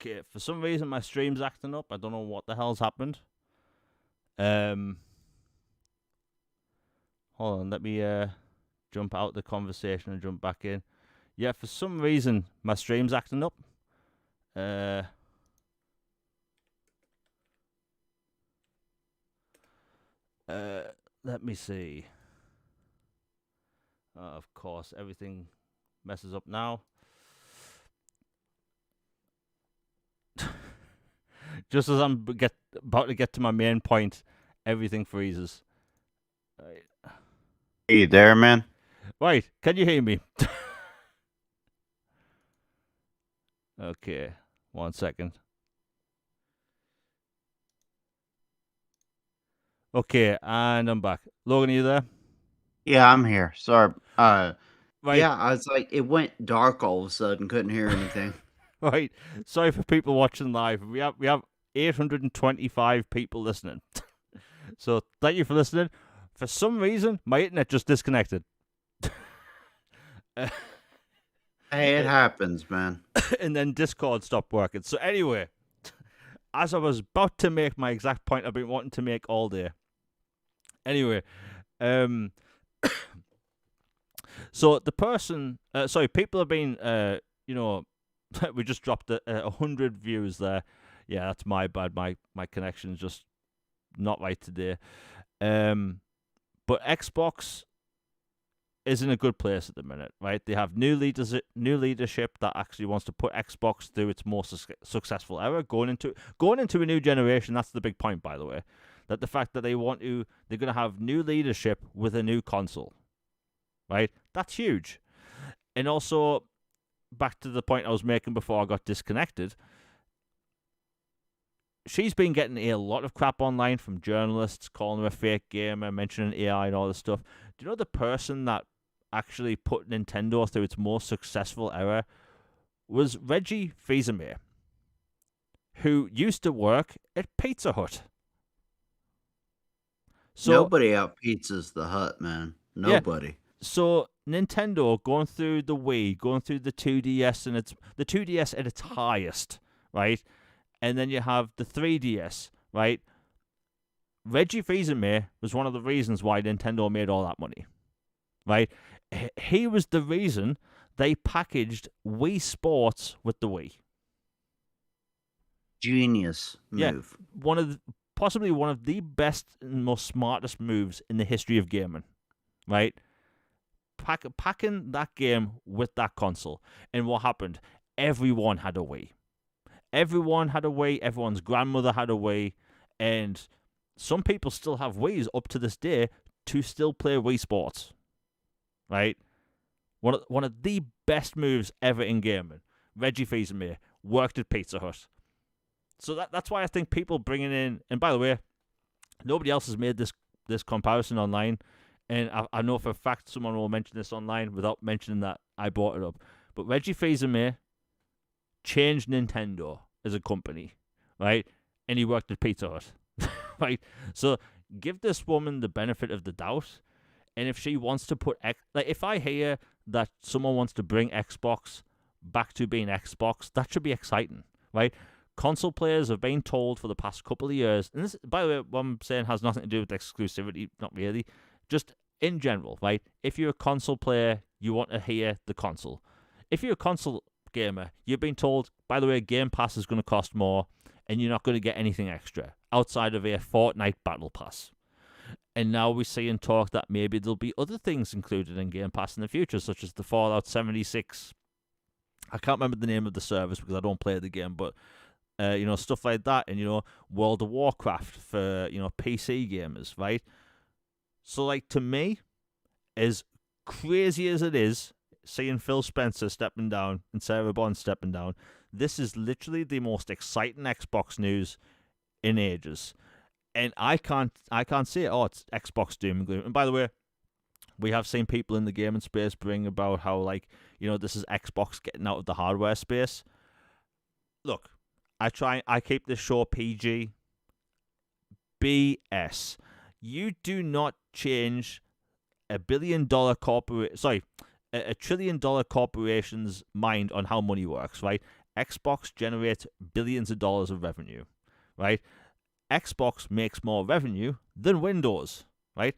Okay, for some reason my stream's acting up. I don't know what the hell's happened. Hold on, let me jump out the conversation and jump back in. Yeah, for some reason my stream's acting up. Let me see. Of course, everything messes up now. Just as I'm about to get to my main point, everything freezes. Right. Are you there, man? Right, can you hear me? Okay, 1 second. Okay, and I'm back. Logan, are you there? Yeah, I'm here. Sorry. Right. Yeah, I was like, it went dark all of a sudden. Couldn't hear anything. Right. Sorry for people watching live. We have 825 people listening. So thank you for listening. For some reason, my internet just disconnected. Hey, it happens, man. And then Discord stopped working. So anyway, as I was about to make my exact point I've been wanting to make all day. Anyway, so the person, people have been, we just dropped 100 views there. Yeah, that's my bad. My connection's just not right today. But Xbox is in a good place at the minute, right? They have new leadership that actually wants to put Xbox through its more successful era, going into a new generation. That's the big point, by the way. That the fact that they're going to have new leadership with a new console, right? That's huge. And also, back to the point I was making before I got disconnected, she's been getting a lot of crap online from journalists calling her a fake gamer, mentioning AI and all this stuff. Do you know the person that actually put Nintendo through its most successful era was Reggie Fils-Aimé, who used to work at Pizza Hut. So, nobody out pizzas the Hut, man. Nobody. Yeah, so Nintendo going through the Wii, going through the 2DS, and the 2DS at its highest, right? And then you have the 3DS right? Reggie Fils-Aimé was one of the reasons why Nintendo made all that money, right? He was the reason they packaged Wii Sports with the Wii. Genius Yeah, move. possibly one of the best and most smartest moves in the history of gaming, right? Packing that game with that console. And what happened? Everyone had a Wii. Everyone had a Wii. Everyone's grandmother had a Wii. And some people still have Wiis up to this day to still play Wii Sports, right? One of the best moves ever in gaming. Reggie Fils-Aimé worked at Pizza Hut. So that's why I think people bringing in, and by the way, nobody else has made this comparison online, and I know for a fact someone will mention this online without mentioning that I brought it up. But Reggie Fils-Aimé changed Nintendo as a company, right? And he worked at Pizza Hut, right? So give this woman the benefit of the doubt, and if she wants to put if I hear that someone wants to bring Xbox back to being Xbox, that should be exciting, right? Console players have been told for the past couple of years, and this, by the way, what I'm saying has nothing to do with exclusivity, not really, just in general, right? If you're a console player, you want to hear the console. If you're a console gamer, you've been told, by the way, Game Pass is going to cost more, and you're not going to get anything extra outside of a Fortnite Battle Pass. And now we see and talk that maybe there'll be other things included in Game Pass in the future, such as the Fallout 76. I can't remember the name of the service because I don't play the game, but stuff like that, and World of Warcraft for PC gamers, right? So, like, to me, as crazy as it is, seeing Phil Spencer stepping down and Sarah Bond stepping down, this is literally the most exciting Xbox news in ages. And I can't say, oh, it's Xbox doom and gloom. And by the way, we have seen people in the gaming space bring about how, this is Xbox getting out of the hardware space. Look, I keep this show PG. BS. You do not change a $1 billion a $1 trillion corporation's mind on how money works, right? Xbox generates billions of dollars of revenue, right? Xbox makes more revenue than Windows, right?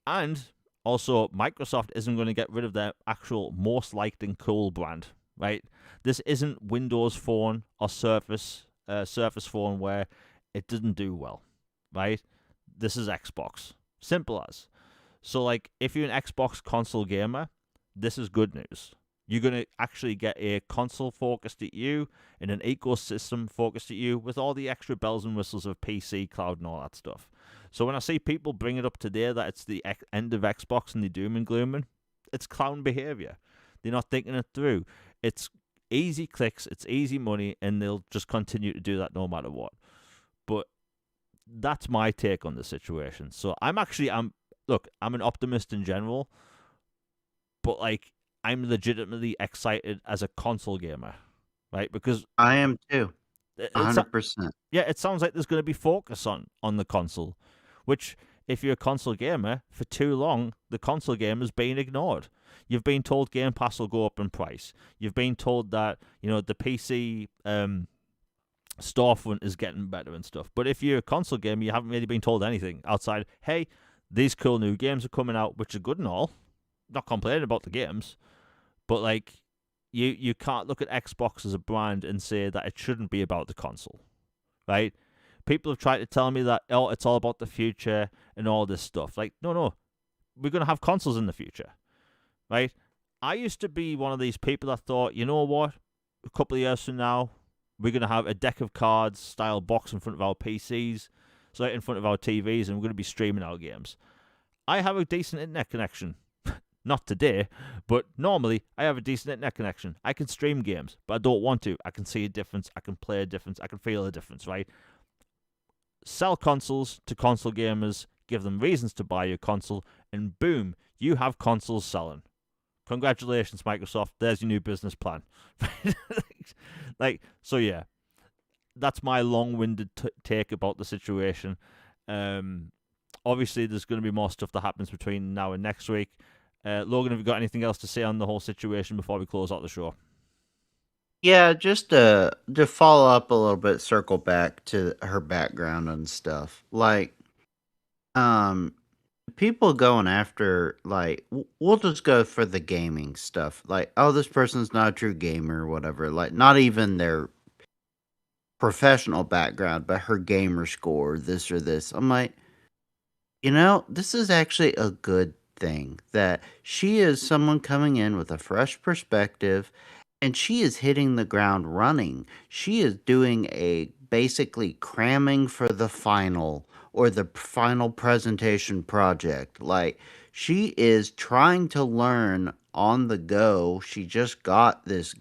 And also, Microsoft isn't going to get rid of their actual most liked and cool brand, right? This isn't Windows Phone or Surface Phone where it didn't do well, right? This is Xbox. Simple as. So, if you're an Xbox console gamer, this is good news. You're going to actually get a console focused at you and an ecosystem focused at you with all the extra bells and whistles of PC, cloud, and all that stuff. So when I see people bring it up today that it's the end of Xbox and the doom and glooming, it's clown behavior. They're not thinking it through. It's easy clicks, it's easy money, and they'll just continue to do that no matter what. But that's my take on the situation. So I'm an optimist in general, but I'm legitimately excited as a console gamer, right? Because I am too. 100%. Yeah, it sounds like there's going to be focus on the console, which, if you're a console gamer, for too long, the console game has been ignored. You've been told Game Pass will go up in price. You've been told that, the PC storefront is getting better and stuff. But if you're a console gamer, you haven't really been told anything outside, hey, these cool new games are coming out, which are good and all. Not complaining about the games. But, you can't look at Xbox as a brand and say that it shouldn't be about the console, right? People have tried to tell me that, oh, it's all about the future and all this stuff. No. We're going to have consoles in the future, right? I used to be one of these people that thought, you know what? A couple of years from now, we're going to have a deck of cards style box in front of our PCs, so in front of our TVs, and we're going to be streaming our games. I have a decent internet connection. Not today, but normally I have a decent internet connection. I can stream games, but I don't want to. I can see a difference. I can play a difference. I can feel a difference, right? Sell consoles to console gamers, give them reasons to buy your console, and boom, you have consoles selling. Congratulations, Microsoft. There's your new business plan. So yeah, that's my long-winded take about the situation. Obviously, there's going to be more stuff that happens between now and next week. Logan, have you got anything else to say on the whole situation before we close out the show? Yeah, just to follow up a little bit, circle back to her background and stuff. Like, um, people going after we'll just go for the gaming stuff. Like, oh, this person's not a true gamer or whatever. Like, not even their professional background, but her gamer score, this or this. I'm like, this is actually a good thing that she is someone coming in with a fresh perspective and she is hitting the ground running. She is doing a basically cramming for the final or the final presentation project. Like, she is trying to learn on the go. She just got this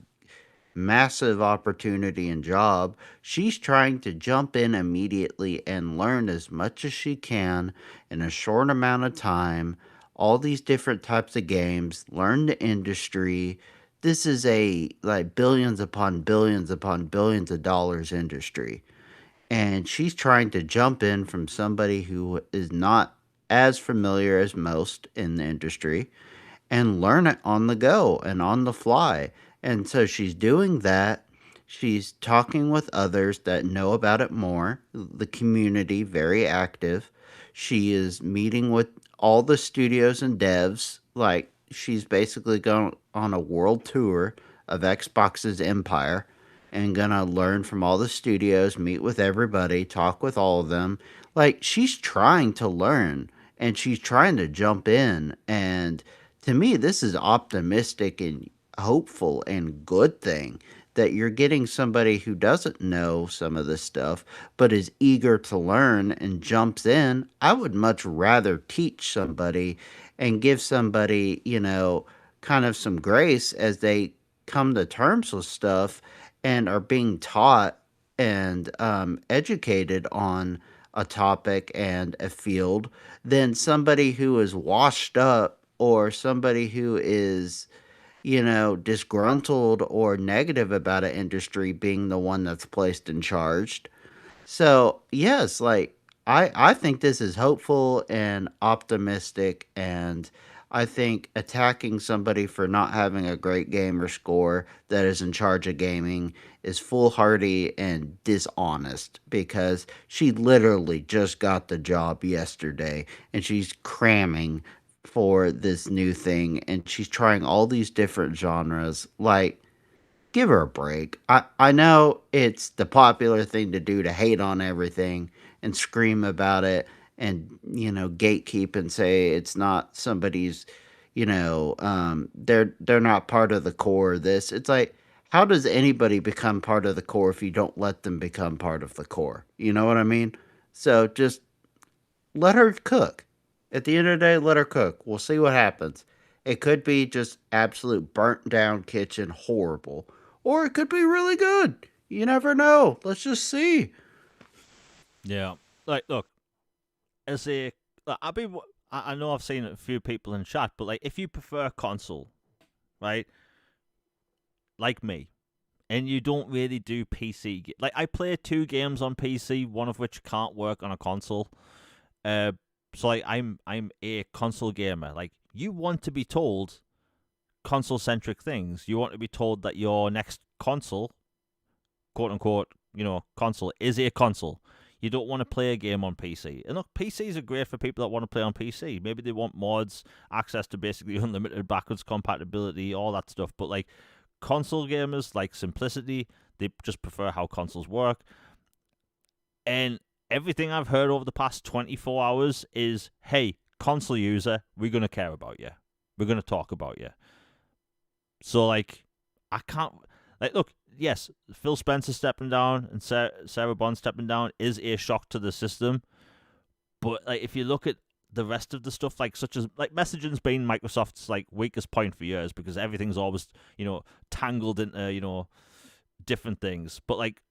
massive opportunity and job. She's trying to jump in immediately and learn as much as she can in a short amount of time. All these different types of games, learn the industry. This is a like billions upon billions of dollars industry. And she's trying to jump in from somebody who is not as familiar as most in the industry and learn it on the go and on the fly. And so she's doing that. She's talking with others that know about it more, the community, very active. She is meeting with all the studios and devs. Like, she's basically going on a world tour of Xbox's empire and gonna learn from all the studios, meet with everybody, talk with all of them. Like, she's trying to learn and she's trying to jump in, and to me, this is optimistic and hopeful and good thing that you're getting somebody who doesn't know some of this stuff but is eager to learn and jumps in. I would much rather teach somebody and give somebody, kind of some grace as they come to terms with stuff and are being taught and educated on a topic and a field than somebody who is washed up or somebody who is, disgruntled or negative about an industry being the one that's placed in charge. So, yes, like I think this is hopeful and optimistic, and I think attacking somebody for not having a great gamer score that is in charge of gaming is foolhardy and dishonest because she literally just got the job yesterday and she's cramming for this new thing and she's trying all these different genres. Like, give her a break. I know it's the popular thing to do to hate on everything and scream about it and, gatekeep and say it's not somebody's, they're not part of the core of this. It's like, how does anybody become part of the core if you don't let them become part of the core? You know what I mean? So just let her cook. At the end of the day, let her cook. We'll see what happens. It could be just absolute burnt down kitchen horrible. Or it could be really good. You never know. Let's just see. Yeah. Like, look, as a, like, I know I've seen a few people in chat, but like, if you prefer console, right, like me, and you don't really do PC, like I play 2 games on PC, one of which can't work on a console. Uh, so like, I'm a console gamer. Like, you want to be told console centric things. You want to be told that your next console, quote unquote, console is a console. You don't want to play a game on PC. And look, PCs are great for people that want to play on PC. Maybe they want mods, access to basically unlimited backwards compatibility, all that stuff. But like, console gamers like simplicity. They just prefer how consoles work. And everything I've heard over the past 24 hours is, hey, console user, we're going to care about you. We're going to talk about you. So, like, I can't. Like, look, yes, Phil Spencer stepping down and Sarah Bond stepping down is a shock to the system. But, like, if you look at the rest of the stuff, like, such as, like, messaging's been Microsoft's, like, weakest point for years because everything's always, tangled into, different things. But, like,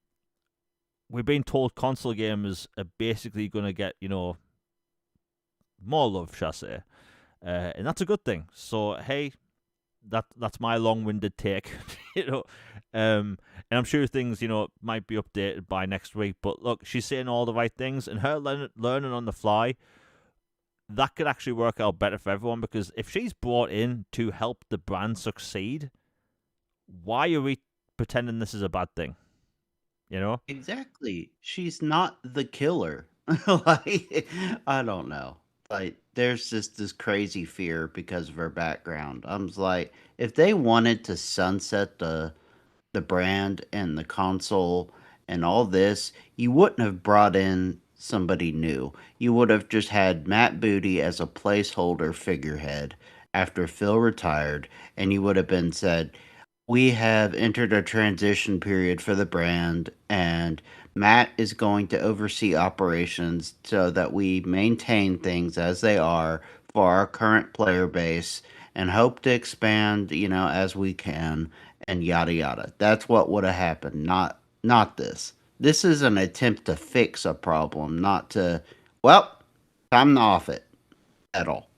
we're being told console gamers are basically going to get, more love, shall I say. And that's a good thing. So, hey, that's my long-winded take, and I'm sure things, might be updated by next week. But look, she's saying all the right things, and her learning on the fly, that could actually work out better for everyone because if she's brought in to help the brand succeed, why are we pretending this is a bad thing. You know? Exactly. She's not the killer. Like, I don't know. Like, there's just this crazy fear because of her background. I'm just like, if they wanted to sunset the brand and the console and all this, you wouldn't have brought in somebody new. You would have just had Matt Booty as a placeholder figurehead after Phil retired, and you would have been said, we have entered a transition period for the brand, and Matt is going to oversee operations so that we maintain things as they are for our current player base and hope to expand, as we can and yada yada. That's what would have happened, not this. This is an attempt to fix a problem, not to well, time to off it at all.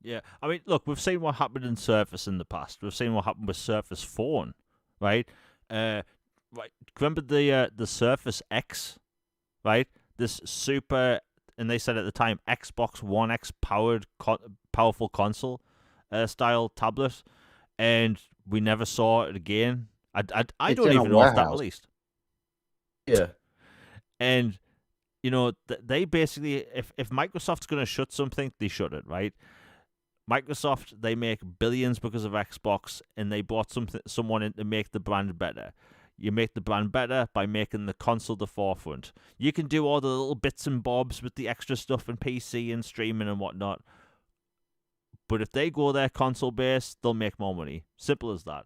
Yeah. I mean, look, we've seen what happened in Surface in the past. We've seen what happened with Surface Phone, right? Uh, right. Remember the Surface X, right? This super, and they said at the time, Xbox One X powerful console style tablet, and we never saw it again. I It's don't in a even know if that warehouse. released. Yeah. And they basically, if Microsoft's going to shut something, they shut it, right? Microsoft, they make billions because of Xbox, and they brought someone in to make the brand better. You make the brand better by making the console the forefront. You can do all the little bits and bobs with the extra stuff in PC and streaming and whatnot, but if they go their console base, they'll make more money. Simple as that,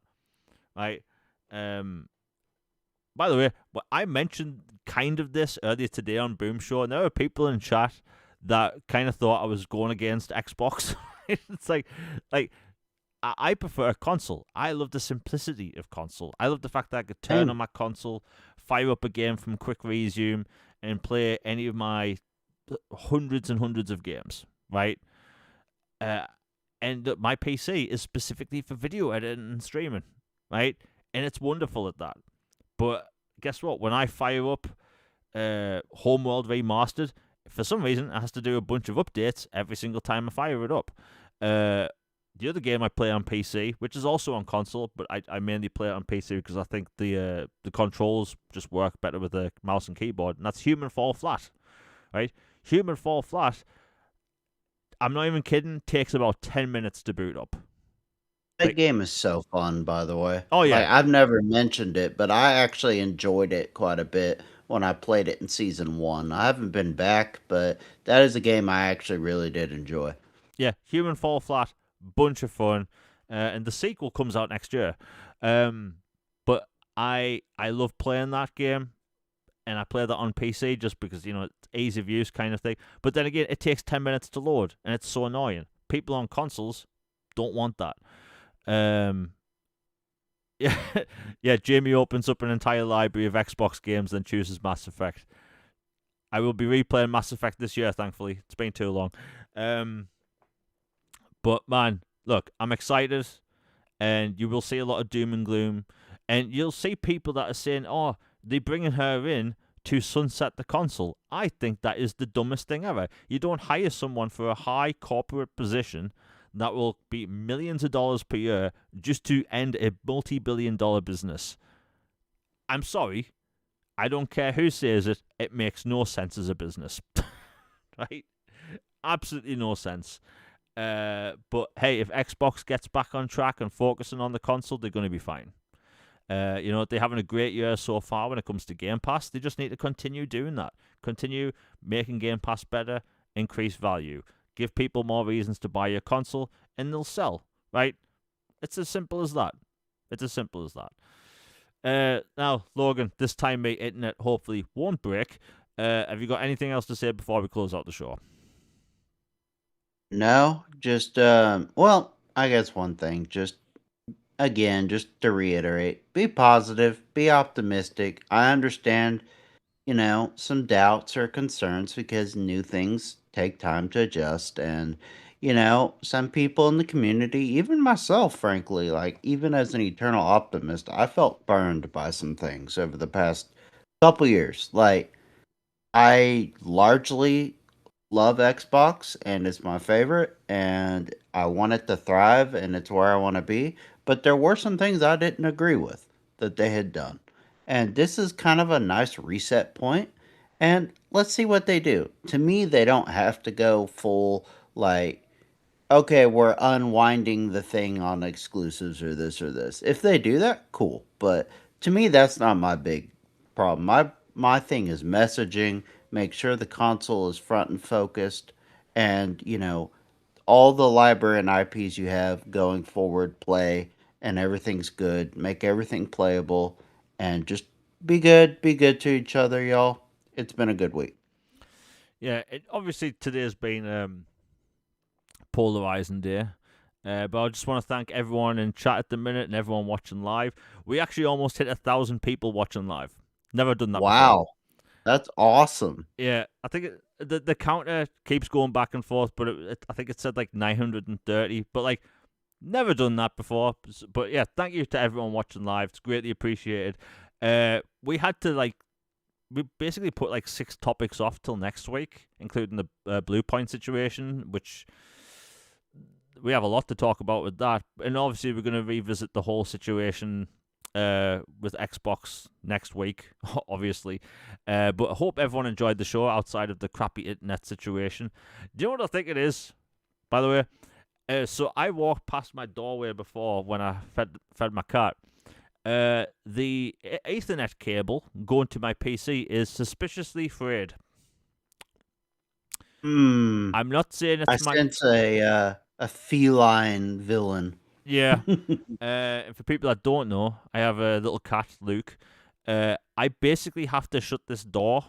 right? Um, by the way, I mentioned kind of this earlier today on Boom Show, and there were people in chat that kind of thought I was going against Xbox. It's like I prefer a console. I love the simplicity of console. I love the fact that I could turn Same. on my console, fire up a game from Quick Resume, and play any of my hundreds and hundreds of games, right? Uh, and my PC is specifically for video editing and streaming, right? And it's wonderful at that. But guess what? When I fire up Homeworld Remastered, for some reason, it has to do a bunch of updates every single time I fire it up. The other game I play on PC, which is also on console, but I mainly play it on PC because I think the controls just work better with the mouse and keyboard, and that's Human Fall Flat, right? Human Fall Flat, I'm not even kidding, takes about 10 minutes to boot up. That Like, game is so fun, by the way. oh Like, yeah, I've never mentioned it, but I actually enjoyed it quite a bit when I played it in season 1. I haven't been back, but that is a game I actually really did enjoy. yeah, Human Fall Flat, bunch of fun, and the sequel comes out next year. But I love playing that game, and I play that on PC just because it's ease of use kind of thing. But then again, it takes 10 minutes to load, and it's so annoying. People on consoles don't want that. Yeah, yeah. Jamie opens up an entire library of Xbox games, then chooses Mass Effect. I will be replaying Mass Effect this year. Thankfully, it's been too long. Um, but man, look, I'm excited, and you will see a lot of doom and gloom, and you'll see people that are saying, "Oh, they're bringing her in to sunset the console." I think that is the dumbest thing ever. You don't hire someone for a high corporate position that will be millions of dollars per year just to end a multi-billion-dollar business. I'm sorry. I don't care who says it. It makes no sense as a business. Right? Absolutely no sense. But hey, if Xbox gets back on track and focusing on the console, they're going to be fine. They're having a great year so far when it comes to Game Pass. They just need to continue doing that. Continue making Game Pass better, increase value, give people more reasons to buy your console, and they'll sell, right? It's as simple as that. It's as simple as that. Now, Logan, this time my internet hopefully won't break. Have you got anything else to say before we close out the show? No, just well, I guess one thing, just again, just to reiterate, be positive, be optimistic. I understand, some doubts or concerns because new things take time to adjust. And, some people in the community, even myself, frankly, like even as an eternal optimist, I felt burned by some things over the past couple years. Like, I largely love Xbox and it's my favorite and I want it to thrive and it's where I want to be. But there were some things I didn't agree with. that they had done. And this is kind of a nice reset point. And let's see what they do. To me, they don't have to go full, like, okay, we're unwinding the thing on exclusives or this or this. If they do that, cool. But to me, that's not my big problem. My thing is messaging. Make sure the console is front and focused, and all the library and IPs you have going forward play, and everything's good. Make everything playable, and just be good. Be good to each other, y'all. It's been a good week. Yeah, obviously today's been polarizing day. But I just want to thank everyone in chat at the minute and everyone watching live. We actually almost hit 1,000 people watching live. Never done that before. Wow, that's awesome. Yeah, I think the counter keeps going back and forth, but I think it said like 930. But like, never done that before. But yeah, thank you to everyone watching live. It's greatly appreciated. We had to we basically put like 6 topics off till next week, including the Blue Point situation, which we have a lot to talk about with that. And obviously, we're going to revisit the whole situation with Xbox next week, obviously. But I hope everyone enjoyed the show outside of the crappy internet situation. Do you know what I think it is, by the way? So I walked past my doorway before when I fed my cat. The Ethernet cable going to my PC is suspiciously frayed. I'm not saying I it's my... sense a feline villain. Yeah. And for people that don't know, I have a little cat, Luke. I basically have to shut this door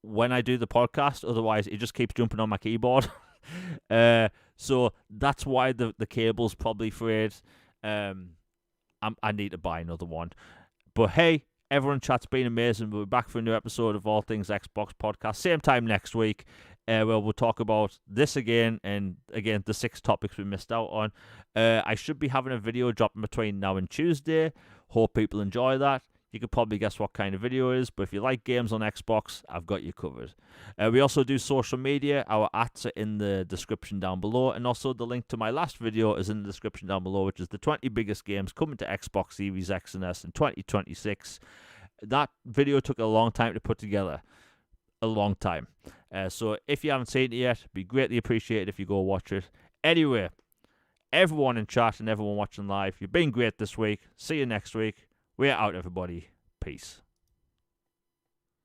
when I do the podcast, otherwise it just keeps jumping on my keyboard. So that's why the cable's probably frayed. I need to buy another one. But hey, everyone chat's been amazing. We'll be back for a new episode of All Things Xbox Podcast. Same time next week, where we'll talk about this again, and again, the 6 topics we missed out on. I should be having a video dropping between now and Tuesday. Hope people enjoy that. You could probably guess what kind of video it is, but if you like games on Xbox, I've got you covered. We also do social media. Our @s are in the description down below, and also the link to my last video is in the description down below, which is the 20 biggest games coming to Xbox Series X and S in 2026. That video took a long time to put together. A long time. So if you haven't seen it yet, it'd be greatly appreciated if you go watch it. Anyway, everyone in chat and everyone watching live, you've been great this week. See you next week. We're out, everybody. Peace.